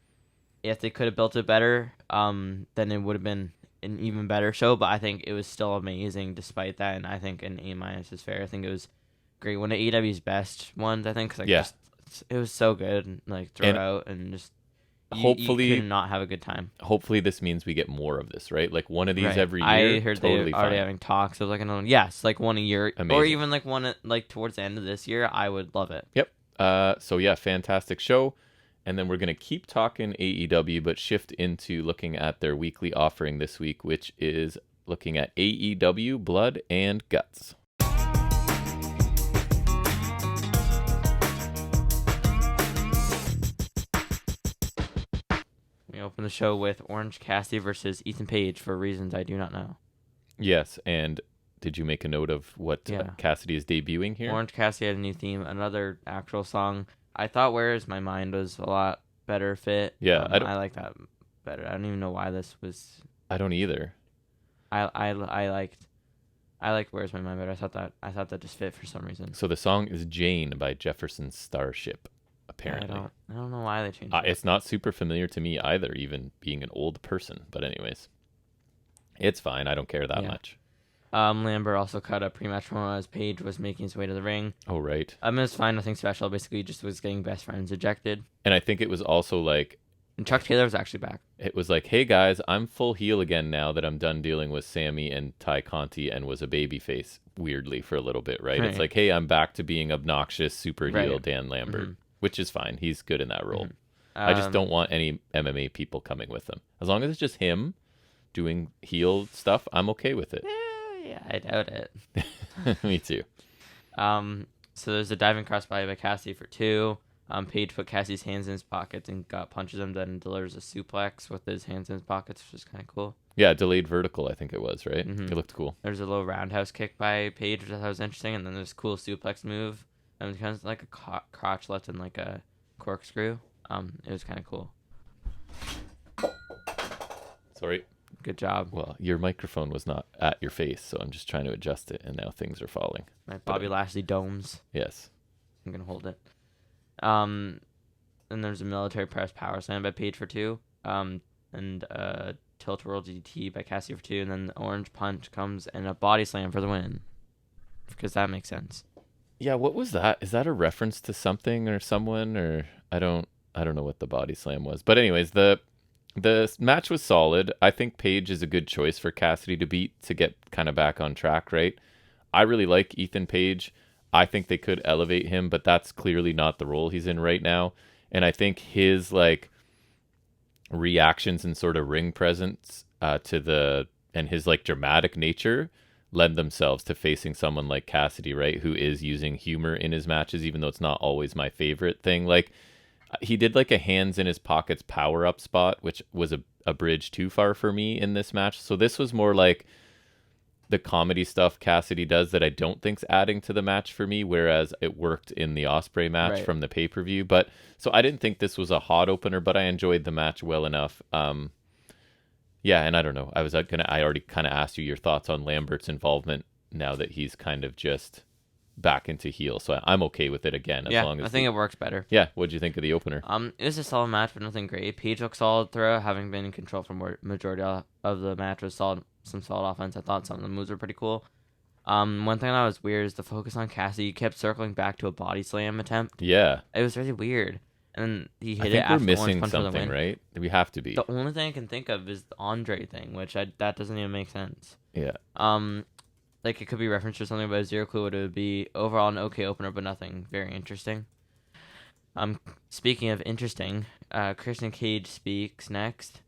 if they could have built it better, then it would have been an even better show. But I think it was still amazing despite that, and I think an A- is fair. I think it was great. One of AEW's best ones, I think. Cause, like, just, it was so good, like throughout, and just hopefully you could not have a good time. Hopefully this means we get more of this, right? Like one of these Right. every year. I heard totally they're already fine. having talks of like another one. Yes, like one a year. Amazing. Or even like one like towards the end of this year. I would love it. Yep. So yeah, fantastic show. And then we're going to keep talking AEW, but shift into looking at their weekly offering this week, which is looking at AEW Blood and Guts. We open the show with Orange Cassidy versus Ethan Page for reasons I do not know. Yes, and did you make a note of what Cassidy is debuting here? Orange Cassidy had a new theme, another actual song. I thought "Where Is My Mind" was a lot better fit. Yeah, I like that better. I don't even know why this was. I don't either. I liked "Where's My Mind" better. I thought that just fit for some reason. So the song is Jane by Jefferson Starship. Apparently, I don't know why they changed it. It's not super familiar to me either, even being an old person. But anyways, it's fine. I don't care that much. Lambert also cut a pre-match promo as Page was making his way to the ring. Oh, right. It was fine, nothing special. Basically, just was getting best friends ejected. And I think it was also like... And Chuck Taylor was actually back. It was like, hey guys, I'm full heel again now that I'm done dealing with Sammy and Ty Conti and was a babyface, weirdly, for a little bit, right? It's like, hey, I'm back to being obnoxious super heel Dan Lambert, which is fine. He's good in that role. I just don't want any MMA people coming with him. As long as it's just him doing heel stuff, I'm okay with it. Yeah, I doubt it. Me too. So there's a diving crossbody by Cassidy for 2. Page put Cassidy's hands in his pockets and punches him, then delivers a suplex with his hands in his pockets, which is kind of cool. Yeah, delayed vertical, I think it was, right? It looked cool. There's a little roundhouse kick by Page, which I thought was interesting, and then there's a cool suplex move. And it was kind of like a crotchlet and like a corkscrew. It was kind of cool. Sorry. Good job. Well, your microphone was not at your face, so I'm just trying to adjust it, and now things are falling. My Bobby Lashley domes. Yes. I'm going to hold it. Then there's a military press power slam by Page for 2. And tilt world GT by Cassidy for 2. And then the orange punch comes and a body slam for the win. Because that makes sense. Yeah, what was that? Is that a reference to something or someone? Or I don't know what the body slam was. But anyways, the match was solid. I think Page is a good choice for Cassidy to beat to get kind of back on track, right? I really like Ethan Page. I think they could elevate him, but that's clearly not the role he's in right now. And I think his like reactions and sort of ring presence and his like dramatic nature lend themselves to facing someone like Cassidy, right? Who is using humor in his matches, even though it's not always my favorite thing. Like, he did like a hands in his pockets power up spot, which was a bridge too far for me in this match. So this was more like the comedy stuff Cassidy does that I don't think's adding to the match for me, whereas it worked in the Ospreay match from the pay-per-view. But so I didn't think this was a hot opener, but I enjoyed the match well enough. Yeah, and I don't know. I already kind of asked you your thoughts on Lambert's involvement now that he's kind of just back into heel. So I'm okay with it again. As long as I think it works better. Yeah, what'd you think of the opener? It was a solid match, but nothing great. Page looked solid throughout, having been in control for majority of the match. Was solid, some solid offense. I thought some of the moves were pretty cool. One thing that was weird is the focus on Cassidy. He kept circling back to a body slam attempt. Yeah, it was really weird. And he hit I it think after we're missing something, for the win. Right? We have to be. The only thing I can think of is the Andre thing, which that doesn't even make sense. Yeah. Like it could be referenced or something, but I have zero clue what it would be. Overall, an okay opener, but nothing very interesting. Speaking of interesting, Christian Cage speaks next.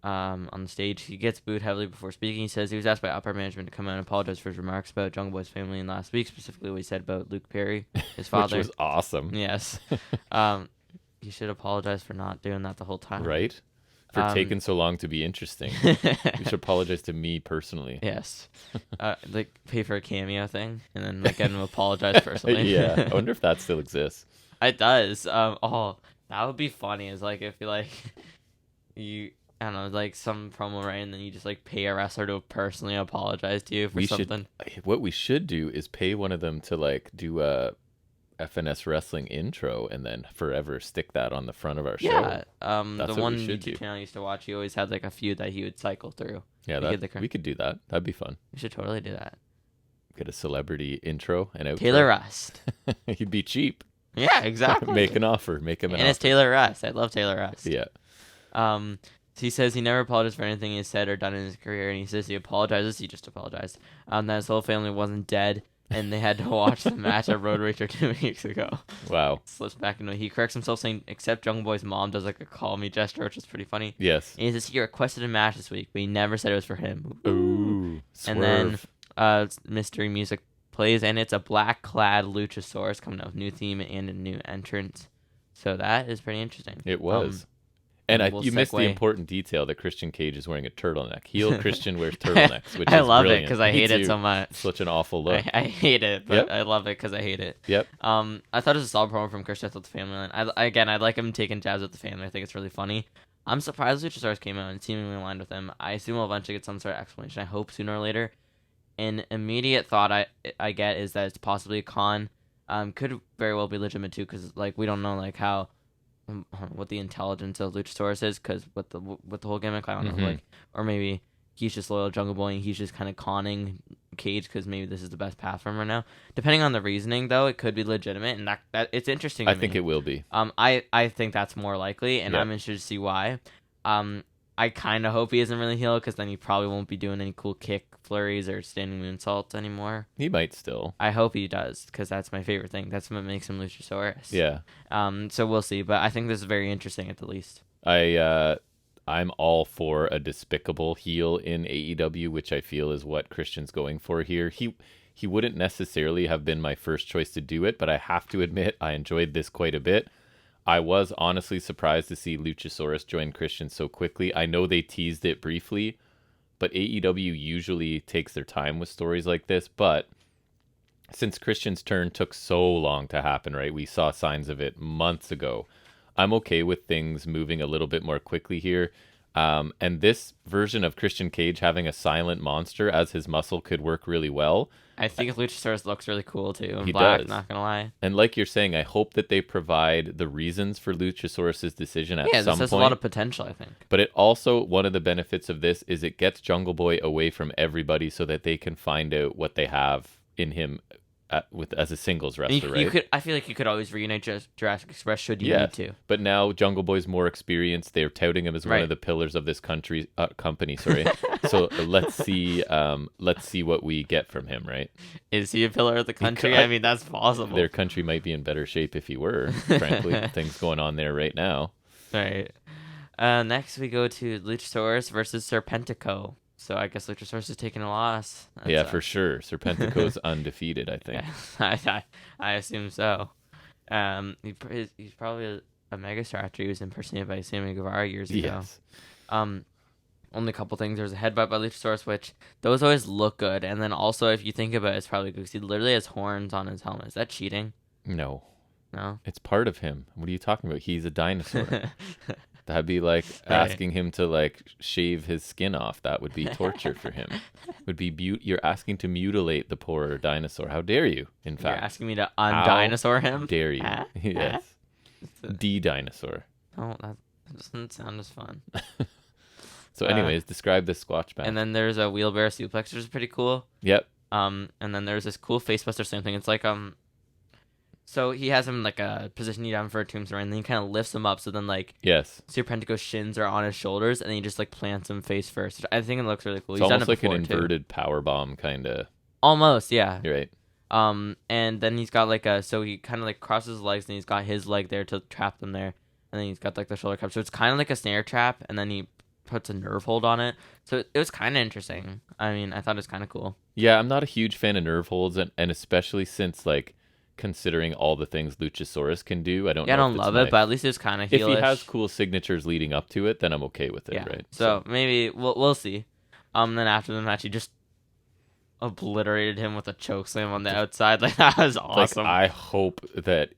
On the stage, he gets booed heavily before speaking. He says he was asked by upper management to come out and apologize for his remarks about Jungle Boy's family in last week, specifically what he said about Luke Perry, his father. Which was awesome. Yes. You should apologize for not doing that the whole time. Right? For taking so long to be interesting. You should apologize to me personally. Yes. Like pay for a cameo thing and then like get him to apologize personally. Yeah. I wonder if that still exists. It does. That would be funny. Is like if you like I don't know, like some promo right, and then you just like pay a wrestler to personally apologize to you for something. What we should do is pay one of them to like do a FNS wrestling intro and then forever stick that on the front of our show. Yeah. The one YouTube channel I used to watch, he always had like a feud that he would cycle through. Yeah, we could do that. That'd be fun. We should totally do that. Get a celebrity intro and outro. Taylor Rust. He'd be cheap. Yeah, exactly. Make an offer. Make him an offer. And it's Taylor Rust. I love Taylor Rust. Yeah. He says he never apologized for anything he said or done in his career, and he says he apologizes. He just apologized. That his whole family wasn't dead, and they had to watch the match at Road Racer 2 weeks ago. Wow. Slips back into it. He corrects himself saying, except Jungle Boy's mom does like a call me gesture, which is pretty funny. Yes. And he says he requested a match this week, but he never said it was for him. Ooh. And then mystery music plays, and it's a black-clad Luchasaurus coming out with new theme and a new entrance. So that is pretty interesting. It was. And you missed the important detail that Christian Cage is wearing a turtleneck. Heel Christian wears turtlenecks, which I is love brilliant. it because I hate it so much. Such an awful look. I hate it, but I love it because I hate it. Yep. I thought it was a solid promo from Christian with the family line. I like him taking jabs at the family. I think it's really funny. I'm surprised Luchasaurus came out and seemingly aligned with him. I assume we'll eventually get some sort of explanation. I hope sooner or later. An immediate thought I get is that it's possibly a con. Could very well be legitimate too, because like we don't know like how what the intelligence of Luchasaurus is, because with the whole gimmick, I don't know, like, or maybe he's just loyal to Jungle Boy and he's just kind of conning Cage because maybe this is the best path for him right now. Depending on the reasoning, though, it could be legitimate, and that it's interesting. I think it will be. I think that's more likely, and I'm interested to see why. I kind of hope he isn't really heel, because then he probably won't be doing any cool kick flurries or standing moonsaults anymore. He might still. I hope he does, because that's my favorite thing. That's what makes him Luchasaurus. Yeah. So we'll see, but I think this is very interesting at the least. I'm all for a despicable heel in AEW, which I feel is what Christian's going for here. He wouldn't necessarily have been my first choice to do it, but I have to admit I enjoyed this quite a bit. I was honestly surprised to see Luchasaurus join Christian so quickly. I know they teased it briefly, but AEW usually takes their time with stories like this. But since Christian's turn took so long to happen, right? We saw signs of it months ago. I'm okay with things moving a little bit more quickly here. And this version of Christian Cage having a silent monster as his muscle could work really well. I think Luchasaurus looks really cool too. He black, does. Not gonna lie. And like you're saying, I hope that they provide the reasons for Luchasaurus' decision at some point. Yeah, this has a lot of potential, I think. But it also, one of the benefits of this is it gets Jungle Boy away from everybody so that they can find out what they have in him as a singles wrestler, right? I feel like you could always reunite Jurassic Express should you need to. But now Jungle Boy's more experienced. They're touting him as one of the pillars of this company. Sorry. So let's see what we get from him, right? Is he a pillar of the country? I mean, that's possible. Their country might be in better shape if he were. Frankly, things going on there right now. Right. Next we go to Luchasaurus versus Serpentico. So I guess Luchasaurus is taking a loss. For sure. Serpentico's undefeated, I think. I assume so. He's probably a megastar after he was impersonated by Sammy Guevara years ago. Yes. Only a couple things. There's a headbutt by Luchasaurus, which those always look good. And then also, if you think about it, it's probably good because he literally has horns on his helmet. Is that cheating? No. No? It's part of him. What are you talking about? He's a dinosaur. That'd be like asking him to like shave his skin off. That would be torture for him. Would be you're asking to mutilate the poor dinosaur. How dare you? In fact, you're asking me to undinosaur him. How dare you? Yes, de-dinosaur. Oh, that doesn't sound as fun. So, anyways, describe this squash match. And then there's a wheelbarrow suplex, which is pretty cool. Yep. And then there's this cool facebuster same thing. It's like So he has him like position you down for a tombstone, and then he kind of lifts him up. So then like Serpentico's shins are on his shoulders, and then he just like plants him face first. I think it looks really cool. It's almost like an inverted power bomb kind of. Almost, yeah. You're right. And then he's got like so he kind of like crosses his legs, and he's got his leg there to trap them there, and then he's got like the shoulder cup. So it's kind of like a snare trap, and then he puts a nerve hold on it. So it was kind of interesting. I mean, I thought it was kind of cool. Yeah, I'm not a huge fan of nerve holds, and especially since like. Considering all the things Luchasaurus can do, I don't love it, but at least it's kind of heelish. If he has cool signatures leading up to it, then I'm okay with it, right? So maybe we'll see. Then after the match, he just obliterated him with a chokeslam on the outside. Like that was awesome. Like, I hope that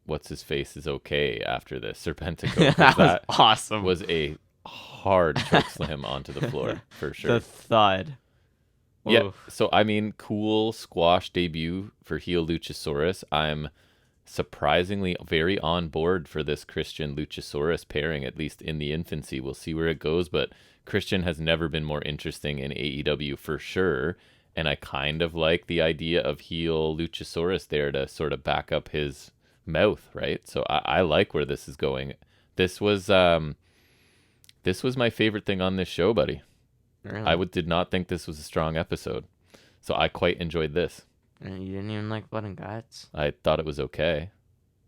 what's his face is okay after this Serpentico. That was awesome. Was a hard chokeslam onto the floor for sure. The thud. Yeah, so I mean, cool squash debut for heel Luchasaurus. I'm surprisingly very on board for this Christian Luchasaurus pairing, at least in the infancy. We'll see where it goes, but Christian has never been more interesting in AEW for sure, and I kind of like the idea of heel Luchasaurus there to sort of back up his mouth, right? So I like where this is going. This was This was my favorite thing on this show, buddy. Really? Did not think this was a strong episode. So I quite enjoyed this. And you didn't even like Blood and Guts? I thought it was okay.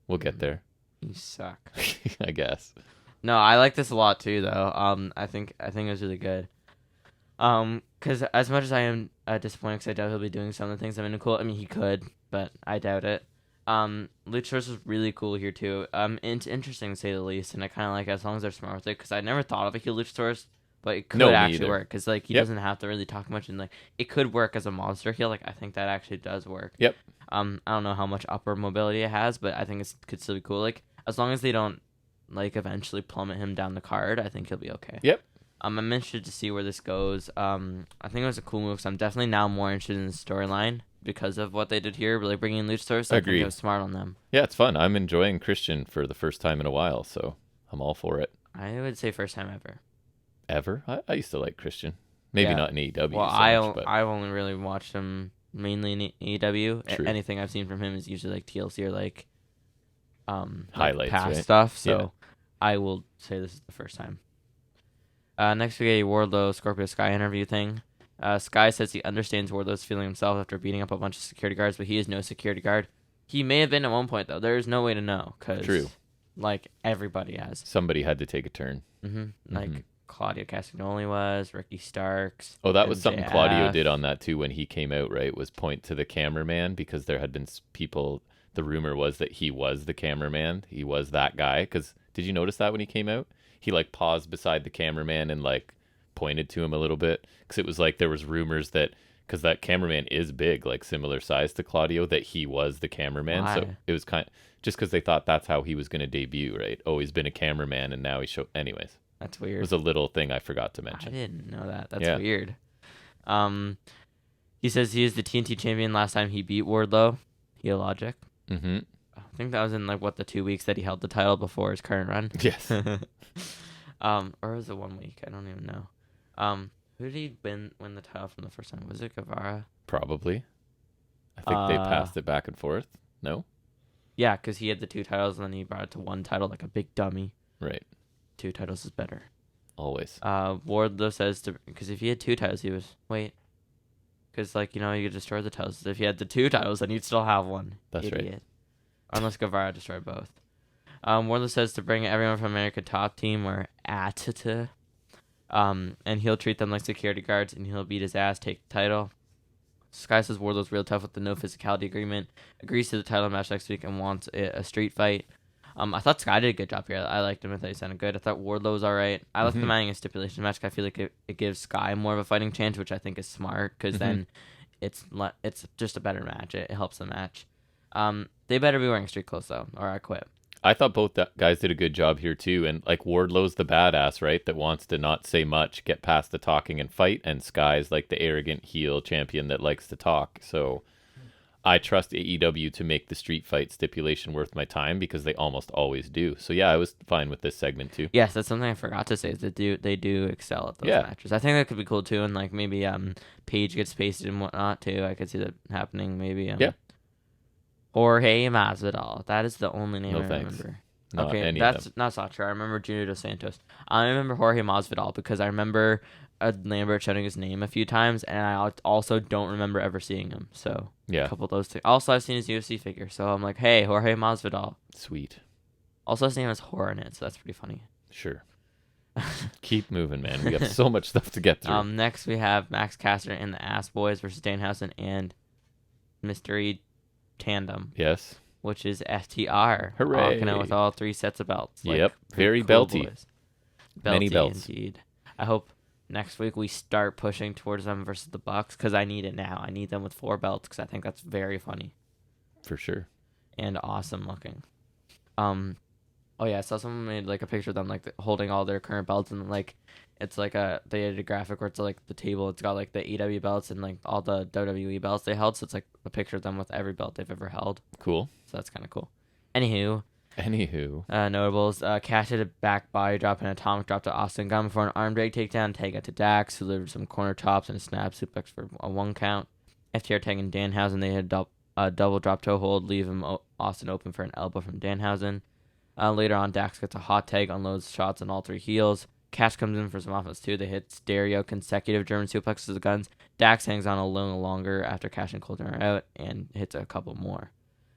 We'll get there. You suck. I guess. No, I like this a lot too, though. I think it was really good. Because as much as I am disappointed, because I doubt he'll be doing some of the things I'm into cool. I mean, he could, but I doubt it. Luchasaurus was really cool here too. It's interesting to say the least, and I kind of like it as long as they're smart with it. Because I never thought of a heel Luchasaurus, but it could actually work. Because like he doesn't have to really talk much, and like it could work as a monster heel. Like I think that actually does work. Yep. I don't know how much upper mobility it has, but I think it could still be cool. Like as long as they don't like eventually plummet him down the card, I think he'll be okay. Yep. I'm interested to see where this goes. I think it was a cool move, because I'm definitely now more interested in the storyline because of what they did here, really bringing in Luchasaurus. I think it was smart on them. Yeah, it's fun. I'm enjoying Christian for the first time in a while, so I'm all for it. I would say first time ever. Ever? I used to like Christian. Maybe not in AEW. Well, but I've only really watched him mainly in AEW. True. Anything I've seen from him is usually like TLC or like highlights, past right? stuff. So I will say this is the first time. Next we get a Wardlow Scorpio Sky interview thing. Sky says he understands Wardlow's feeling himself after beating up a bunch of security guards, but he is no security guard. He may have been at one point, though. There is no way to know, because like everybody has. Somebody had to take a turn. Like Claudio Castagnoli was, Ricky Starks. Oh, that was MJF. something Claudio did on that too when he came out, right? Was point to the cameraman, because there had been people. The rumor was that he was the cameraman. He was that guy. Because did you notice that when he came out? He like paused beside the cameraman and like pointed to him a little bit, because it was like there was rumors that, because that cameraman is big, like similar size to Claudio, that he was the cameraman. Why? So it was just because they thought that's how he was going to debut, right? Oh, he's been a cameraman and now anyways. That's weird. It was a little thing I forgot to mention. I didn't know that. That's weird. He says he is the TNT champion last time he beat Wardlow. Heel logic. I think that was in like the 2 weeks that he held the title before his current run. Yes. Or was it 1 week? I don't even know. Who did he win the title from the first time? Was it Guevara? Probably. I think they passed it back and forth. No? Yeah, because he had the 2 titles and then he brought it to 1 title like a big dummy. Right. 2 titles is better. Always. Wardlow says because if he had 2 titles, he was because like you could destroy the titles. If he had the 2 titles, then you'd still have 1. That's Idiot. right. Unless Guevara destroyed both. Wardlow says to bring everyone from America Top Team or ATT. And he'll treat them like security guards and he'll beat his ass, take the title. Sky says Wardlow's real tough with the no physicality agreement, agrees to the title match next week and wants a street fight. I thought Sky did a good job here. I liked him. I thought he sounded good. I thought Wardlow was all right. I like them adding a stipulation match. I feel like it gives Sky more of a fighting chance, which I think is smart, because then it's just a better match. It helps the match. They better be wearing street clothes, though, or I quit. I thought both guys did a good job here, too. And, like, Wardlow's the badass, right, that wants to not say much, get past the talking and fight. And Sky's, like, the arrogant heel champion that likes to talk. So I trust AEW to make the street fight stipulation worth my time, because they almost always do. So, yeah, I was fine with this segment, too. Yes, that's something I forgot to say, is that they do excel at those matches. I think that could be cool, too. And, like, maybe Paige gets pasted and whatnot, too. I could see that happening, maybe. Jorge Masvidal. That is the only name I remember. Okay, that's not true. I remember Junior Dos Santos. I remember Jorge Masvidal because I remember Lambert shouting his name a few times, and I also don't remember ever seeing him. So a couple of those two. Also, I've seen his UFC figure, so I'm like, hey, Jorge Masvidal. Sweet. Also, his name has horror in it, so that's pretty funny. Sure. Keep moving, man. We have so much stuff to get through. Next, we have Max Caster and the Ass Boys versus Danhausen and Mystery Tandem. Yes. Which is FTR. Hooray. Walking out with all 3 sets of belts. Yep. Very cool belty. Boys. Many belts. Indeed. I hope next week we start pushing towards them versus the Bucks, because I need it now. I need them with 4 belts, because I think that's very funny. For sure. And awesome looking. Oh yeah, I saw someone made like a picture of them like holding all their current belts, and like it's like they had a graphic where it's like the table, it's got like the AEW belts and like all the WWE belts they held, so it's like a picture of them with every belt they've ever held. Cool. So that's kind of cool. Anywho. Notables. Cash hit a back body drop and atomic drop to Austin Gunn before an arm drag takedown. Tag out to Dax, who delivered some corner chops and a snap suplex for a 1 count. FTR tagging Danhausen. They had a double drop toe hold, leave him Austin open for an elbow from Danhausen. Later on, Dax gets a hot tag, unloads shots on all 3 heels. Cash comes in for some offense too. They hit Dario consecutive German suplexes to the Guns. Dax hangs on a little longer after Cash and Colton are out and hits a couple more.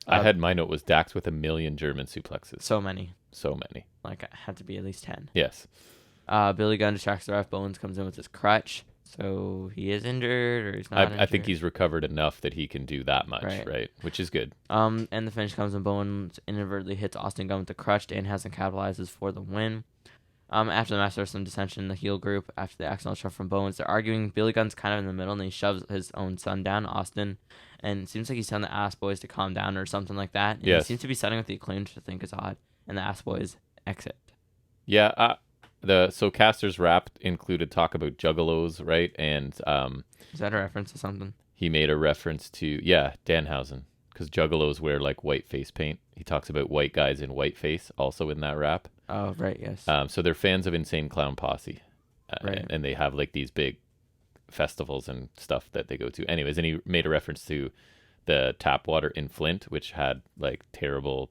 I had my note was Dax with 1,000,000 German suplexes. So many. Like, it had to be at least 10. Yes. Billy Gunn distracts the ref. Bowens comes in with his crutch. So he is injured or he's not injured. I think he's recovered enough that he can do that much, right? Which is good. And the finish comes when Bowens inadvertently hits Austin Gunn with the crutch. Dan hasn't capitalizes for the win. After the match, there's some dissension in the heel group after the accidental shove from Bowens. They're arguing. Billy Gunn's kind of in the middle, and he shoves his own son down, Austin. And it seems like he's telling the Ass Boys to calm down or something like that. And yes. He seems to be siding with the Acclaimed, which I think is odd. And the Ass Boys exit. Yeah. So Caster's rap included talk about juggalos, right? And is that a reference to something? He made a reference to Danhausen, because juggalos wear like white face paint. He talks about white guys in whiteface also in that rap. Oh, right, yes. So they're fans of Insane Clown Posse. Right. And they have like these big festivals and stuff that they go to. Anyways, and he made a reference to the tap water in Flint, which had like terrible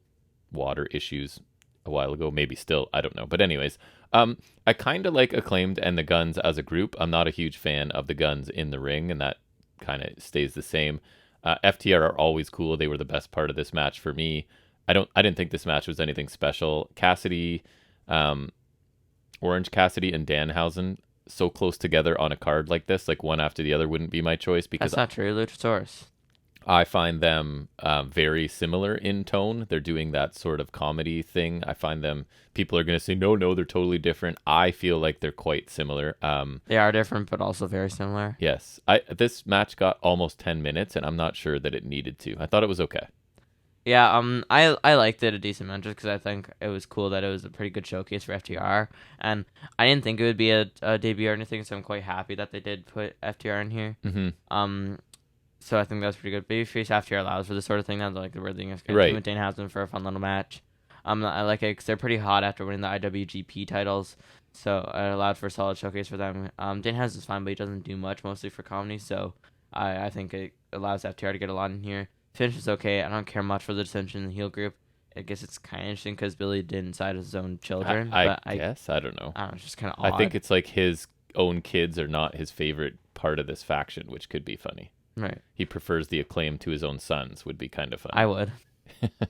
water issues a while ago. Maybe still, I don't know. But anyways, I kind of like Acclaimed and the Guns as a group. I'm not a huge fan of the Guns in the ring, and that kind of stays the same. FTR are always cool. They were the best part of this match for me. I didn't think this match was anything special. Cassidy, Orange Cassidy and Danhausen so close together on a card like this, like one after the other, wouldn't be my choice, because that's not true. Luchasaurus. I find them very similar in tone. They're doing that sort of comedy thing. I find them, people are going to say, no, they're totally different. I feel like they're quite similar. They are different, but also very similar. Yes. This match got almost 10 minutes, and I'm not sure that it needed to. I thought it was okay. Yeah, I liked it a decent amount just because I think it was cool that it was a pretty good showcase for FTR, and I didn't think it would be a debut or anything, so I'm quite happy that they did put FTR in here. Mm-hmm. So I think that's pretty good. Babyface FTR allows for this sort of thing. That's like the weird thing is kind right. of Dane Haslam for a fun little match. I like it because they're pretty hot after winning the IWGP titles, so it allowed for a solid showcase for them. Dane Haslam's fine, but he doesn't do much, mostly for comedy, so I think it allows FTR to get a lot in here. Finish is okay. I don't care much for the dissension in the heel group. I guess it's kind of interesting because Billy didn't side his own children. I guess. I don't know. I don't know. It's just kind of odd. I think it's like his own kids are not his favorite part of this faction, which could be funny. Right. He prefers the Acclaim to his own sons, would be kind of funny. I would.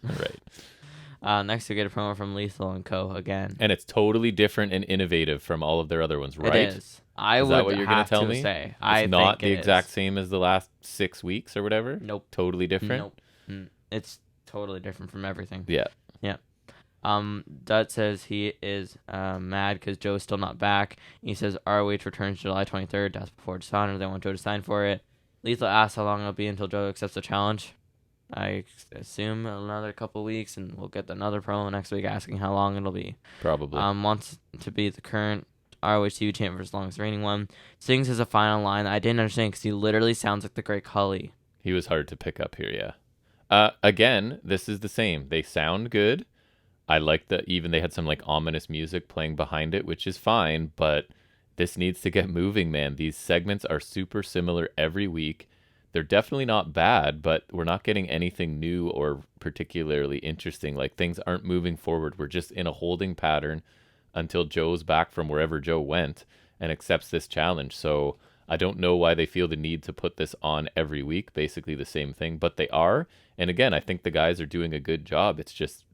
Right. Next, we get a promo from Lethal and Co. again. And it's totally different and innovative from all of their other ones, right? It is. Is that what you're going to tell me? Say. It's not the exact same as the last 6 weeks or whatever? Nope. Totally different? Nope. It's totally different from everything. Yeah. Yeah. Dutt says he is mad because Joe's still not back. He says ROH returns July 23rd. That's before Dishonor. They want Joe to sign for it. Lethal asks how long it'll be until Joe accepts the challenge. I assume another couple weeks, and we'll get another promo next week asking how long it'll be. Probably. Wants to be the current ROH TV champ for as long as the reigning one. Sings as a final line that I didn't understand because he literally sounds like the Great Khali. He was hard to pick up here, yeah. Again, this is the same. They sound good. I like that even they had some like ominous music playing behind it, which is fine, but this needs to get moving, man. These segments are super similar every week. They're definitely not bad, but we're not getting anything new or particularly interesting. Like, things aren't moving forward. We're just in a holding pattern until Joe's back from wherever Joe went and accepts this challenge. So I don't know why they feel the need to put this on every week, basically the same thing, but they are. And again, I think the guys are doing a good job. It's just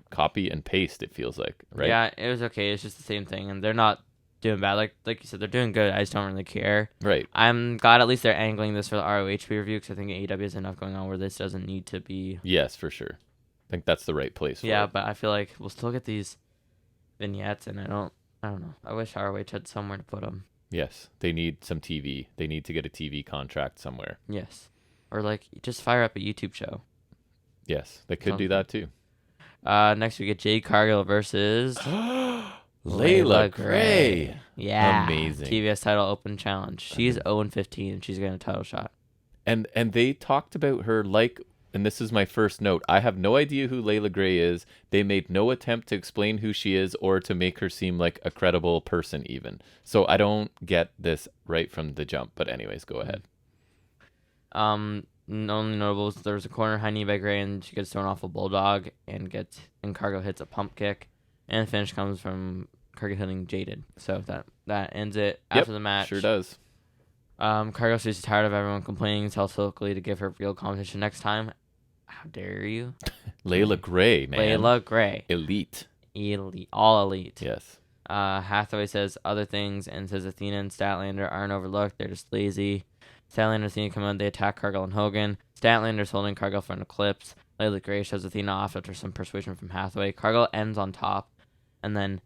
copy and paste, it feels like, right? Yeah, it was okay. It's just the same thing, and they're not doing bad. Like you said, they're doing good. I just don't really care. Right. I'm glad at least they're angling this for the ROH pay-per-view because I think AEW has enough going on where this doesn't need to be. Yes, for sure. I think that's the right place for it. But I feel like we'll still get these vignettes, and I don't know. I wish ROH had somewhere to put them. Yes, they need some TV. They need to get a TV contract somewhere. Yes. Or like just fire up a YouTube show. Yes, they could do that too. Next we get Jade Cargill versus Layla Gray. Yeah. Amazing. TBS title open challenge. She's 0-15 and she's getting a title shot. And they talked about her like, and this is my first note, I have no idea who Layla Gray is. They made no attempt to explain who she is or to make her seem like a credible person even. So I don't get this right from the jump. But anyways, go ahead. Only notables, there was a corner high knee by Gray and she gets thrown off a bulldog and Cargill hits a pump kick. And the finish comes from Cargill hitting Jaded. So that ends it. Yep, After the match, sure does. Cargill says she's tired of everyone complaining, tells Silky to give her real competition next time. How dare you? Layla Gray, man. Layla Gray. Elite. All elite. Yes. Hathaway says other things and says Athena and Statlander aren't overlooked. They're just lazy. Statlander and Athena come out. They attack Cargill and Hogan. Statlander's holding Cargill for an eclipse. Layla Gray shows Athena off after some persuasion from Hathaway. Cargill ends on top, and then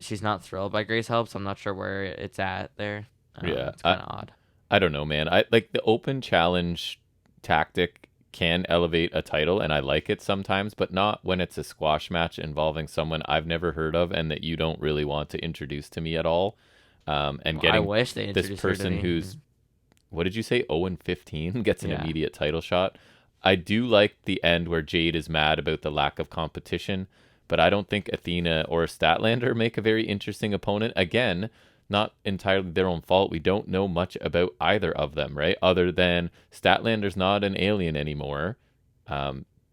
she's not thrilled by Gray's help, so I'm not sure where it's at there. It's kind of odd. I don't know, man. I like the open challenge tactic can elevate a title, and I like it sometimes, but not when it's a squash match involving someone I've never heard of and that you don't really want to introduce to me at all. And getting I wish they this introduced her to person me. who's, what did you say, 0-15 gets an Yeah. immediate title shot. I do like the end where Jade is mad about the lack of competition, but I don't think Athena or Statlander make a very interesting opponent. Again, not entirely their own fault. We don't know much about either of them, right? Other than Statlander's not an alien anymore,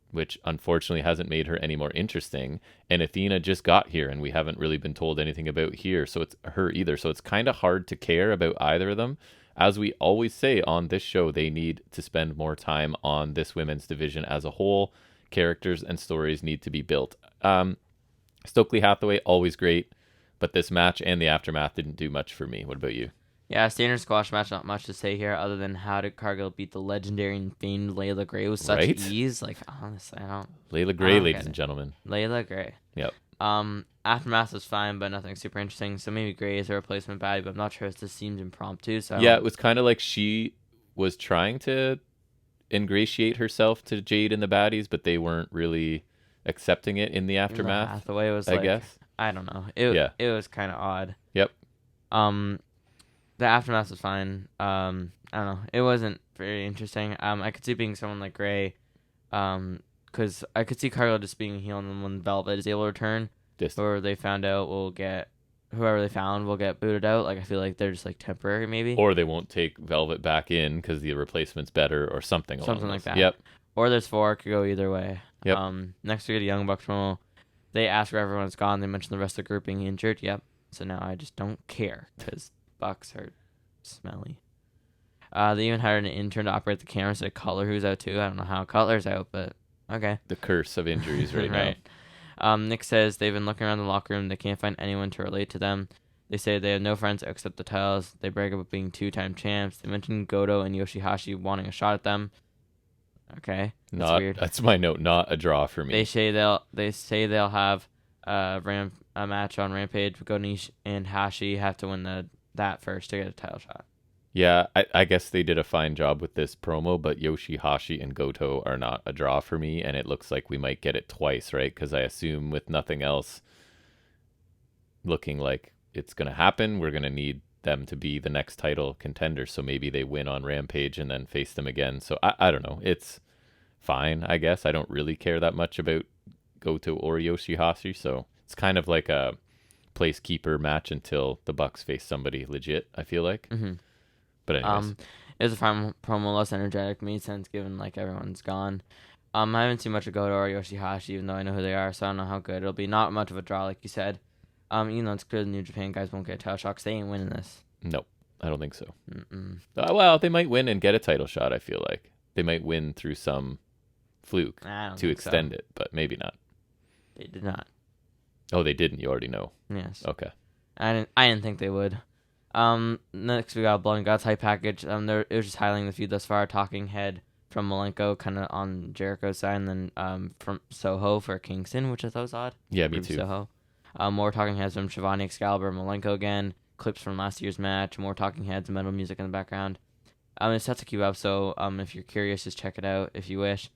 which unfortunately hasn't made her any more interesting. And Athena just got here, and we haven't really been told anything about here, so it's her either. So it's kind of hard to care about either of them. As we always say on this show, they need to spend more time on this women's division as a whole. Characters and stories need to be built. Stokely Hathaway, always great. But this match and the aftermath didn't do much for me. What about you? Yeah, standard squash match, not much to say here other than how did Cargill beat the legendary and famed Layla Gray with such Right? ease. Like, honestly, I don't. Layla I Gray, don't ladies get and it. gentlemen. Layla Gray. Yep. Aftermath was fine, but nothing super interesting. So maybe Gray is a replacement baddie, but I'm not sure. It just seems impromptu. So Yeah, it was kind of like she was trying to ingratiate herself to Jade and the baddies, but they weren't really accepting it in the aftermath. Hathaway was I guess. I don't know. It was kind of odd. Yep. The aftermath was fine. I don't know. It wasn't very interesting. I could see being someone like Gray, because I could see Cargill just being a heel, and then when Velvet is able to return, or they found out whoever they found will get booted out. Like I feel like they're just like temporary, maybe. Or they won't take Velvet back in because the replacement's better, or something. Something like that. Yep. Or there's 4. Could go either way. Yep. Next we get a Young Bucks promo. They ask where everyone's gone. They mention the rest of the group being injured. Yep. So now I just don't care because Bucks are smelly. They even hired an intern to operate the camera, so Cutler, who's out too. I don't know how Cutler's out, but okay. The curse of injuries right, Right. Nick says they've been looking around the locker room. They can't find anyone to relate to them. They say they have no friends except the titles. They brag about being 2-time champs. They mention Goto and Yoshihashi wanting a shot at them. Okay, that's weird. That's my note. Not a draw for me. They say they'll have a match on Rampage. Goto and Hashi have to win that first to get a title shot. Yeah, I guess they did a fine job with this promo, but Yoshihashi and Goto are not a draw for me, and it looks like we might get it twice, right? Because I assume with nothing else looking like it's going to happen, we're going to need them to be the next title contender, so maybe they win on Rampage and then face them again. So I don't know. It's fine, I guess. I don't really care that much about Goto or Yoshihashi, so it's kind of like a placekeeper match until the Bucks face somebody legit, I feel like. Mm-hmm. But anyways. It was a fine promo, less energetic, made sense given like everyone's gone. I haven't seen much of Goto or Yoshihashi, even though I know who they are, so I don't know how good it'll be. Not much of a draw, like you said. It's clear the New Japan guys won't get a title shot because they ain't winning this. Nope, I don't think so. Well, they might win and get a title shot, I feel like. They might win through some fluke to extend it, but maybe not. They did not. Oh, they didn't? You already know. Yes. Okay. I didn't think they would. Next we got Blood and Guts hype package. It was just highlighting the feud thus far. Talking head from Malenko, kind of on Jericho's side, and then from Soho for Kingston, which I thought was odd. Yeah, me too. Soho. More talking heads from Shivani, Excalibur, Malenko again. Clips from last year's match. More talking heads, metal music in the background. It sets to keep up, so if you're curious, just check it out if you wish.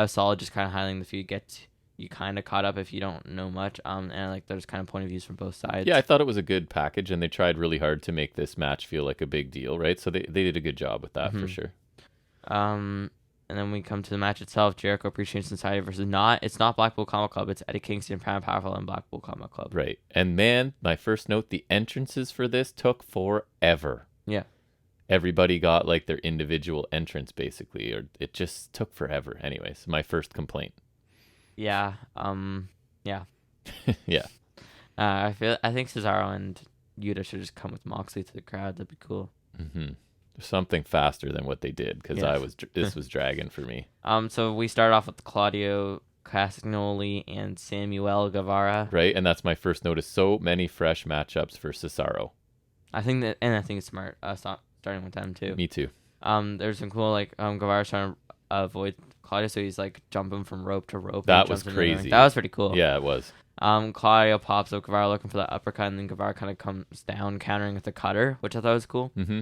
Solid, just kind of highlighting the feud. Get you kind of caught up if you don't know much. And like there's kind of point of views from both sides. Yeah, I thought it was a good package, and they tried really hard to make this match feel like a big deal, right? So they did a good job with that for sure. And then we come to the match itself. Jericho Appreciation Society versus it's not Blackpool Combat Club. It's Eddie Kingston, Proud and Powerful, and Blackpool Combat Club. Right. And man, my first note, the entrances for this took forever. Yeah. Everybody got like their individual entrance basically, or it just took forever. Anyways, my first complaint. Yeah. Yeah. Yeah. I think Cesaro and Yuta should just come with Moxley to the crowd. That'd be cool. Mm-hmm. Something faster than what they did, because Yes. this was dragging for me. So we start off with Claudio Castagnoli and Samuel Guevara. Right, and that's my first notice. So many fresh matchups for Cesaro. I think it's smart. Starting with them too. Me too. There's some cool Guevara's trying to avoid Claudio, so he's like jumping from rope to rope. That was crazy. That was pretty cool. Yeah, it was. Claudio pops up Guevara looking for that uppercut, and then Guevara kind of comes down, countering with the cutter, which I thought was cool. Mm-hmm.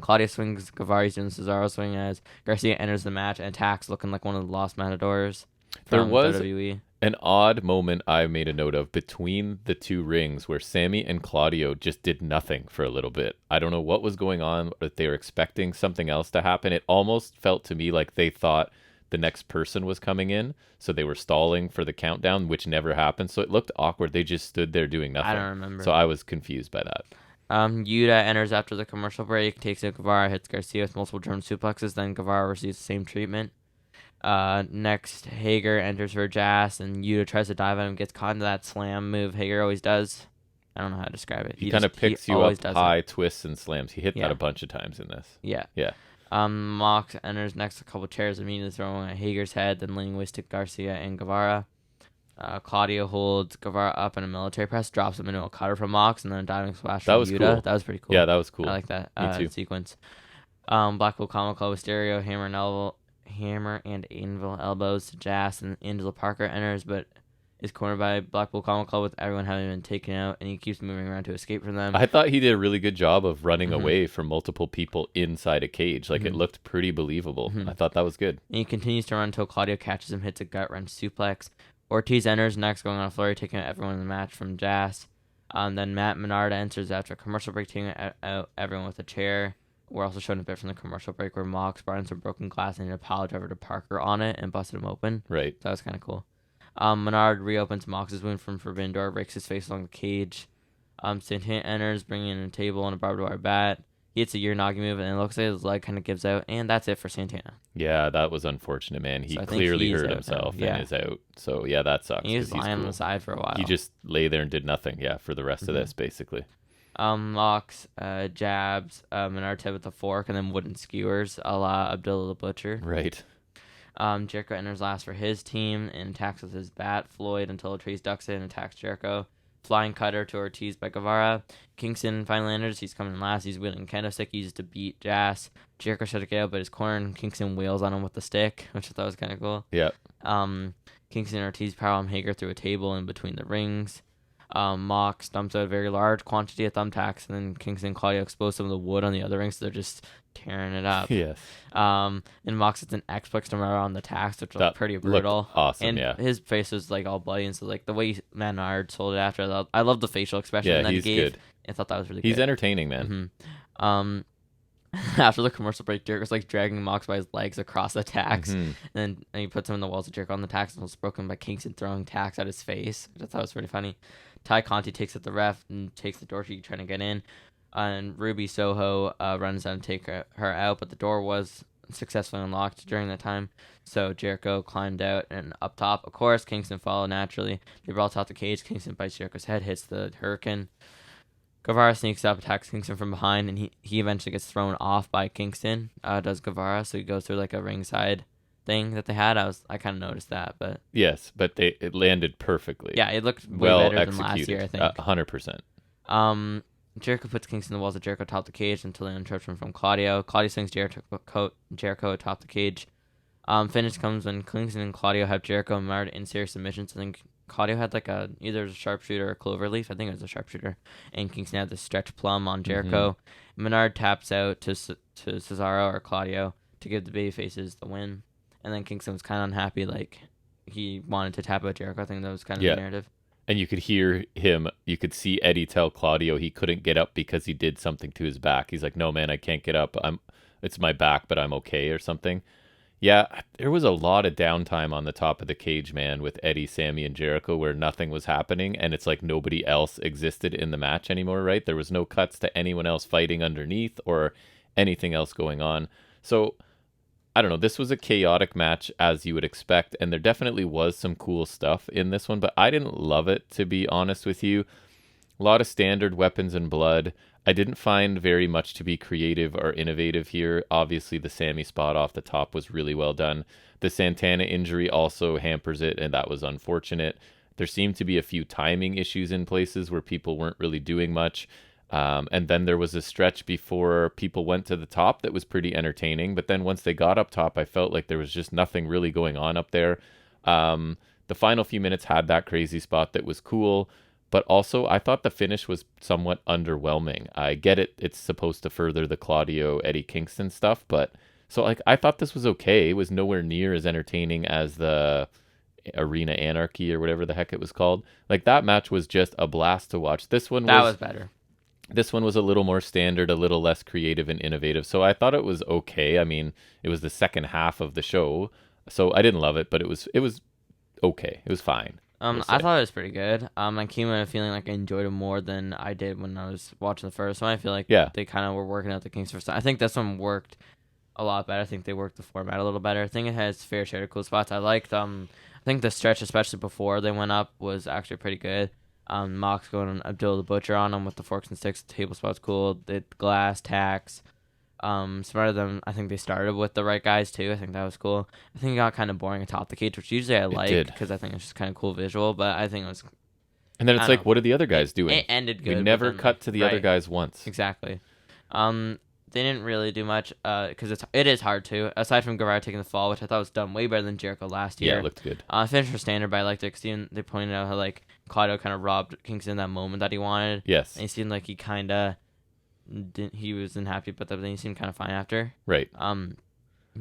Claudio swings Guevara, he's doing Cesaro swing as Garcia enters the match and attacks, looking like one of the Lost Matadors. There was WWE. An odd moment I made a note of between the two rings where Sammy and Claudio just did nothing for a little bit. I don't know what was going on, but they were expecting something else to happen. It almost felt to me like they thought the next person was coming in, so they were stalling for the countdown, which never happened. So it looked awkward. They just stood there doing nothing. I don't remember. So I was confused by that. Yuta enters after the commercial break, takes out Guevara, hits Garcia with multiple German suplexes, then Guevara receives the same treatment. Next, Hager enters for Jazz, and Yuta tries to dive at him, gets caught into that slam move Hager always does. I don't know how to describe it. He kind of picks you up high, twists, and slams. He hit that a bunch of times in this. Yeah. Yeah. Mox enters next, a couple chairs immediately throwing at Hager's head, then laying waste to Garcia and Guevara. Claudio holds Guevara up in a military press, drops him into a cutter from Mox, and then a diving splash from Yuta. Cool. That was pretty cool. Yeah, that was cool. I like that Me too. sequence. Blackpool Comic Club with Stereo, Hammer and Anvil elbows to Jazz, and Angela Parker enters, but is cornered by Blackpool Comic Club with everyone having been taken out, and he keeps moving around to escape from them. I thought he did a really good job of running away from multiple people inside a cage. Like, it looked pretty believable. I thought that was good. And he continues to run until Claudio catches him, hits a gut-wrench suplex. Ortiz enters next, going on a flurry, taking out everyone in the match from Jazz. Then Matt Menard enters after a commercial break, taking out everyone with a chair. We're also showing a bit from the commercial break where Mox brought in some broken glass and a pile driver to Parker on it and busted him open. Right. So that was kind of cool. Menard reopens Mox's wound from Forbidden Door, rakes his face along the cage. Santana enters, bringing in a table and a barbed wire bat. He hits a Uranagi move, and it looks like his leg kind of gives out, and that's it for Santana. Yeah, that was unfortunate, man. He So clearly hurt himself and is out. So, yeah, that sucks. He was lying on the side for a while. He just lay there and did nothing, for the rest of this, basically. Mox jabs Menard head with a fork and then wooden skewers a la Abdullah the Butcher. Right. Jericho enters last for his team and attacks with his bat Floyd until Ortiz ducks it and attacks Jericho. Flying cutter to Ortiz by Guevara. Kingston finally enters. He's coming last. He's wielding a kendo stick. He uses to beat Jazz. Jericho tried to get out, but his corner, and Kingston wheels on him with the stick, which I thought was kind of cool. Yeah. Kingston and Ortiz power Hager through a table in between the rings. Mox dumps out a very large quantity of thumbtacks, and then Kingston and Claudio expose some of the wood on the other ring, so they're just tearing it up. Yes. And Mox hits an X-Plex to Menard on the tacks, which was pretty brutal. Awesome, and his face was like all bloody, and so like the way Menard sold it after, I love the facial expression that he gave. Good. I thought that was really good. He's good. Entertaining, man. Mm-hmm. After the commercial break, Jericho's like dragging Mox by his legs across the tacks, and he puts him in the walls of Jericho on the tacks, and was broken by Kingston throwing tacks at his face, which I thought was pretty funny. Ty Conti takes at the ref and takes the door sheet trying to get in, and Ruby Soho runs down to take her out, but the door was successfully unlocked during that time, so Jericho climbed out and up top. Of course, Kingston followed naturally. They brawl top the cage. Kingston bites Jericho's head, hits the Hurricane. Guevara sneaks up, attacks Kingston from behind, and he eventually gets thrown off by Kingston, does Guevara, so he goes through like a ringside thing that they had. I kind of noticed that, but... Yes, but it landed perfectly. Yeah, it looked way better than last year, I think. 100%. Jericho puts Kingston in the walls of Jericho atop the cage until an interruption from Claudio. Claudio swings Jericho atop the cage. Finish comes when Kingston and Claudio have Jericho and Menard in serious submissions. I think Claudio had like either a sharpshooter or a cloverleaf. I think it was a sharpshooter. And Kingston had the stretch plum on Jericho. Menard taps out to Cesaro or Claudio to give the babyfaces the win. And then Kingston was kind of unhappy, like he wanted to tap out Jericho. I think that was kind of the narrative. And you could hear him, you could see Eddie tell Claudio he couldn't get up because he did something to his back. He's like, no, man, I can't get up. It's my back, but I'm okay or something. Yeah, there was a lot of downtime on the top of the cage, man, with Eddie, Sammy, and Jericho where nothing was happening. And it's like nobody else existed in the match anymore, right? There was no cuts to anyone else fighting underneath or anything else going on. So I don't know. This was a chaotic match as you would expect, and there definitely was some cool stuff in this one, but I didn't love it, to be honest with you. A lot of standard weapons and blood. I didn't find very much to be creative or innovative here. Obviously, the Sammy spot off the top was really well done. The Santana injury also hampers it, and that was unfortunate. There seemed to be a few timing issues in places where people weren't really doing much. And then there was a stretch before people went to the top that was pretty entertaining. But then once they got up top, I felt like there was just nothing really going on up there. The final few minutes had that crazy spot that was cool. But also, I thought the finish was somewhat underwhelming. I get it. It's supposed to further the Claudio Eddie Kingston stuff. But so like I thought this was okay. It was nowhere near as entertaining as the Arena Anarchy or whatever the heck it was called. Like that match was just a blast to watch. This one That was better. This one was a little more standard, a little less creative and innovative. So I thought it was okay. I mean, it was the second half of the show, so I didn't love it, but it was okay. It was fine. I thought it was pretty good. I came out feeling like I enjoyed it more than I did when I was watching the first one. I feel like they kind of were working out the kinks first. I think this one worked a lot better. I think they worked the format a little better. I think it has fair share of cool spots. I liked I think the stretch, especially before they went up, was actually pretty good. Mox going Abdul the Butcher on him with the forks and sticks. The table spot's cool. The glass tacks. Smarter than I think they started with the right guys too. I think that was cool. I think it got kind of boring atop the cage, which usually I like because I think it's just kind of cool visual. But I think it was. And then it's like, what are the other guys doing? It ended good. We never cut to the other guys once. Exactly. They didn't really do much because it is hard to. Aside from Guevara taking the fall, which I thought was done way better than Jericho last year. Yeah, it looked good. Finished for standard, but I liked it because they pointed out how like Claudio kind of robbed Kingston that moment that he wanted. Yes. And he seemed like he kind of didn't. He wasn't happy, but then he seemed kind of fine after. Right.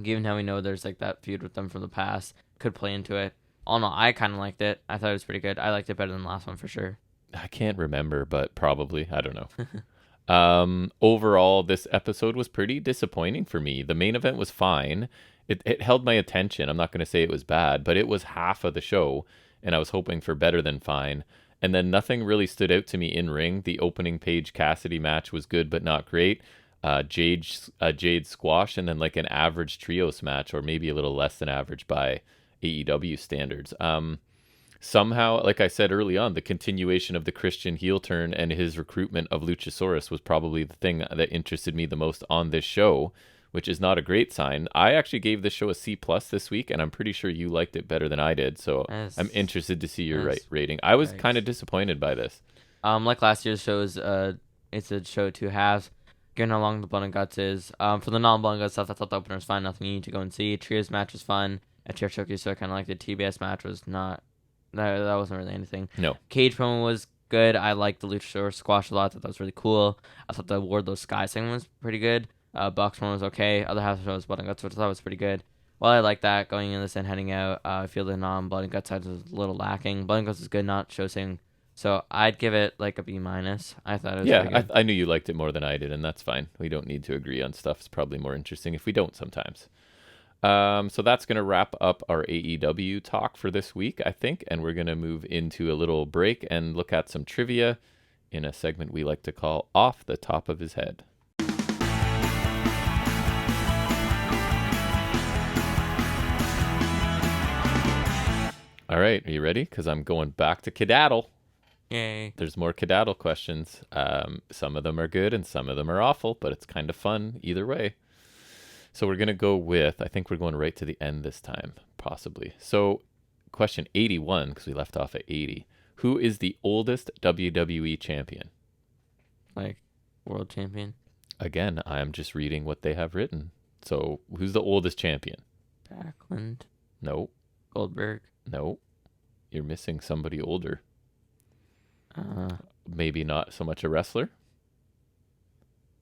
Given how we know there's like that feud with them from the past, could play into it. All in all, I kind of liked it. I thought it was pretty good. I liked it better than the last one for sure. I can't remember, but probably. I don't know. Overall, this episode was pretty disappointing for me. The main event was fine. It held my attention. I'm not going to say it was bad, but it was half of the show, and I was hoping for better than fine. And then nothing really stood out to me in ring. The opening Paige Cassidy match was good, but not great. Jade squash, and then like an average trios match, or maybe a little less than average by AEW standards. Somehow, like I said early on, the continuation of the Christian heel turn and his recruitment of Luchasaurus was probably the thing that interested me the most on this show, which is not a great sign. I actually gave this show a C+ this week, and I'm pretty sure you liked it better than I did, so I'm interested to see your rating. I was kind of disappointed by this. Like last year's shows, it's a show 2 halves. Given how long the Blood and Guts is. For the non-Blood and Guts stuff, I thought the opener was fine. Nothing you need to go and see. Trios match was fun. At Chair Showcase, so I kind of liked the TBS match was not... That wasn't really anything. No. Cage promo was good. I liked the Luchasaurus squash a lot. I thought that was really cool. I thought the Wardlow Sky segment was pretty good. Bucks one was okay. Other half of the show was Blood and Guts, which I thought was pretty good. Well, I like that going in this and heading out. I feel the non-Blood and Guts side was a little lacking. Blood and Guts is good, not show saying. So I'd give it like a B-. I thought it was pretty good. I knew you liked it more than I did, and that's fine. We don't need to agree on stuff. It's probably more interesting if we don't sometimes. So that's going to wrap up our AEW talk for this week, I think, and we're going to move into a little break and look at some trivia in a segment we like to call Off the Top of His Head. All right, are you ready? Because I'm going back to Kedaddle. Yay. There's more Kedaddle questions. Some of them are good and some of them are awful, but it's kind of fun either way. So we're going to go with, I think we're going right to the end this time, possibly. So question 81, because we left off at 80. Who is the oldest WWE champion? Like, world champion? Again, I'm just reading what they have written. So who's the oldest champion? Backlund? No. Goldberg? No. You're missing somebody older. Maybe not so much a wrestler.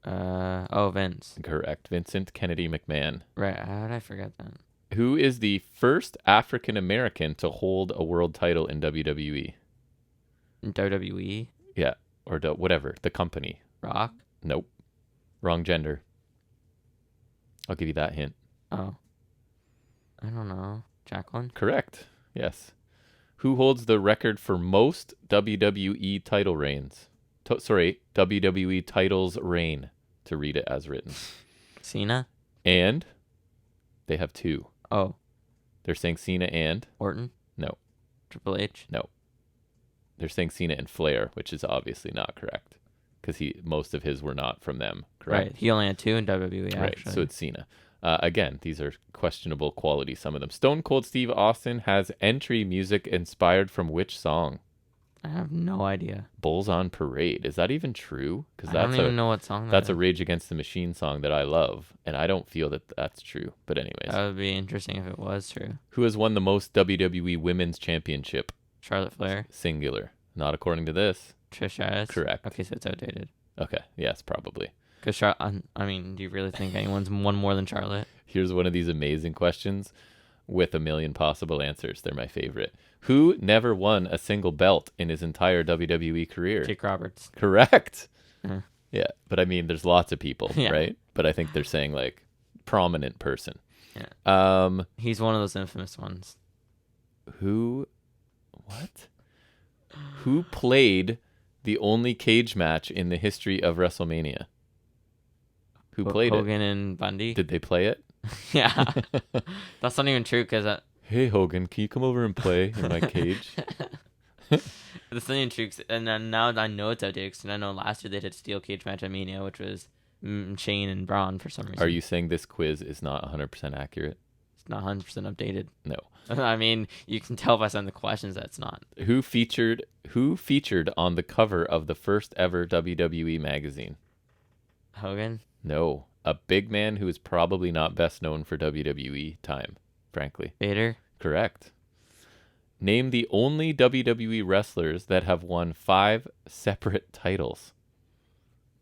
Vince. Correct. Vincent Kennedy McMahon. Right. How did I forget that? Who is the first African American to hold a world title in WWE? In WWE? Yeah. Or whatever. The company. Rock? Nope. Wrong gender. I'll give you that hint. Oh. I don't know. Jacqueline? Correct. Yes. Who holds the record for most WWE title reigns? WWE titles reign, to read it as written. Cena? And They have 2. Oh, They're saying Cena and... Orton? No. Triple H? No. They're saying Cena and Flair, which is obviously not correct. Because most of his were not from them, correct? Right. He only had 2 in WWE, Right, actually. so it's Cena. Again, these are questionable quality, some of them. Stone Cold Steve Austin has entry music inspired from which song? I have no idea. Bulls on Parade. Is that even true? Because I don't even know what song that's that a is. Rage Against the Machine song that I love, and I don't feel that that's true. But anyways, That would be interesting if it was true. who has won the most WWE Women's Championship? Charlotte Flair? Singular. Not according to this. Trish Stratus? Correct. Okay, so it's outdated. Okay. Yes, probably. Because I mean, do you really think anyone's won more than Charlotte? Here's one of these amazing questions with a million possible answers. They're my favorite. Who never won a single belt in his entire WWE career? Jake Roberts. Correct. Uh-huh. Yeah, but I mean, there's lots of people, Yeah. right? But I think they're saying like prominent person. Yeah. He's one of those infamous ones. Who played the only cage match in the history of WrestleMania? Who played Hogan and Bundy? it? Did they play it? Yeah. That's not even true because Hey Hogan, can you come over and play in my cage? that's not even true. And then now I know it's outdated because I know last year they did a steel cage match at Mania, which was Shane and Braun for some reason. Are you saying this quiz is not 100% accurate? It's not 100% updated. No. I mean, you can tell by some of the questions that it's not. Who featured on the cover of the first ever WWE magazine? Hogan? No. A big man who is probably not best known for WWE time, frankly. Vader? Correct. Name the only WWE wrestlers that have won 5 separate titles.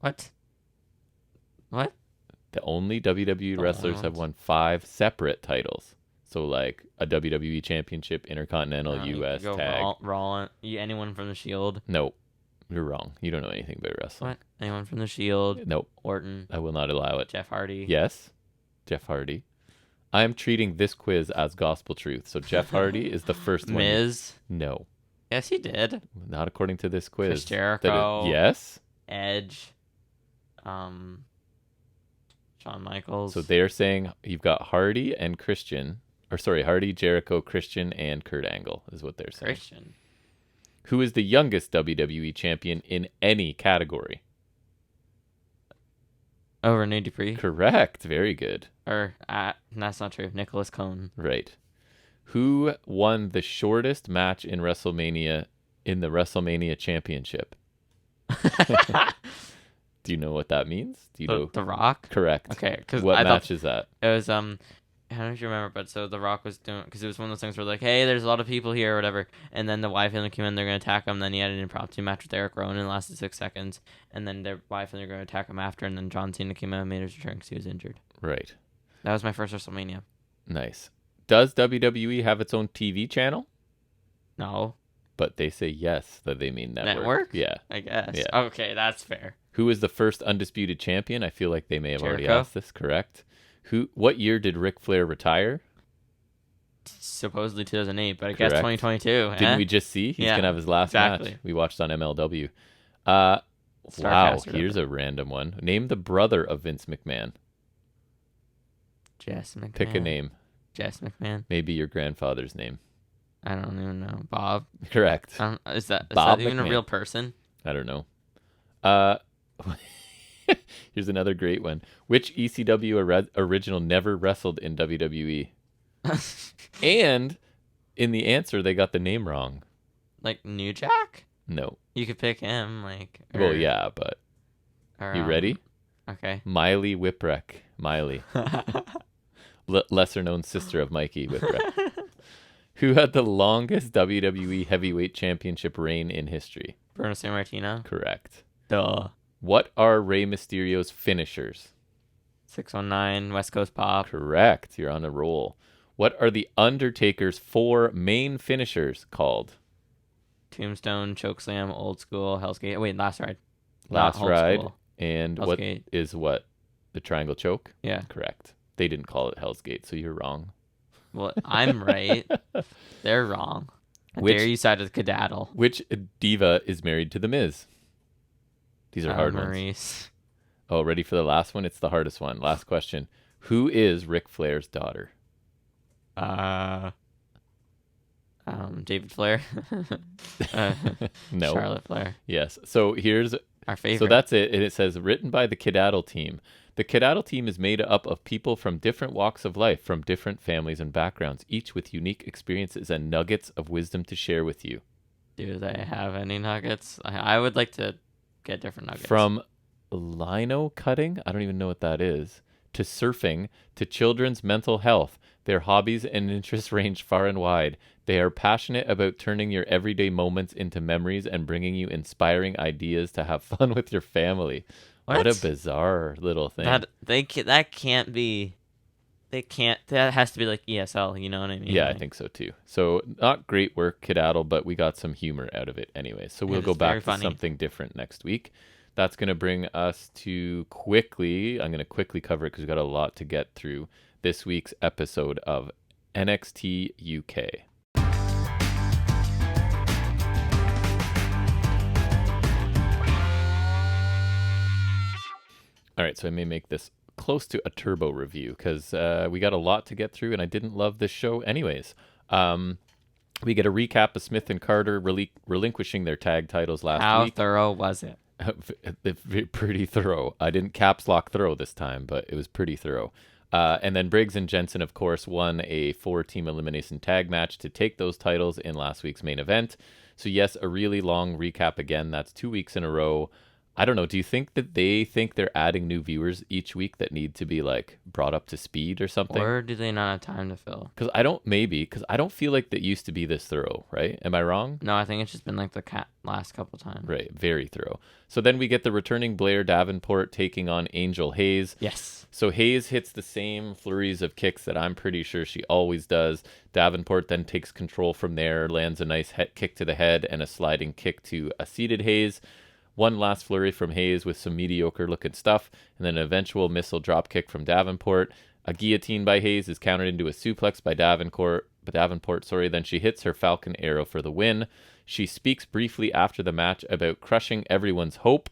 What? The only WWE wrestlers have won 5 separate titles. So like a WWE Championship, Intercontinental, US, Tag. Raw, anyone from the Shield? Nope. You're wrong. You don't know anything about wrestling. What? Anyone from the Shield? Nope. Orton? I will not allow it. Jeff Hardy? Yes. Jeff Hardy. I am treating this quiz as gospel truth. So Jeff Hardy is the first one. Miz? No. Yes, he did. Not according to this quiz. Chris Jericho? Yes. Edge? Shawn Michaels? So they're saying you've got Hardy and Christian. Or sorry, Hardy, Jericho, Christian, and Kurt Angle is what they're saying. Christian. Who is the youngest WWE champion in any category? Oh, Rene Dupree? Correct. Very good. Or, that's not true. Nicholas Cone. Right. Who won the shortest match in WrestleMania in the WrestleMania Championship? Do you know what that means? Do you know? The Rock? Correct. Okay, because What I match thought is that? it was I don't know if you remember, but so The Rock was doing, because it was one of those things where like, hey, there's a lot of people here or whatever, and then the wife and him came in, they're gonna attack him. Then he had an impromptu match with Eric Rowan and it lasted 6 seconds, and then their wife and they're gonna attack him after, and then John Cena came out and made his return because he was injured. Right. That was my first WrestleMania. Nice. Does WWE have its own TV channel? No, But they say yes, that they mean network. Yeah. I guess. Yeah. Okay, that's fair. Who is the first undisputed champion? I feel like they may have already Jericho? asked this. Correct. What year did Ric Flair retire? Supposedly 2008, but I guess Correct. 2022. Didn't we just see? He's Yeah, going to have his last exactly. match. We watched on MLW. Wow, Starcast or here's a random one. Name the brother of Vince McMahon. Jess McMahon. Pick a name. Jess McMahon. Maybe your grandfather's name. I don't even know. Bob. Correct. Is that Bob even McMahon. a real person? I don't know. Here's another great one. Which ECW original never wrestled in WWE? And in the answer, they got the name wrong. Like New Jack? No. You could pick him, like. Well, yeah, but Or, you ready? Okay. Miley Whipwreck. Miley. Lesser known sister of Mikey Whipwreck. Who had the longest WWE Heavyweight Championship reign in history? Bruno Sammartino. Correct. Duh. What are Rey Mysterio's finishers? 619 West Coast Pop. Correct. You're on a roll. What are the Undertaker's 4 main finishers called? Tombstone, Chokeslam, Old School, Hell's Gate. Wait, Last Ride. Last Not Old Ride. School. And Hell's what Gate. is what? The Triangle Choke? Yeah. Correct. They didn't call it Hell's Gate, so you're wrong. Well, I'm right. They're wrong. How dare you side with Cadaddle? Which diva is married to The Miz? These are hard ones. Maurice. Oh, ready for the last one? It's the hardest one. Last question. Who is Ric Flair's daughter? David Flair. No. Charlotte Flair. Yes. So here's Our favorite. So that's it. And it says written by the Kedaddle team. The Kedaddle team is made up of people from different walks of life, from different families and backgrounds, each with unique experiences and nuggets of wisdom to share with you. Do they have any nuggets? I would like to get different nuggets. From lino cutting, I don't even know what that is, to surfing, to children's mental health. Their hobbies and interests range far and wide. They are passionate about turning your everyday moments into memories and bringing you inspiring ideas to have fun with your family. What a bizarre little thing. That can't be. They can't. That has to be like ESL. You know what I mean? Yeah, I think so too. So not great work, Kedaddle, but we got some humor out of it anyway. So we'll go back to something different next week. That's going to bring us to quickly. I'm going to quickly cover it because we've got a lot to get through. This week's episode of NXT UK. All right, so I may make this close to a turbo review because we got a lot to get through, and I didn't love this show anyways. We get a recap of Smith and Carter relinquishing their tag titles last week. How thorough was it? Pretty thorough. I didn't caps lock thorough this time, but it was pretty thorough. And then Briggs and Jensen, of course, won a 4-team elimination tag match to take those titles in last week's main event. So yes, a really long recap again. That's 2 weeks in a row. I don't know. Do you think that they think they're adding new viewers each week that need to be like brought up to speed or something? Or do they not have time to fill? Because I don't feel like that used to be this thorough, right? Am I wrong? No, I think it's just been like the last couple times. Right. Very thorough. So then we get the returning Blair Davenport taking on Angel Hayes. Yes. So Hayes hits the same flurries of kicks that I'm pretty sure she always does. Davenport then takes control from there, lands a nice kick to the head and a sliding kick to a seated Hayes. One last flurry from Hayes with some mediocre looking stuff, and then an eventual missile drop kick from Davenport. A guillotine by Hayes is countered into a suplex by Davenport. Then she hits her Falcon Arrow for the win. She speaks briefly after the match about crushing everyone's hope,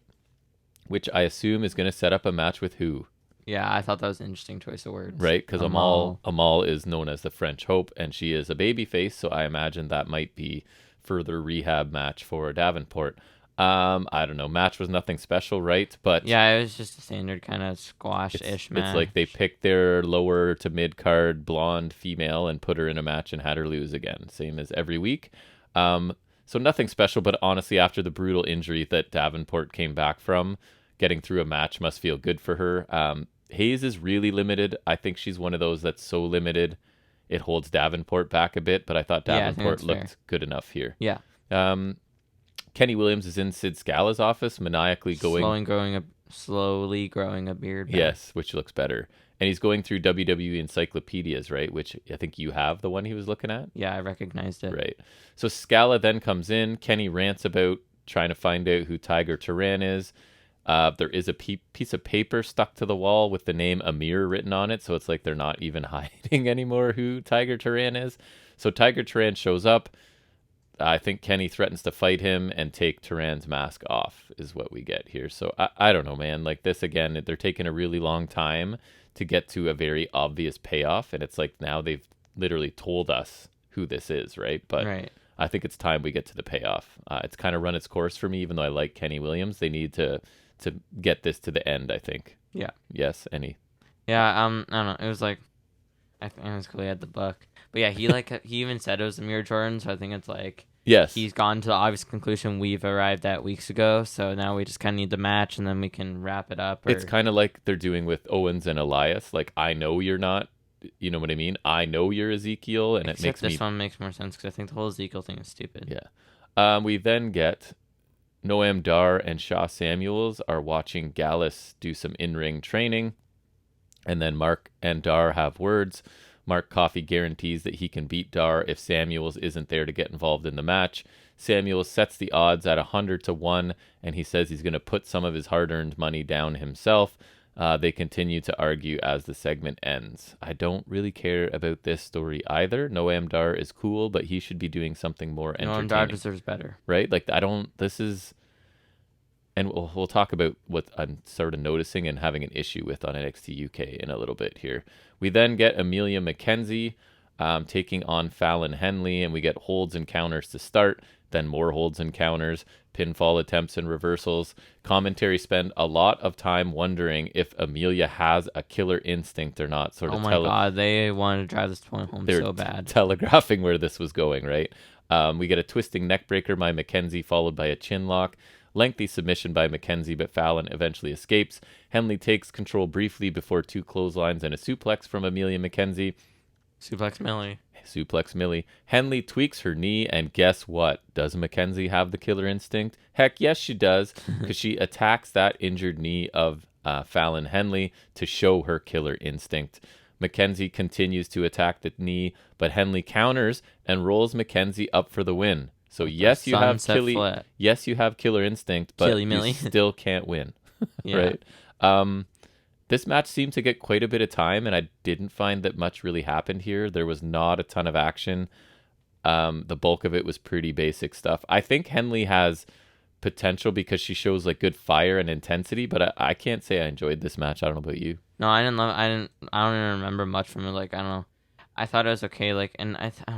which I assume is going to set up a match with who? Yeah, I thought that was an interesting choice of words. Right, because Amal is known as the French Hope, and she is a babyface, so I imagine that might be further rehab match for Davenport. I don't know. Match was nothing special, right? But yeah, it was just a standard kind of squash-ish match. It's like they picked their lower to mid card blonde female and put her in a match and had her lose again, same as every week. So nothing special, but honestly, after the brutal injury that Davenport came back from, getting through a match must feel good for her. Hayes is really limited. I think she's one of those that's so limited it holds Davenport back a bit, but I thought Davenport looked good enough here. Yeah. Kenny Williams is in Sid Scala's office, maniacally slowly growing a beard back. Yes, which looks better. And he's going through WWE encyclopedias, right? Which I think you have the one he was looking at. Yeah, I recognized it. Right. So Scala then comes in. Kenny rants about trying to find out who Tiger Turan is. There is a piece of paper stuck to the wall with the name Amir written on it. So it's like they're not even hiding anymore who Tiger Turan is. So Tiger Turan shows up. I think Kenny threatens to fight him and take Turan's mask off is what we get here. So I don't know, man. Like this, again, they're taking a really long time to get to a very obvious payoff. And it's like now they've literally told us who this is, right? But right. I think it's time we get to the payoff. It's kind of run its course for me, even though I like Kenny Williams. They need to get this to the end, I think. Yeah. Yes, any? Yeah, I don't know. It was like, I think it was cool he had the book. But yeah, he even said it was Amir Jordan, so I think it's like, yes, he's gone to the obvious conclusion we've arrived at weeks ago, so now we just kind of need the match, and then we can wrap it up. It's kind of like they're doing with Owens and Elias. Like, I know you're not, you know what I mean? I know you're Ezekiel, and Except this one makes more sense, because I think the whole Ezekiel thing is stupid. Yeah. We then get Noam Dar and Shaw Samuels are watching Gallus do some in-ring training, and then Mark and Dar have words. Mark Coffey guarantees that he can beat Dar if Samuels isn't there to get involved in the match. Samuels sets the odds at 100-1, and he says he's going to put some of his hard-earned money down himself. They continue to argue as the segment ends. I don't really care about this story either. Noam Dar is cool, but he should be doing something more entertaining. Noam Dar deserves better. Right? Like, and we'll talk about what I'm sort of noticing and having an issue with on NXT UK in a little bit here. We then get Amelia McKenzie taking on Fallon Henley, and we get holds and counters to start, then more holds and counters, pinfall attempts and reversals. Commentary spend a lot of time wondering if Amelia has a killer instinct or not. Oh my God, they wanted to drive this point home so bad. Telegraphing where this was going, right? We get a twisting neckbreaker by McKenzie, followed by a chin lock. Lengthy submission by McKenzie, but Fallon eventually escapes. Henley takes control briefly before 2 clotheslines and a suplex from Amelia McKenzie. Suplex Millie. Henley tweaks her knee, and guess what? Does McKenzie have the killer instinct? Heck yes, she does, because she attacks that injured knee of Fallon Henley to show her killer instinct. McKenzie continues to attack the knee, but Henley counters and rolls McKenzie up for the win. So yes, you have killer instinct, but you still can't win. Yeah. Right? This match seemed to get quite a bit of time, and I didn't find that much really happened here. There was not a ton of action. The bulk of it was pretty basic stuff. I think Henley has potential because she shows like good fire and intensity, but I can't say I enjoyed this match. I don't know about you. No, I didn't love. I don't even remember much from it. Like, I don't know. I thought it was okay. Like, and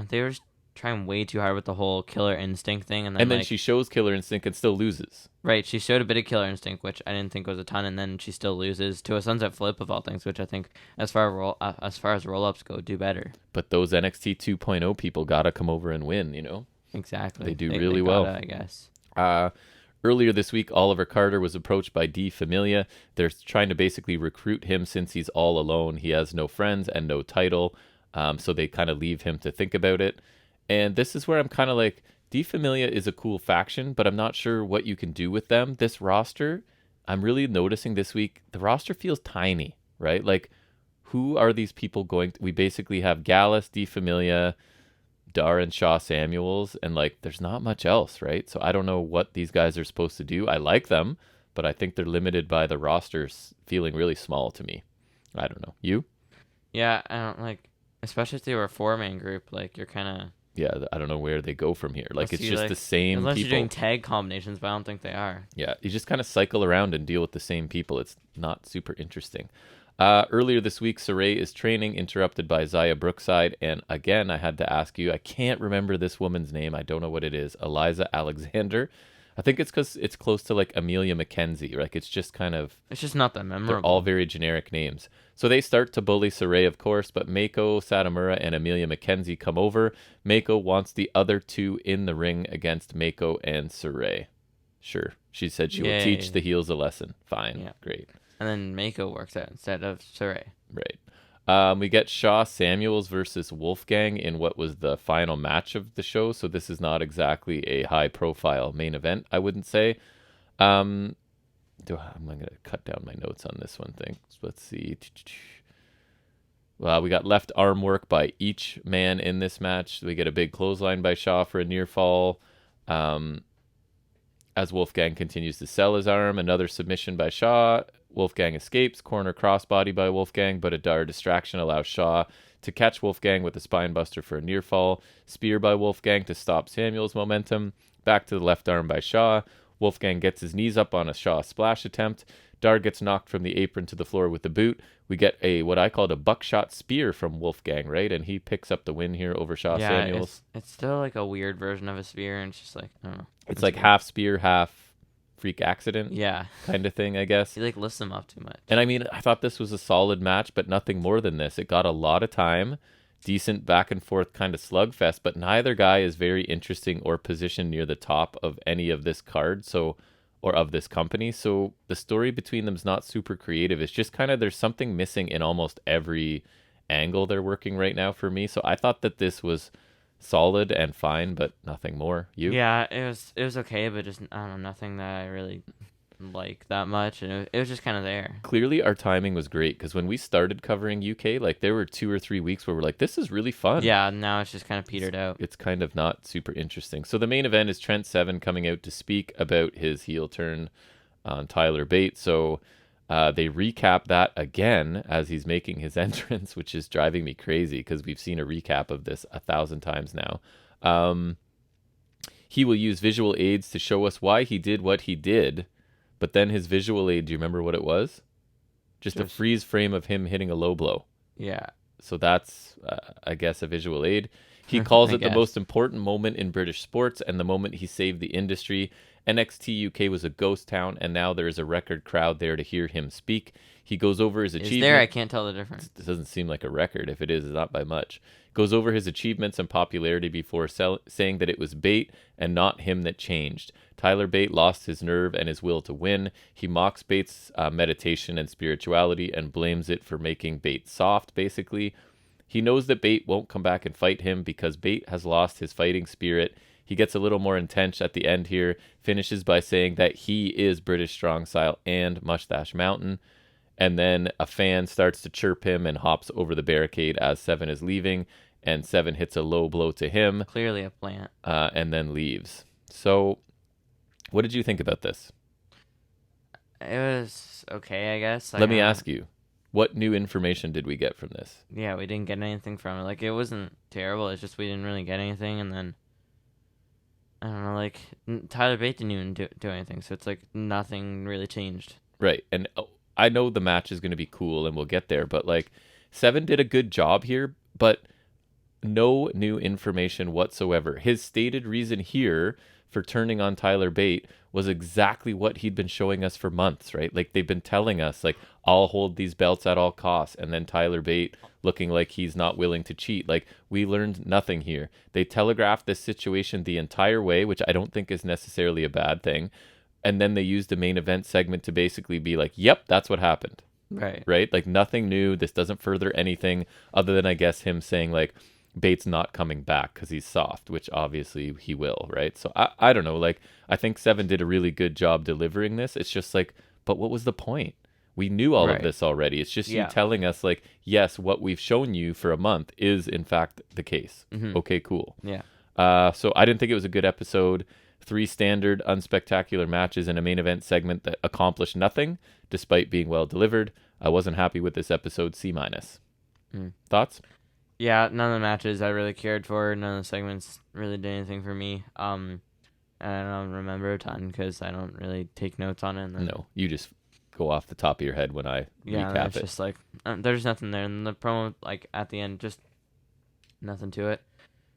they were trying way too hard with the whole killer instinct thing, and then she shows killer instinct and still loses. Right, she showed a bit of killer instinct, which I didn't think was a ton, and then she still loses to a sunset flip of all things, which I think, as far as roll-ups go, do better. But those NXT 2.0 people gotta come over and win, Exactly. They do really well, I guess. Earlier this week, Oliver Carter was approached by D. Familia. They're trying to basically recruit him since he's all alone. He has no friends and no title, so they kind of leave him to think about it. And this is where I'm kind of like, D. Familia is a cool faction, but I'm not sure what you can do with them. This roster, I'm really noticing this week, the roster feels tiny, right? Like, who are these people going to? We basically have Gallus, D. Familia, Dar, and Shaw Samuels, and like, there's not much else, right? So I don't know what these guys are supposed to do. I like them, but I think they're limited by the rosters feeling really small to me. I don't know. You? Yeah, I don't like, especially if they were a 4-man group, like, you're kind of... Yeah, I don't know where they go from here. Like, it's just the same unless people. You're doing tag combinations, but I don't think they are. Yeah, you just kind of cycle around and deal with the same people. It's not super interesting. Earlier this week, Saray is training, interrupted by Zaya Brookside. And again, I had to ask you, I can't remember this woman's name. I don't know what it is. Eliza Alexander. I think it's because it's close to like Amelia McKenzie. Like, it's just kind of... It's just not that memorable. They're all very generic names. So they start to bully Saray, of course, but Mako, Satomura, and Amelia McKenzie come over. Mako wants the other two in the ring against Mako and Saray. Sure. She said she will teach the heels a lesson. Fine. Yeah. Great. And then Mako works out instead of Saray. Right. We get Shaw Samuels versus Wolfgang in what was the final match of the show. So this is not exactly a high-profile main event, I wouldn't say. I'm going to cut down my notes on this one thing. So let's see. Well, we got left arm work by each man in this match. We get a big clothesline by Shaw for a near fall. As Wolfgang continues to sell his arm, another submission by Shaw. Wolfgang escapes, corner crossbody by Wolfgang, but a Dar distraction allows Shaw to catch Wolfgang with a spinebuster for a near fall. Spear by Wolfgang to stop Samuel's momentum. Back to the left arm by Shaw. Wolfgang gets his knees up on a Shaw splash attempt. Dar gets knocked from the apron to the floor with the boot. We get what I called a buckshot spear from Wolfgang, right? And he picks up the win here over Shaw Samuels. It's still like a weird version of a spear, and it's just like, I don't know. It's like half spear, half freak accident, kind of thing, I guess. He like lifts them up too much. And I mean, I thought this was a solid match, but nothing more than this. It got a lot of time, decent back and forth kind of slugfest, but neither guy is very interesting or positioned near the top of any of this card, or of this company. So the story between them is not super creative. It's just kind of, there's something missing in almost every angle they're working right now for me. So I thought that this was solid and fine, but nothing more. You? Yeah, it was okay, but just, I don't know, nothing that I really like that much, and it was just kind of there. Clearly our timing was great, because when we started covering UK, like, there were 2 or 3 weeks where we're like, this is really fun. Yeah, now it's just kind of petered out. It's kind of not super interesting. So the main event is Trent Seven coming out to speak about his heel turn on Tyler Bate. So they recap that again as he's making his entrance, which is driving me crazy because we've seen a recap of this 1,000 times now. He will use visual aids to show us why he did what he did, But then his visual aid, do you remember what it was? Just a Just- freeze frame of him hitting a low blow. Yeah. So that's, I guess, a visual aid. He calls I it the guess. most important moment in British sports and the moment he saved the industry. NXT UK was a ghost town, and now there is a record crowd there to hear him speak. He goes over his Is achievements. there? I can't tell the difference. It doesn't seem like a record. If it is, it's not by much. Goes over his achievements and popularity before saying that it was Bate and not him that changed. Tyler Bate lost his nerve and his will to win. He mocks Bate's meditation and spirituality and blames it for making Bate soft, basically. He knows that Bate won't come back and fight him because Bate has lost his fighting spirit. He gets a little more intense at the end here, finishes by saying that he is British Strong Style and Mustache Mountain. And then a fan starts to chirp him and hops over the barricade as Seven is leaving. And Seven hits a low blow to him. Clearly a plant. And then leaves. So, what did you think about this? It was okay, I guess. Let me ask you, what new information did we get from this? Yeah, we didn't get anything from it. Like, it wasn't terrible. It's just we didn't really get anything. And then, I don't know, like, Tyler Bate didn't even do anything. So it's like nothing really changed. Right. And I know the match is going to be cool and we'll get there. But, like, Seven did a good job here. But no new information whatsoever. His stated reason here for turning on Tyler Bate was exactly what he'd been showing us for months, right? Like, they've been telling us, like, I'll hold these belts at all costs. And then Tyler Bate looking like he's not willing to cheat. Like, we learned nothing here. They telegraphed this situation the entire way, which I don't think is necessarily a bad thing. And then they used the main event segment to basically be like, yep, that's what happened. Right? Like, nothing new. This doesn't further anything other than, I guess, him saying, like, Bate's not coming back because he's soft, which obviously he will, right? So I don't know. Like, I think Seven did a really good job delivering this. It's just like, but what was the point? We knew all of this already. It's just you telling us, like, yes, what we've shown you for a month is in fact the case. Mm-hmm. Okay, cool. Yeah. So I didn't think it was a good episode. 3 standard, unspectacular matches in a main event segment that accomplished nothing, despite being well delivered. I wasn't happy with this episode. C-. Thoughts? Yeah, none of the matches I really cared for. None of the segments really did anything for me. And I don't remember a ton because I don't really take notes on it. And then, No, you just go off the top of your head when I recap it's it. just like there's nothing there. And the promo, like at the end, just nothing to it.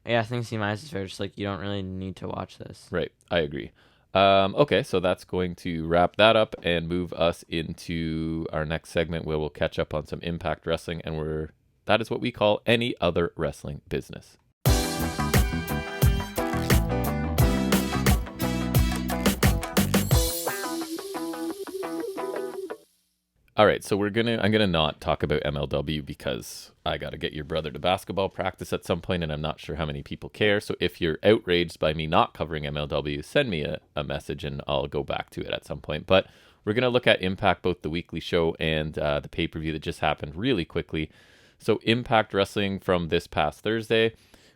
Yeah, I think C- is fair. Just like you don't really need to watch this. Right, I agree. Okay, so that's going to wrap that up and move us into our next segment where we'll catch up on some Impact Wrestling, and that is what we call any other wrestling business. All right, so I'm gonna not talk about MLW because I gotta get your brother to basketball practice at some point, and I'm not sure how many people care. So if you're outraged by me not covering MLW, send me a message and I'll go back to it at some point. But we're gonna look at Impact, both the weekly show and the pay-per-view that just happened, really quickly. So Impact Wrestling from this past Thursday.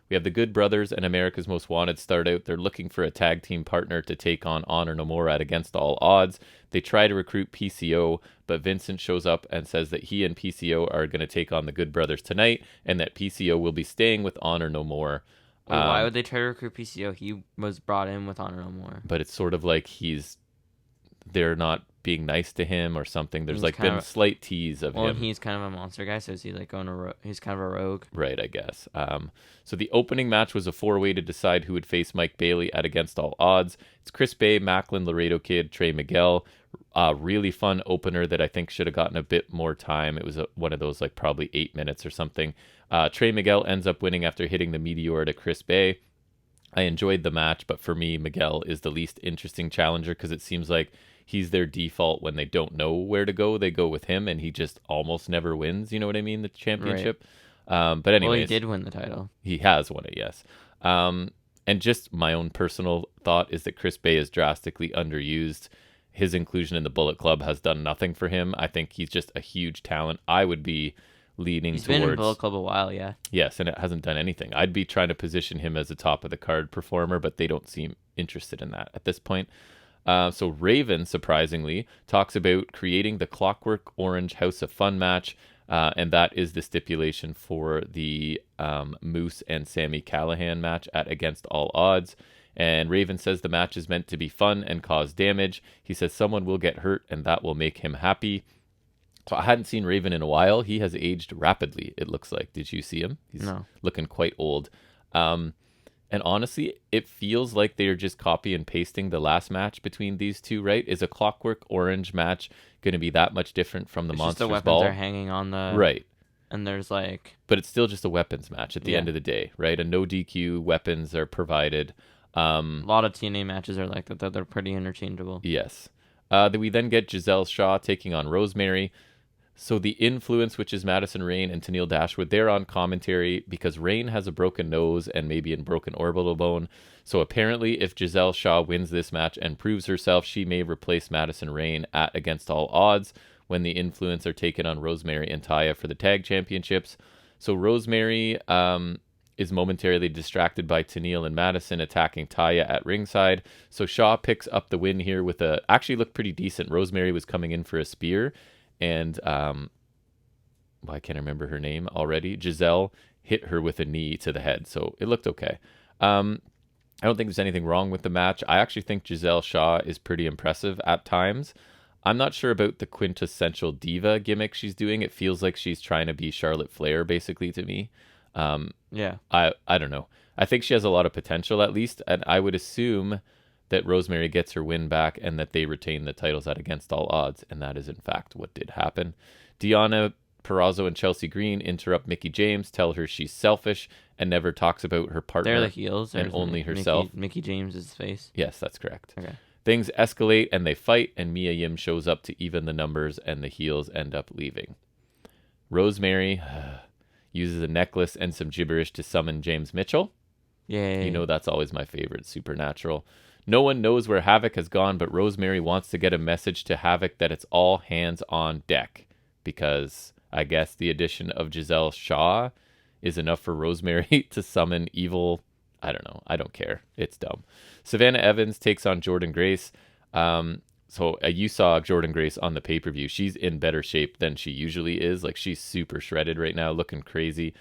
We have the Good Brothers and America's Most Wanted start out. They're looking for a tag team partner to take on Honor No More at Against All Odds. They try to recruit PCO, but Vincent shows up and says that he and PCO are going to take on the Good Brothers tonight, and that PCO will be staying with Honor No More. Why would they try to recruit PCO? He was brought in with Honor No More. But it's sort of like they're not being nice to him or something. There's like been a slight tease of him. Well, he's kind of a monster guy, so is he like he's kind of a rogue? Right, I guess. So the opening match was a 4-way to decide who would face Mike Bailey at Against All Odds. It's Chris Bay, Macklin, Laredo Kid, Trey Miguel. Really fun opener that I think should have gotten a bit more time. It was one of those like probably 8 minutes or something. Trey Miguel ends up winning after hitting the Meteor to Chris Bay. I enjoyed the match, but for me, Miguel is the least interesting challenger because it seems like he's their default. When they don't know where to go, they go with him, and he just almost never wins. You know what I mean? The championship. Right. But anyways, he did win the title. He has won it, yes. And just my own personal thought is that Chris Bay is drastically underused. His inclusion in the Bullet Club has done nothing for him. I think he's just a huge talent. I would be leaning He's towards... been in Bullet Club a while, yeah. Yes, and it hasn't done anything. I'd be trying to position him as a top-of-the-card performer, but they don't seem interested in that at this point. So Raven, surprisingly, talks about creating the Clockwork Orange House of Fun match, and that is the stipulation for the Moose and Sami Callihan match at Against All Odds. And Raven says the match is meant to be fun and cause damage. He says someone will get hurt and that will make him happy. So I hadn't seen Raven in a while. He has aged rapidly, it looks like. Did you see him? He's looking quite old. And honestly, it feels like they're just copy and pasting the last match between these two, right? Is a Clockwork Orange match going to be that much different from the Monsters Ball? Just the weapons are hanging on the... Right. And there's like... But it's still just a weapons match at the end of the day, right? A no DQ, weapons are provided. A lot of TNA matches are like that. They're pretty interchangeable. Yes. We then get Giselle Shaw taking on Rosemary. So the Influence, which is Madison Rayne and Tenille Dashwood, they're on commentary because Rayne has a broken nose and maybe a broken orbital bone. So apparently if Giselle Shaw wins this match and proves herself, she may replace Madison Rayne at Against All Odds when the Influence are taken on Rosemary and Taya for the tag championships. So Rosemary is momentarily distracted by Tenille and Madison attacking Taya at ringside. So Shaw picks up the win here with actually looked pretty decent. Rosemary was coming in for a spear. And I can't remember her name already. Giselle hit her with a knee to the head, so it looked okay. I don't think there's anything wrong with the match. I actually think Giselle Shaw is pretty impressive at times. I'm not sure about the quintessential diva gimmick she's doing. It feels like she's trying to be Charlotte Flair, basically, to me. I don't know. I think she has a lot of potential, at least, and I would assume that Rosemary gets her win back and that they retain the titles at Against All Odds, and that is in fact what did happen. Deonna Purrazzo and Chelsea Green interrupt Mickie James, tell her she's selfish, and never talks about her partner. They're the heels, and only herself. Mickie James is face. Yes, that's correct. Okay. Things escalate and they fight, and Mia Yim shows up to even the numbers, and the heels end up leaving. Rosemary uses a necklace and some gibberish to summon James Mitchell. Yay. You know that's always my favorite, Supernatural. No one knows where Havoc has gone, but Rosemary wants to get a message to Havoc that it's all hands on deck, because I guess the addition of Giselle Shaw is enough for Rosemary to summon evil. I don't know. I don't care. It's dumb. Savannah Evans takes on Jordynne Grace. So you saw Jordynne Grace on the pay-per-view. She's in better shape than she usually is. Like, she's super shredded right now, looking crazy.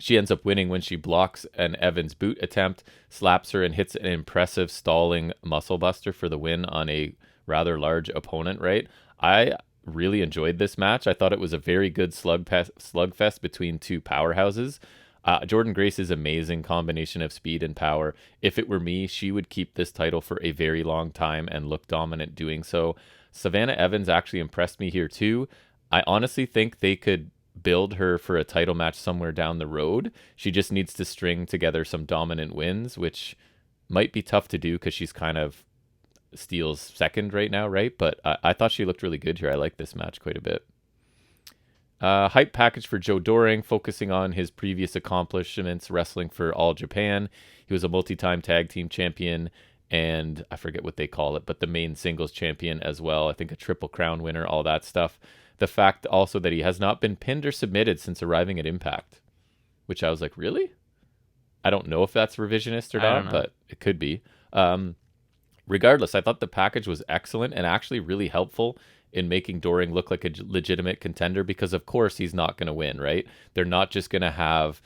She ends up winning when she blocks an Evans boot attempt, slaps her, and hits an impressive stalling muscle buster for the win on a rather large opponent, right? I really enjoyed this match. I thought it was a very good slugfest between two powerhouses. Jordynne Grace's amazing combination of speed and power. If it were me, she would keep this title for a very long time and look dominant doing so. Savannah Evans actually impressed me here too. I honestly think they could build her for a title match somewhere down the road. She just needs to string together some dominant wins, which might be tough to do because she's kind of Steele's second right now, right? But I thought she looked really good here. I like this match quite a bit. Hype package for Joe Doring, focusing on his previous accomplishments wrestling for All Japan. He was a multi-time tag team champion, and I forget what they call it, but the main singles champion as well. I think a Triple Crown winner, all that stuff. The fact also that he has not been pinned or submitted since arriving at Impact, which I was like, really? I don't know if that's revisionist or not, but it could be. Regardless, I thought the package was excellent and actually really helpful in making Doring look like a legitimate contender, because of course he's not going to win, right? They're not just going to have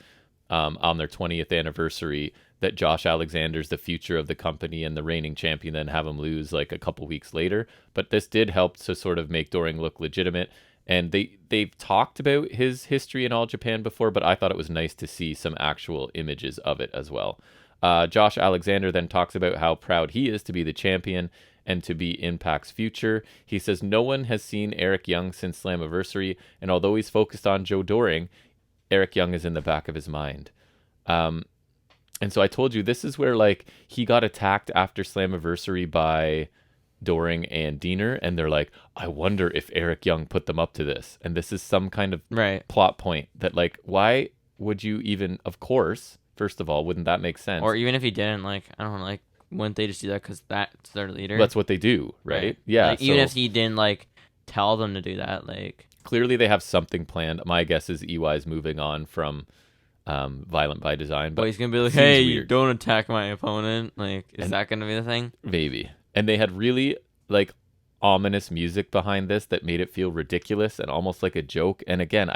on their 20th anniversary that Josh Alexander's the future of the company and the reigning champion, then have him lose like a couple weeks later. But this did help to sort of make Doring look legitimate. And they've talked about his history in All Japan before, but I thought it was nice to see some actual images of it as well. Josh Alexander then talks about how proud he is to be the champion and to be Impact's future. He says no one has seen Eric Young since Slammiversary, and although he's focused on Joe Doring, Eric Young is in the back of his mind. And so I told you, this is where like he got attacked after Slammiversary by Doring and Diener, and they're like, I wonder if Eric Young put them up to this. And this is some kind of plot point that like, why would you even, of course, first of all, wouldn't that make sense? Or even if he didn't, like, I don't know, like, wouldn't they just do that because that's their leader? That's what they do, right? Yeah. Like, even if he didn't, like, tell them to do that, like... Clearly they have something planned. My guess is EY's moving on from Violent by Design. But he's going to be like, hey, don't attack my opponent. Like, is that going to be the thing? Maybe. And they had really, like, ominous music behind this that made it feel ridiculous and almost like a joke. And again,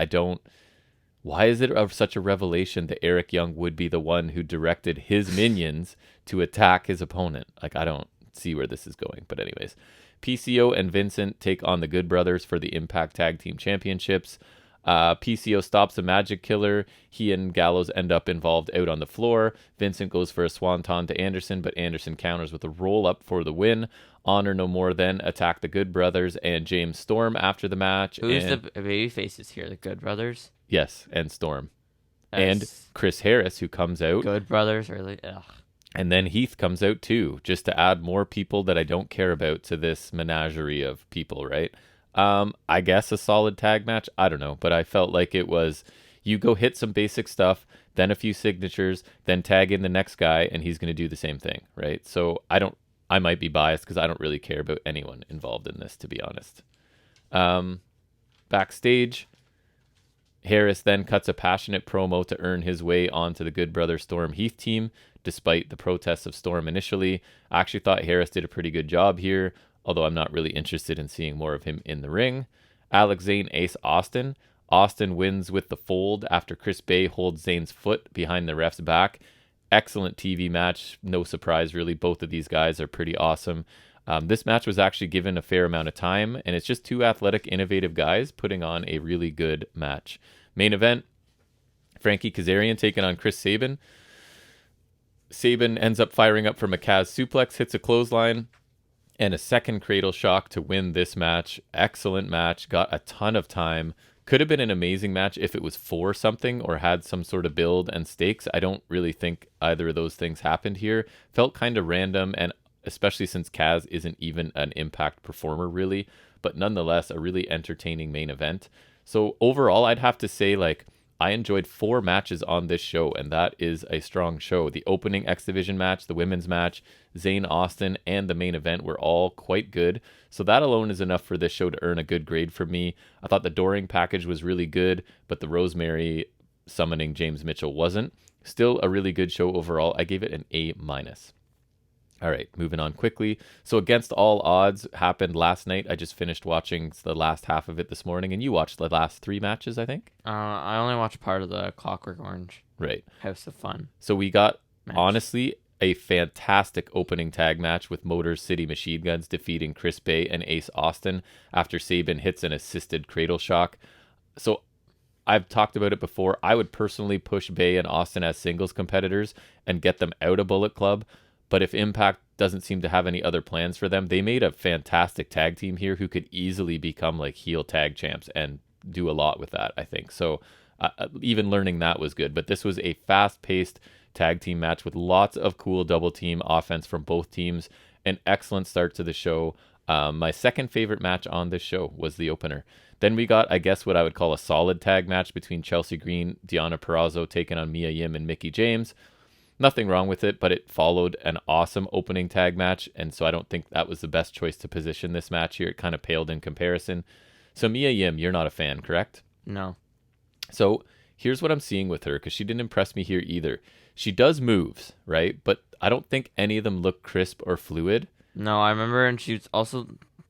why is it such a revelation that Eric Young would be the one who directed his minions to attack his opponent? Like, I don't see where this is going. But anyways, PCO and Vincent take on the Good Brothers for the Impact Tag Team Championships. PCO stops a Magic Killer. He and Gallows end up involved out on the floor. Vincent goes for a swanton to Anderson, but Anderson counters with a roll-up for the win. Honor No More then attack the Good Brothers and James Storm after the match. Who's the baby faces here? The Good Brothers? Yes, and Storm. And Chris Harris, who comes out. Good Brothers, really? Ugh. And then Heath comes out too, just to add more people that I don't care about to this menagerie of people, right? I guess a solid tag match. I don't know, but I felt like it was, you go hit some basic stuff, then a few signatures, then tag in the next guy, and he's going to do the same thing, right? So I might be biased because I don't really care about anyone involved in this, to be honest. Backstage, Harris then cuts a passionate promo to earn his way onto the Good Brother Storm Heath team, despite the protests of Storm initially. I actually thought Harris did a pretty good job here, although I'm not really interested in seeing more of him in the ring. Alex Zane Ace Austin. Austin wins with the fold after Chris Bay holds Zane's foot behind the ref's back. Excellent TV match. No surprise, really. Both of these guys are pretty awesome. This match was actually given a fair amount of time, and it's just two athletic, innovative guys putting on a really good match. Main event, Frankie Kazarian taking on Chris Sabin. Sabin ends up firing up for Macaz suplex, hits a clothesline, and a second cradle shock to win this match. Excellent match. Got a ton of time. Could have been an amazing match if it was for something or had some sort of build and stakes. I don't really think either of those things happened here. Felt kind of random, and especially since Kaz isn't even an Impact performer really, but nonetheless a really entertaining main event. So overall, I'd have to say, like, I enjoyed 4 matches on this show, and that is a strong show. The opening X Division match, the women's match, Zane Austin, and the main event were all quite good. So that alone is enough for this show to earn a good grade for me. I thought the Doring package was really good, but the Rosemary summoning James Mitchell wasn't. Still a really good show overall. I gave it an A-. All right, moving on quickly. So Against All Odds happened last night. I just finished watching the last half of it this morning, and you watched the last 3 matches, I think? I only watched part of the Clockwork Orange. Right. House of Fun. So we got, honestly, a fantastic opening tag match with Motor City Machine Guns defeating Chris Bay and Ace Austin after Sabin hits an assisted cradle shock. So I've talked about it before. I would personally push Bay and Austin as singles competitors and get them out of Bullet Club. But if Impact doesn't seem to have any other plans for them, they made a fantastic tag team here who could easily become like heel tag champs and do a lot with that, I think. So even learning that was good. But this was a fast-paced tag team match with lots of cool double team offense from both teams. An excellent start to the show. My second favorite match on this show was the opener. Then we got, I guess, what I would call a solid tag match between Chelsea Green, Deonna Purrazzo taking on Mia Yim and Mickie James. Nothing wrong with it, but it followed an awesome opening tag match, and so I don't think that was the best choice to position this match here. It kind of paled in comparison. So Mia Yim, you're not a fan, correct? No. So here's what I'm seeing with her, because she didn't impress me here either. She does moves, right? But I don't think any of them look crisp or fluid. No, I remember, and she also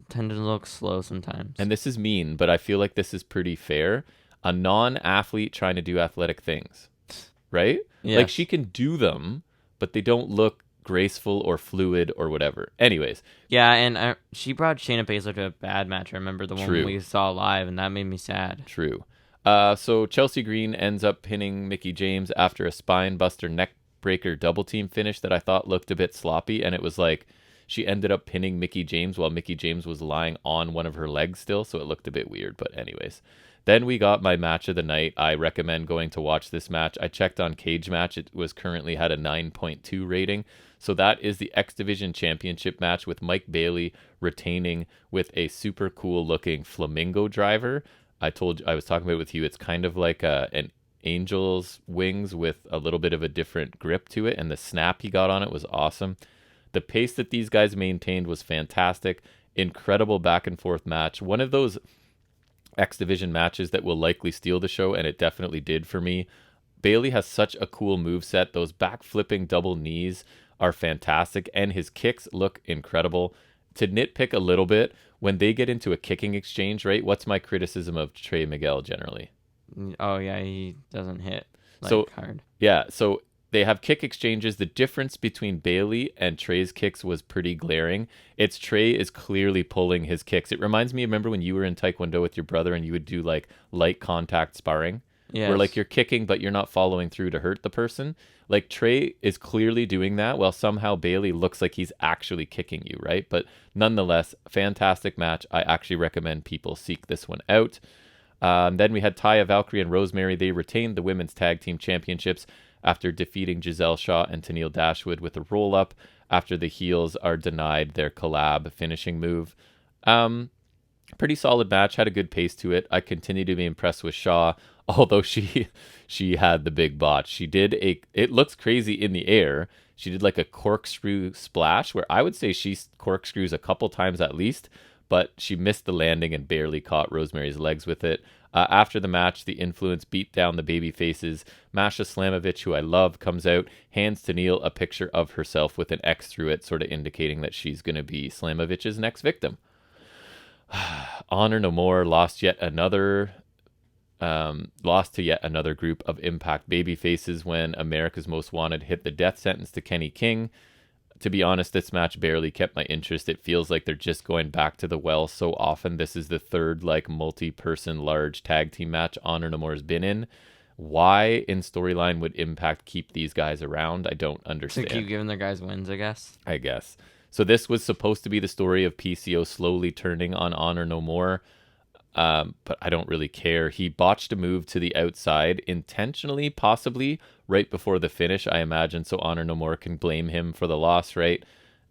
tended to look slow sometimes. And this is mean, but I feel like this is pretty fair. A non-athlete trying to do athletic things. Right? Yes. Like, she can do them, but they don't look graceful or fluid or whatever. Anyways. Yeah, and she brought Shayna Baszler to a bad match. I remember the one we saw live, and that made me sad. True. So Chelsea Green ends up pinning Mickie James after a spine buster neck breaker double team finish that I thought looked a bit sloppy, and it was like she ended up pinning Mickie James while Mickie James was lying on one of her legs still, so it looked a bit weird, but anyways. Then we got my match of the night. I recommend going to watch this match. I checked on Cage Match. It was currently had a 9.2 rating. So that is the X Division Championship match with Mike Bailey retaining with a super cool looking flamingo driver. I was talking about it with you. It's kind of like an angel's wings with a little bit of a different grip to it. And the snap he got on it was awesome. The pace that these guys maintained was fantastic. Incredible back and forth match. One of those X Division matches that will likely steal the show, and it definitely did for me. Bailey has such a cool moveset. Those back flipping double knees are fantastic, and his kicks look incredible. To nitpick a little bit, when they get into a kicking exchange, right, what's my criticism of Trey Miguel generally? Oh yeah, he doesn't hit So hard. yeah, so they have kick exchanges. The difference between Bailey and Trey's kicks was pretty glaring. It's Trey is clearly pulling his kicks. It reminds me, remember when you were in Taekwondo with your brother and you would do like light contact sparring? Where like Yes. you're kicking but you're not following through to hurt the person. Like Trey is clearly doing that while somehow Bailey looks like he's actually kicking you, right? But nonetheless, fantastic match. I actually recommend people seek this one out. Then we had Taya Valkyrie and Rosemary. They retained the women's tag team championships after defeating Giselle Shaw and Tennille Dashwood with a roll up after the heels are denied their collab finishing move. Pretty solid match, had a good pace to it. I continue to be impressed with Shaw, although she had the big botch. She did it looks crazy in the air. She did like a corkscrew splash where I would say she corkscrews a couple times at least, but she missed the landing and barely caught Rosemary's legs with it. After the match, the Influence beat down the baby faces. Masha Slamovich, who I love, comes out, hands to Neil a picture of herself with an X through it, sort of indicating that she's going to be Slamovich's next victim. Honor No More lost to yet another group of Impact baby faces when America's Most Wanted hit the death sentence to Kenny King. To be honest, this match barely kept my interest. It feels like they're just going back to the well so often. This is the third like multi-person large tag team match Honor No More has been in. Why in storyline would Impact keep these guys around? I don't understand. To keep giving their guys wins, I guess. I guess. So this was supposed to be the story of PCO slowly turning on Honor No More. But I don't really care. He botched a move to the outside intentionally, possibly right before the finish, I imagine, so Honor No More can blame him for the loss, right?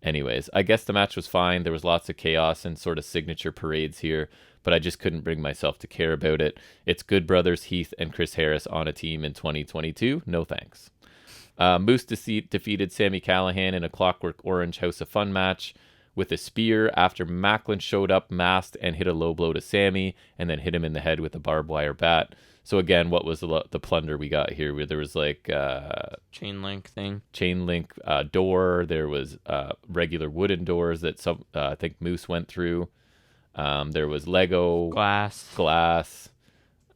Anyways, I guess the match was fine. There was lots of chaos and sort of signature parades here, but I just couldn't bring myself to care about it. It's Good Brothers Heath and Chris Harris on a team in 2022. No thanks. Moose defeated Sami Callihan in a Clockwork Orange House of Fun match with a spear after Macklin showed up masked and hit a low blow to Sammy and then hit him in the head with a barbed wire bat. So again, what was the plunder we got here? Where there was like chain link thing, door. There was regular wooden doors that some I think Moose went through. There was Lego glass,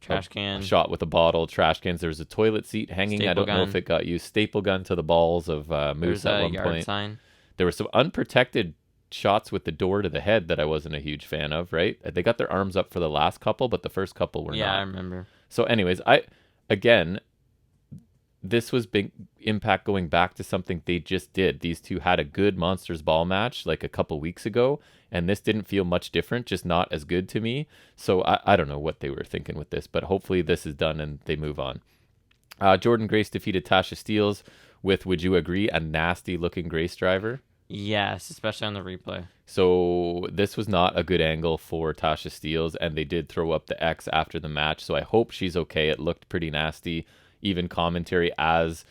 trash can, a shot with a bottle, trash cans. There was a toilet seat hanging. Staple I don't gun. know if it got used. Staple gun to the balls of Moose at one yard point. Sign. There were some unprotected shots with the door to the head that I wasn't a huge fan of, right? They got their arms up for the last couple, but the first couple were not. Yeah, I remember. So anyways, this was big Impact going back to something they just did. These two had a good Monsters Ball match like a couple weeks ago, and this didn't feel much different, just not as good to me. So I don't know what they were thinking with this, but hopefully this is done and they move on. Jordan Grace defeated Tasha Steelz with, would you agree, a nasty looking Grace driver? Yes, especially on the replay. So this was not a good angle for Tasha Steelz, and they did throw up the X after the match, so I hope she's okay. It looked pretty nasty. Even commentary as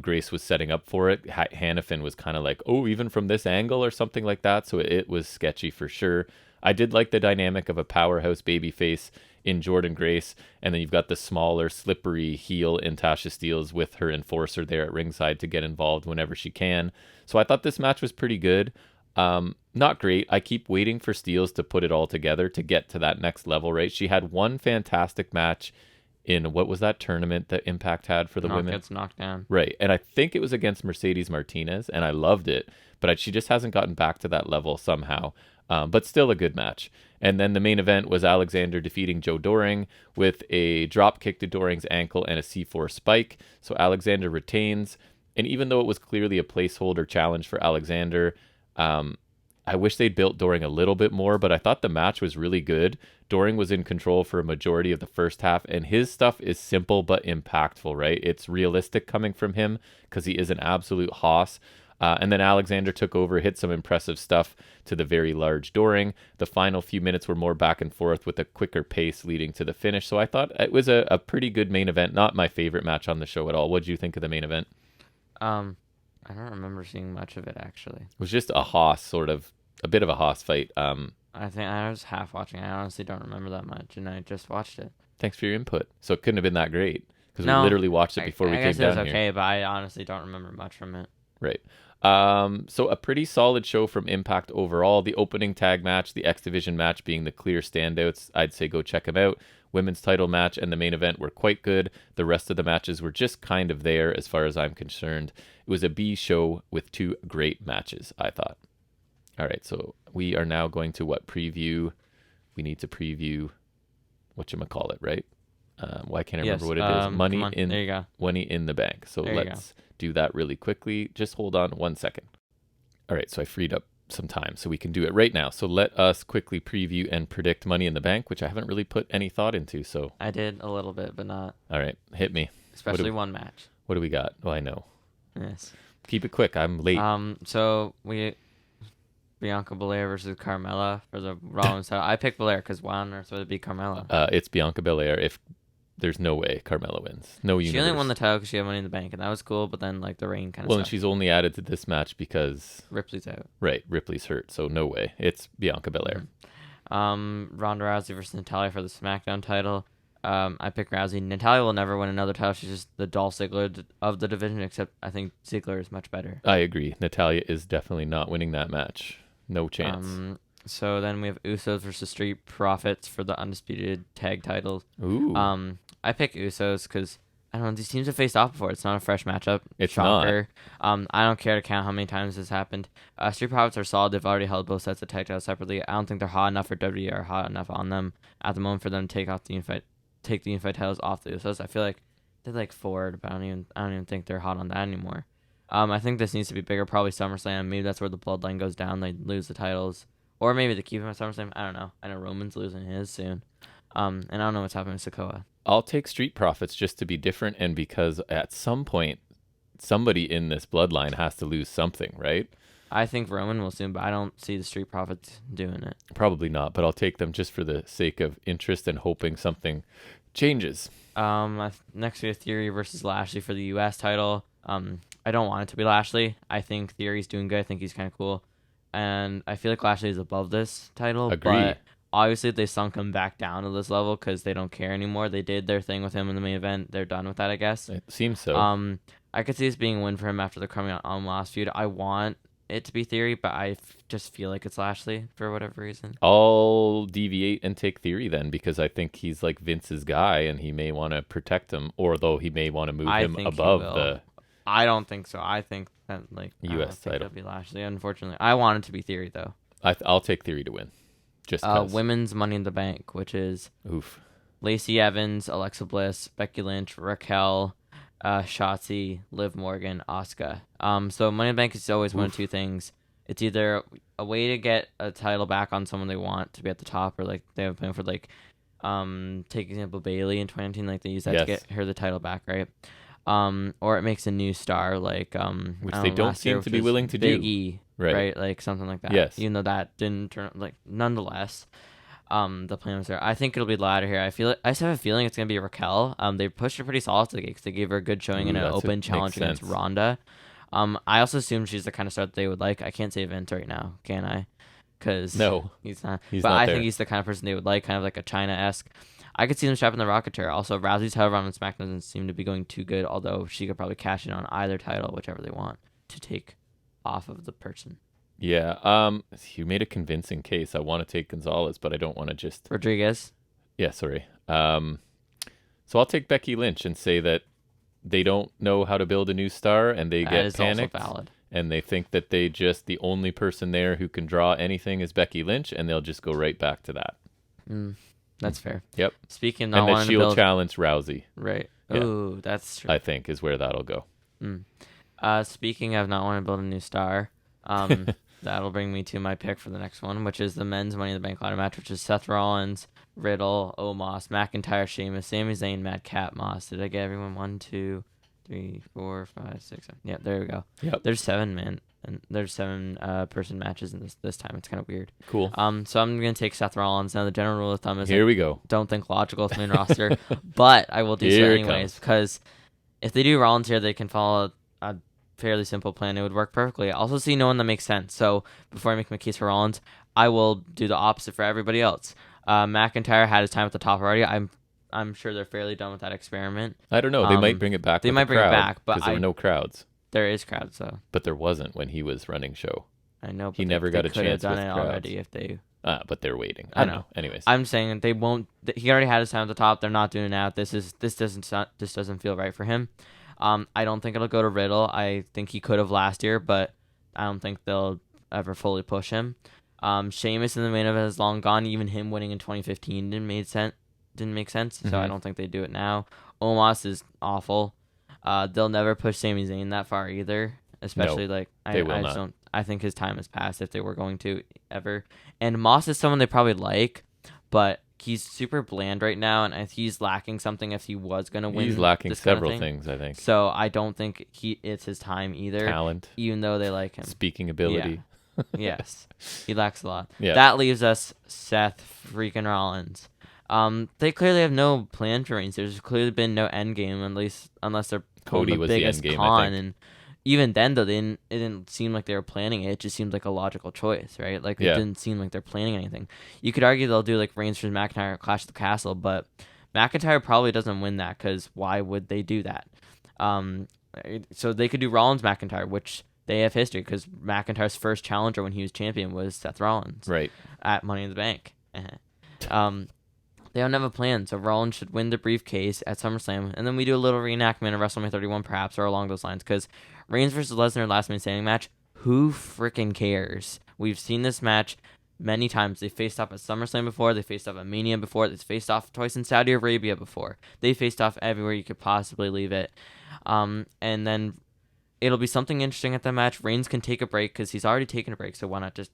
Grace was setting up for it, Hannafin was kind of like, oh, even from this angle or something like that, so it was sketchy for sure. I did like the dynamic of a powerhouse babyface in Jordan Grace, and then you've got the smaller, slippery heel in Tasha Steelz with her enforcer there at ringside to get involved whenever she can. So I thought this match was pretty good. Not great. I keep waiting for Steelz to put it all together to get to that next level, right? She had one fantastic match in, what was that tournament that Impact had for the women? Gets knocked down. Right. And I think it was against Mercedes Martinez, and I loved it, but she just hasn't gotten back to that level somehow. But still a good match. And then the main event was Alexander defeating Joe Doring with a drop kick to Doring's ankle and a C4 spike. So Alexander retains. And even though it was clearly a placeholder challenge for Alexander, I wish they'd built Doring a little bit more, but I thought the match was really good. Doring was in control for a majority of the first half, and his stuff is simple but impactful, right? It's realistic coming from him because he is an absolute hoss. And then Alexander took over, hit some impressive stuff to the very large Doring. The final few minutes were more back and forth with a quicker pace leading to the finish. So I thought it was a pretty good main event. Not my favorite match on the show at all. What did you think of the main event? I don't remember seeing much of it, actually. It was just a bit of a hoss fight. I think I was half watching. I honestly don't remember that much, and I just watched it. Thanks for your input. So it couldn't have been that great because we literally watched it before we came down here. I guess it was okay, but I honestly don't remember much from it. Right. So a pretty solid show from Impact overall. The opening tag match, the X Division match being the clear standouts. I'd say go check them out. women's title match and the main event were quite good. The rest of the matches were just kind of there as far as I'm concerned. It was a B show with 2 great matches, I thought. All right, so we are now going to preview. We need to preview whatchamacallit, right? Why can't I remember what it is? Money in, there you go. Money in the Bank. So let's do that really quickly. Just hold on 1 second. All right, so I freed up some time so we can do it right now. So let us quickly preview and predict Money in the Bank, which I haven't really put any thought into. So I did a little bit, but not. All right, hit me. Especially one match. What do we got? Oh, I know. Yes. Keep it quick. I'm late. So Bianca Belair versus Carmella for the Rollins title. I picked Belair because why on earth would it be Carmella? It's Bianca Belair. If there's no way Carmella wins. No universe. She only won the title because she had Money in the Bank, and that was cool. But then the reign kind of. Well, and she's only added to this match because Ripley's out. Right, Ripley's hurt, so no way. It's Bianca Belair. Ronda Rousey versus Natalya for the SmackDown title. I picked Rousey. Natalya will never win another title. She's just the Dolph Ziggler of the division, except I think Ziggler is much better. I agree. Natalya is definitely not winning that match. No chance. So then we have Usos versus Street Profits for the undisputed tag titles. Ooh. I pick Usos because I don't know, these teams have faced off before. It's not a fresh matchup. It's Shocker. Not. I don't care to count how many times this happened. Street Profits are solid. They've already held both sets of tag titles separately. I don't think they're hot enough for WWE or hot enough on them at the moment for them to take the unified titles off the Usos. I feel like they're forward, but I don't even think they're hot on that anymore. I think this needs to be bigger. Probably SummerSlam. Maybe that's where the bloodline goes down. They lose the titles. Or maybe they keep him at SummerSlam. I don't know. I know Roman's losing his soon. And I don't know what's happening with Sikoa. I'll take Street Profits just to be different and because at some point, somebody in this bloodline has to lose something, right? I think Roman will soon, but I don't see the Street Profits doing it. Probably not, but I'll take them just for the sake of interest and hoping something changes. Next we have Theory versus Lashley for the U.S. title. I don't want it to be Lashley. I think Theory's doing good. I think he's kind of cool. And I feel like Lashley is above this title. Agree. But obviously they sunk him back down to this level because they don't care anymore. They did their thing with him in the main event. They're done with that, I guess. It seems so. I could see this being a win for him after the coming on last feud. I want it to be Theory, but I just feel like it's Lashley for whatever reason. I'll deviate and take Theory then because I think he's like Vince's guy and he may want to protect him, or though he may want to move him above the... I don't think so. I think that U.S. title. It'll be Lashley. Unfortunately, I want it to be Theory though. I'll take Theory to win. Just cause. Women's Money in the Bank, which is Lacey Evans, Alexa Bliss, Becky Lynch, Raquel, Shotzi, Liv Morgan, Asuka. So Money in the Bank is always one of two things. It's either a way to get a title back on someone they want to be at the top, or they have a plan for take example Bailey in 2019, they used that to get her the title back, right? Or it makes a new star which they don't seem to be willing to do. Big E, right? Something like that. Yes. Even though that didn't turn nonetheless, the plan was there. I think it'll be the latter here. I just have a feeling it's gonna be Raquel. They pushed her pretty solid to the gate because they gave her a good showing in an open challenge against Ronda. I also assume she's the kind of star that they would like. I can't say Vince right now, can I? Because no, he's not. But I think he's the kind of person they would like, kind of like a China-esque. I could see them strapping the Rocketeer. Also, Rousey's title run on SmackDown doesn't seem to be going too good, although she could probably cash in on either title, whichever they want, to take off of the person. Yeah, you made a convincing case. I want to take Gonzalez, but I don't want to just... Rodriguez? Yeah, sorry. So I'll take Becky Lynch and say that they don't know how to build a new star, and they get panicked. Also valid. And they think that the only person there who can draw anything is Becky Lynch, and they'll just go right back to that. That's fair. Yep. Speaking of and that she'll challenge Rousey. Right. Yeah. Ooh, that's true. I think is where that'll go. Speaking of not wanting to build a new star, that'll bring me to my pick for the next one, which is the men's Money in the Bank ladder match, which is Seth Rollins, Riddle, Omos, McIntyre, Sheamus, Sami Zayn, Madcap, Moss. Did I get everyone? 1, 2, 3, 4, 5, 6, 7. Yeah, there we go. Yep. There's 7, man. And there's 7 person matches in this time. It's kind of weird. Cool. So I'm gonna take Seth Rollins. Now the general rule of thumb is here we go. Don't think logical with main roster, but I will do so anyways because if they do Rollins here, they can follow a fairly simple plan. It would work perfectly. I also see no one that makes sense. So before I make my case for Rollins, I will do the opposite for everybody else. McIntyre had his time at the top already. I'm sure they're fairly done with that experiment. I don't know. They might bring it back. They might bring it back, but there were no crowds. There is crowds though. But there wasn't when he was running show. I know. But he never got a chance. They could have done with it crowds. already if they. But they're waiting. I don't know. Anyways, I'm saying they won't. He already had his time at the top. They're not doing it now. This doesn't feel right for him. I don't think it'll go to Riddle. I think he could have last year, but I don't think they'll ever fully push him. Sheamus in the main event is long gone. Even him winning in 2015 didn't make sense. So I don't think they do it now. Omos is awful. They'll never push Sami Zayn that far either. Especially I think his time has passed if they were going to ever. And Moss is someone they probably like, but he's super bland right now, and he's lacking something if he was going to win. He's lacking several kind of things, I think. So I don't think it's his time either. Talent. Even though they like him. Speaking ability. Yeah. Yes. He lacks a lot. Yeah. That leaves us Seth freaking Rollins. They clearly have no plan for Reigns. There's clearly been no end game, unless they're Cody was the biggest end game, con, I think. and even then, though, it didn't seem like they were planning it. It just seemed like a logical choice, right? Like, it didn't seem like they're planning anything. You could argue they'll do, like, Reigns versus McIntyre at Clash of the Castle, but McIntyre probably doesn't win that, because why would they do that? So they could do Rollins-McIntyre, which they have history, because McIntyre's first challenger when he was champion was Seth Rollins. Right. At Money in the Bank. They don't have a plan, so Rollins should win the briefcase at SummerSlam, and then we do a little reenactment of WrestleMania 31, perhaps, or along those lines, because Reigns versus Lesnar last man standing match, who freaking cares? We've seen this match many times. They faced off at SummerSlam before, they faced off at Mania before, they faced off twice in Saudi Arabia before. They faced off everywhere you could possibly leave it. And then it'll be something interesting at that match. Reigns can take a break, because he's already taken a break, so why not just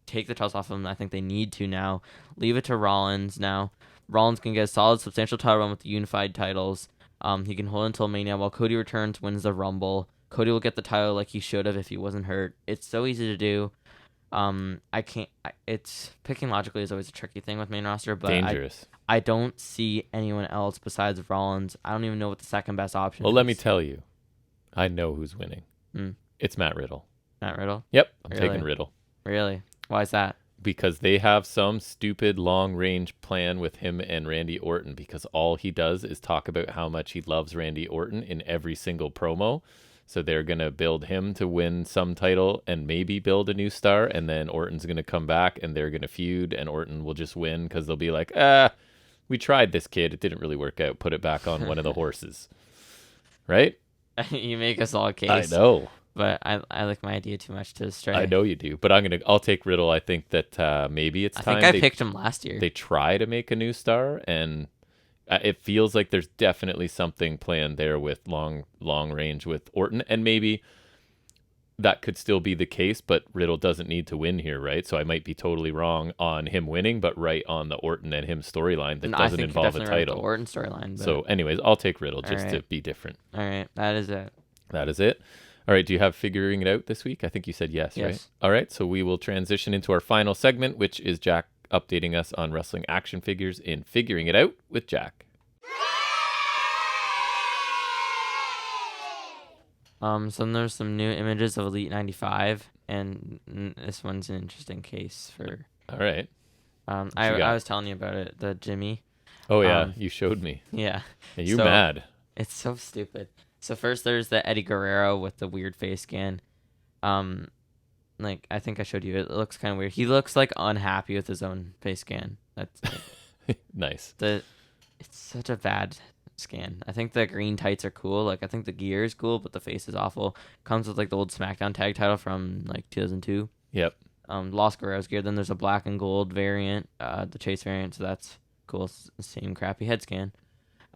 take the titles off of him? I think they need to now. Leave it to Rollins now. Rollins can get a solid, substantial title run with the unified titles. He can hold until Mania while Cody returns, wins the Rumble. Cody will get the title like he should have if he wasn't hurt. It's so easy to do. It's picking logically is always a tricky thing with main roster, but dangerous. I don't see anyone else besides Rollins. I don't even know what the second best option is. Well, let me tell you. I know who's winning. It's Matt Riddle. Matt Riddle? Yep, I'm taking Riddle. Really? Why is that? Because they have some stupid long-range plan with him and Randy Orton, because all he does is talk about how much he loves Randy Orton in every single promo. So they're going to build him to win some title and maybe build a new star, and then Orton's going to come back and they're going to feud, and Orton will just win because they'll be like, we tried this kid. It didn't really work out. Put it back on one of the horses. Right? You make us all a case. I know. But I like my idea too much to stray. I know you do, but I'll take Riddle. I think that maybe it's time. I think I picked him last year. They try to make a new star, and it feels like there's definitely something planned there with long range with Orton, and maybe that could still be the case, but Riddle doesn't need to win here, right? So I might be totally wrong on him winning, but right on the Orton and him storyline that doesn't involve a title. Right, the Orton storyline. But... So anyways, I'll take Riddle just to be different. All right, that is it. That is it. All right, do you have figuring it out this week? I think you said yes, right? All right, so we will transition into our final segment, which is Jack updating us on wrestling action figures in Figuring It Out with Jack. So there's some new images of Elite 95, and this one's an interesting case for... All right. I was telling you about it, the Jimmy. Oh, yeah, you showed me. Yeah. Are you mad? It's so stupid. So first there's the Eddie Guerrero with the weird face scan. Like I think I showed you. It looks kind of weird. He looks like unhappy with his own face scan. That's nice. It's such a bad scan. I think the green tights are cool. Like I think the gear is cool, but the face is awful. Comes with like the old SmackDown tag title from like 2002. Yep. Lost Guerrero's gear. Then there's a black and gold variant, the Chase variant. So that's cool. Same crappy head scan.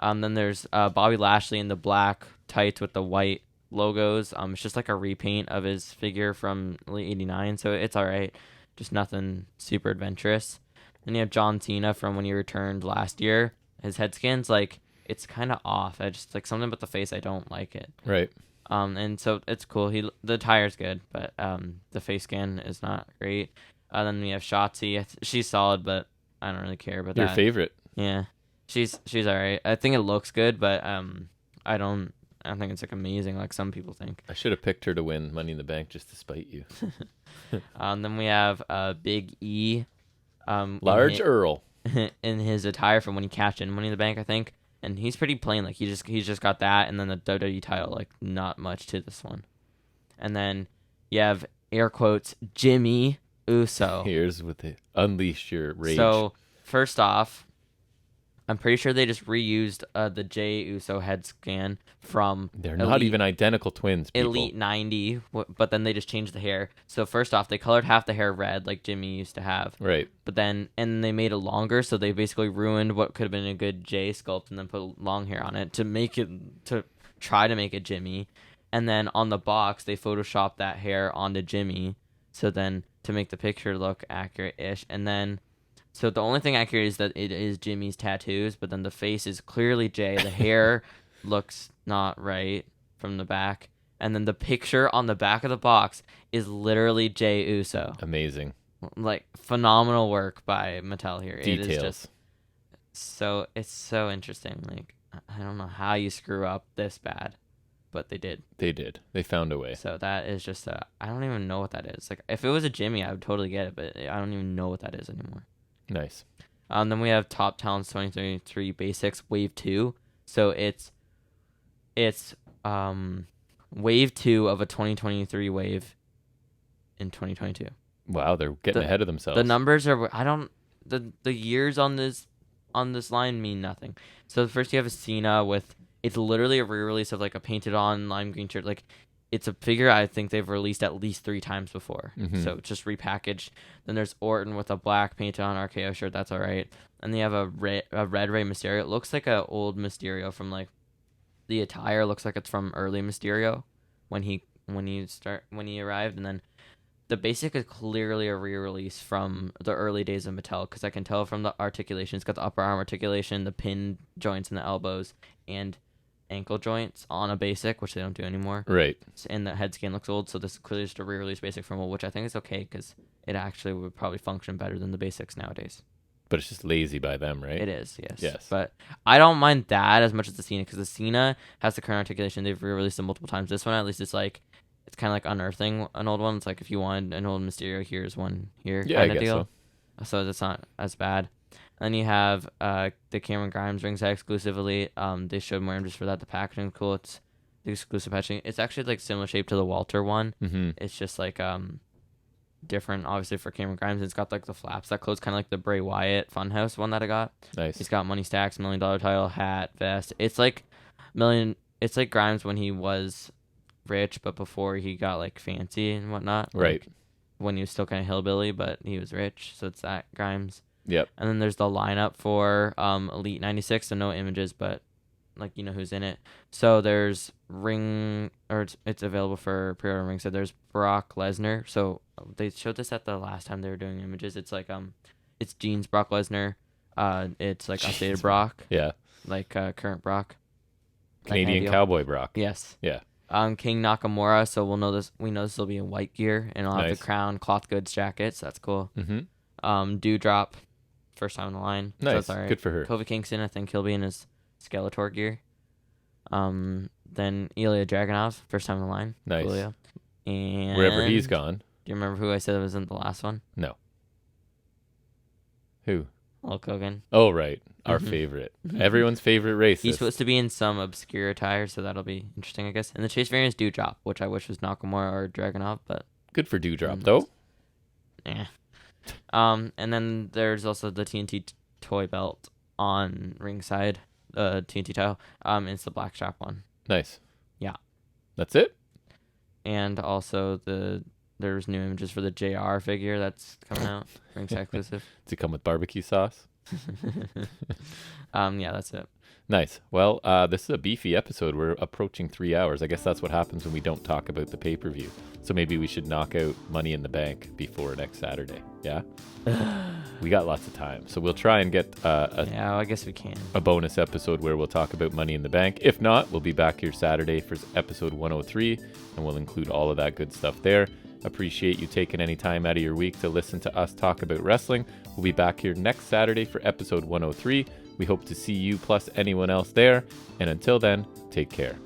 Then there's Bobby Lashley in the black tights with the white logos. It's just like a repaint of his figure from late '89, so it's all right. Just nothing super adventurous. Then you have John Cena from when he returned last year. His head scan's like it's kind of off. I just like something about the face. I don't like it. Right. And so it's cool. The tire's good, but the face scan is not great. Then we have Shotzi. She's solid, but I don't really care about Your that. favorite. Yeah. She's all right. I think it looks good, but I don't think it's like amazing like some people think. I should have picked her to win Money in the Bank just to spite you. Then we have Big E, Large Earl in his attire from when he cashed in Money in the Bank, I think, and he's pretty plain. Like he's just got that, and then the WWE title. Like not much to this one. And then you have air quotes Jimmy Uso. Here's with the unleash your rage. So first off, I'm pretty sure they just reused the Jey Uso head scan from They're not even identical twins, people. Elite 90, but then they just changed the hair. So first off, they colored half the hair red like Jimmy used to have. Right. But then, and they made it longer, so they basically ruined what could have been a good Jey sculpt and then put long hair on it to try to make it Jimmy. And then on the box, they photoshopped that hair onto Jimmy, so then to make the picture look accurate-ish. And then, so the only thing accurate is that it is Jimmy's tattoos, but then the face is clearly Jey. The hair looks not right from the back. And then the picture on the back of the box is literally Jey Uso. Amazing. Like, phenomenal work by Mattel here. Details. It is just it's so interesting. Like, I don't know how you screw up this bad, but they did. They did. They found a way. So that is just I don't even know what that is. Like, if it was a Jimmy, I would totally get it, but I don't even know what that is anymore. Nice. Then we have Top Talents 2023 Basics Wave 2. So it's Wave 2 of a 2023 wave in 2022. Wow, they're getting ahead of themselves. The numbers are the years on this line mean nothing. So first you have a Cena with, it's literally a re-release of like a painted on lime green shirt. Like, it's a figure I think they've released at least 3 times before. Mm-hmm. So just repackaged. Then there's Orton with a black painted on RKO shirt. That's all right. And they have a red Rey Mysterio. It looks like an old Mysterio from like, the attire looks like it's from early Mysterio when he arrived. And then the basic is clearly a re-release from the early days of Mattel, because I can tell from the articulation. It's got the upper arm articulation, the pin joints in the elbows, and ankle joints on a basic, which they don't do anymore. Right. And the head scan looks old, so this is clearly just a re-release basic from which I think is okay, because it actually would probably function better than the basics nowadays. But it's just lazy by them, right? It is, yes. Yes. But I don't mind that as much as the Cena, because the Cena has the current articulation. They've re-released it multiple times. This one, at least, it's like, it's kind of like unearthing an old one. It's like, if you want an old Mysterio, here's one here, Yeah, kind I of guess deal. So that's not as bad. And you have the Cameron Grimes ringside exclusively. They showed more images for that. The packaging cool. It's the exclusive packaging. It's actually like similar shape to the Walter one. Mm-hmm. It's just like different, obviously, for Cameron Grimes. It's got like the flaps that close, kind of like the Bray Wyatt Funhouse one that I got. Nice. He's got money stacks, $1 million title, hat, vest. It's like It's like Grimes when he was rich, but before he got like fancy and whatnot. Right. Like, when he was still kind of hillbilly, but he was rich. So it's that Grimes. Yep. And then there's the lineup for Elite 96, so no images, but like, you know who's in it. So there's it's available for pre-order ring. So there's Brock Lesnar. So they showed this at the last time they were doing images. It's like it's Jeans Brock Lesnar. It's like updated Brock. Yeah. Like current Brock. Canadian Cowboy Brock. Yes. Yeah. King Nakamura. So we know this will be in white gear, and I'll have Nice. the crown cloth goods jacket. So that's cool. Mm-hmm. Dewdrop. First time on the line. Nice. So that's all right. Good for her. Kofi Kingston, I think he'll be in his Skeletor gear. Then Ilya Dragunov, first time on the line. Nice. Coolio. And Wherever he's gone. Do you remember who I said was in the last one? No. Who? Hulk Hogan. Oh, right. Our Mhm. favorite. Everyone's favorite racist. He's supposed to be in some obscure attire, so that'll be interesting, I guess. And the chase variant is Dewdrop, which I wish was Nakamura or Dragunov, but Good for Dewdrop, though. yeah. And then there's also the TNT toy belt on ringside, TNT title. It's the black strap one. Nice. Yeah. That's it? And also there's new images for the JR figure that's coming out, ringside exclusive. Does it come with barbecue sauce? Yeah, that's it. Nice. Well, this is a beefy episode. We're approaching 3 hours. I guess that's what happens when we don't talk about the pay-per-view. So maybe we should knock out Money in the Bank before next Saturday. Yeah? We got lots of time. So we'll try and get Yeah, I guess we can. a bonus episode where we'll talk about Money in the Bank. If not, we'll be back here Saturday for episode 103, and we'll include all of that good stuff there. Appreciate you taking any time out of your week to listen to us talk about wrestling. We'll be back here next Saturday for episode 103. We hope to see you plus anyone else there. And until then, take care.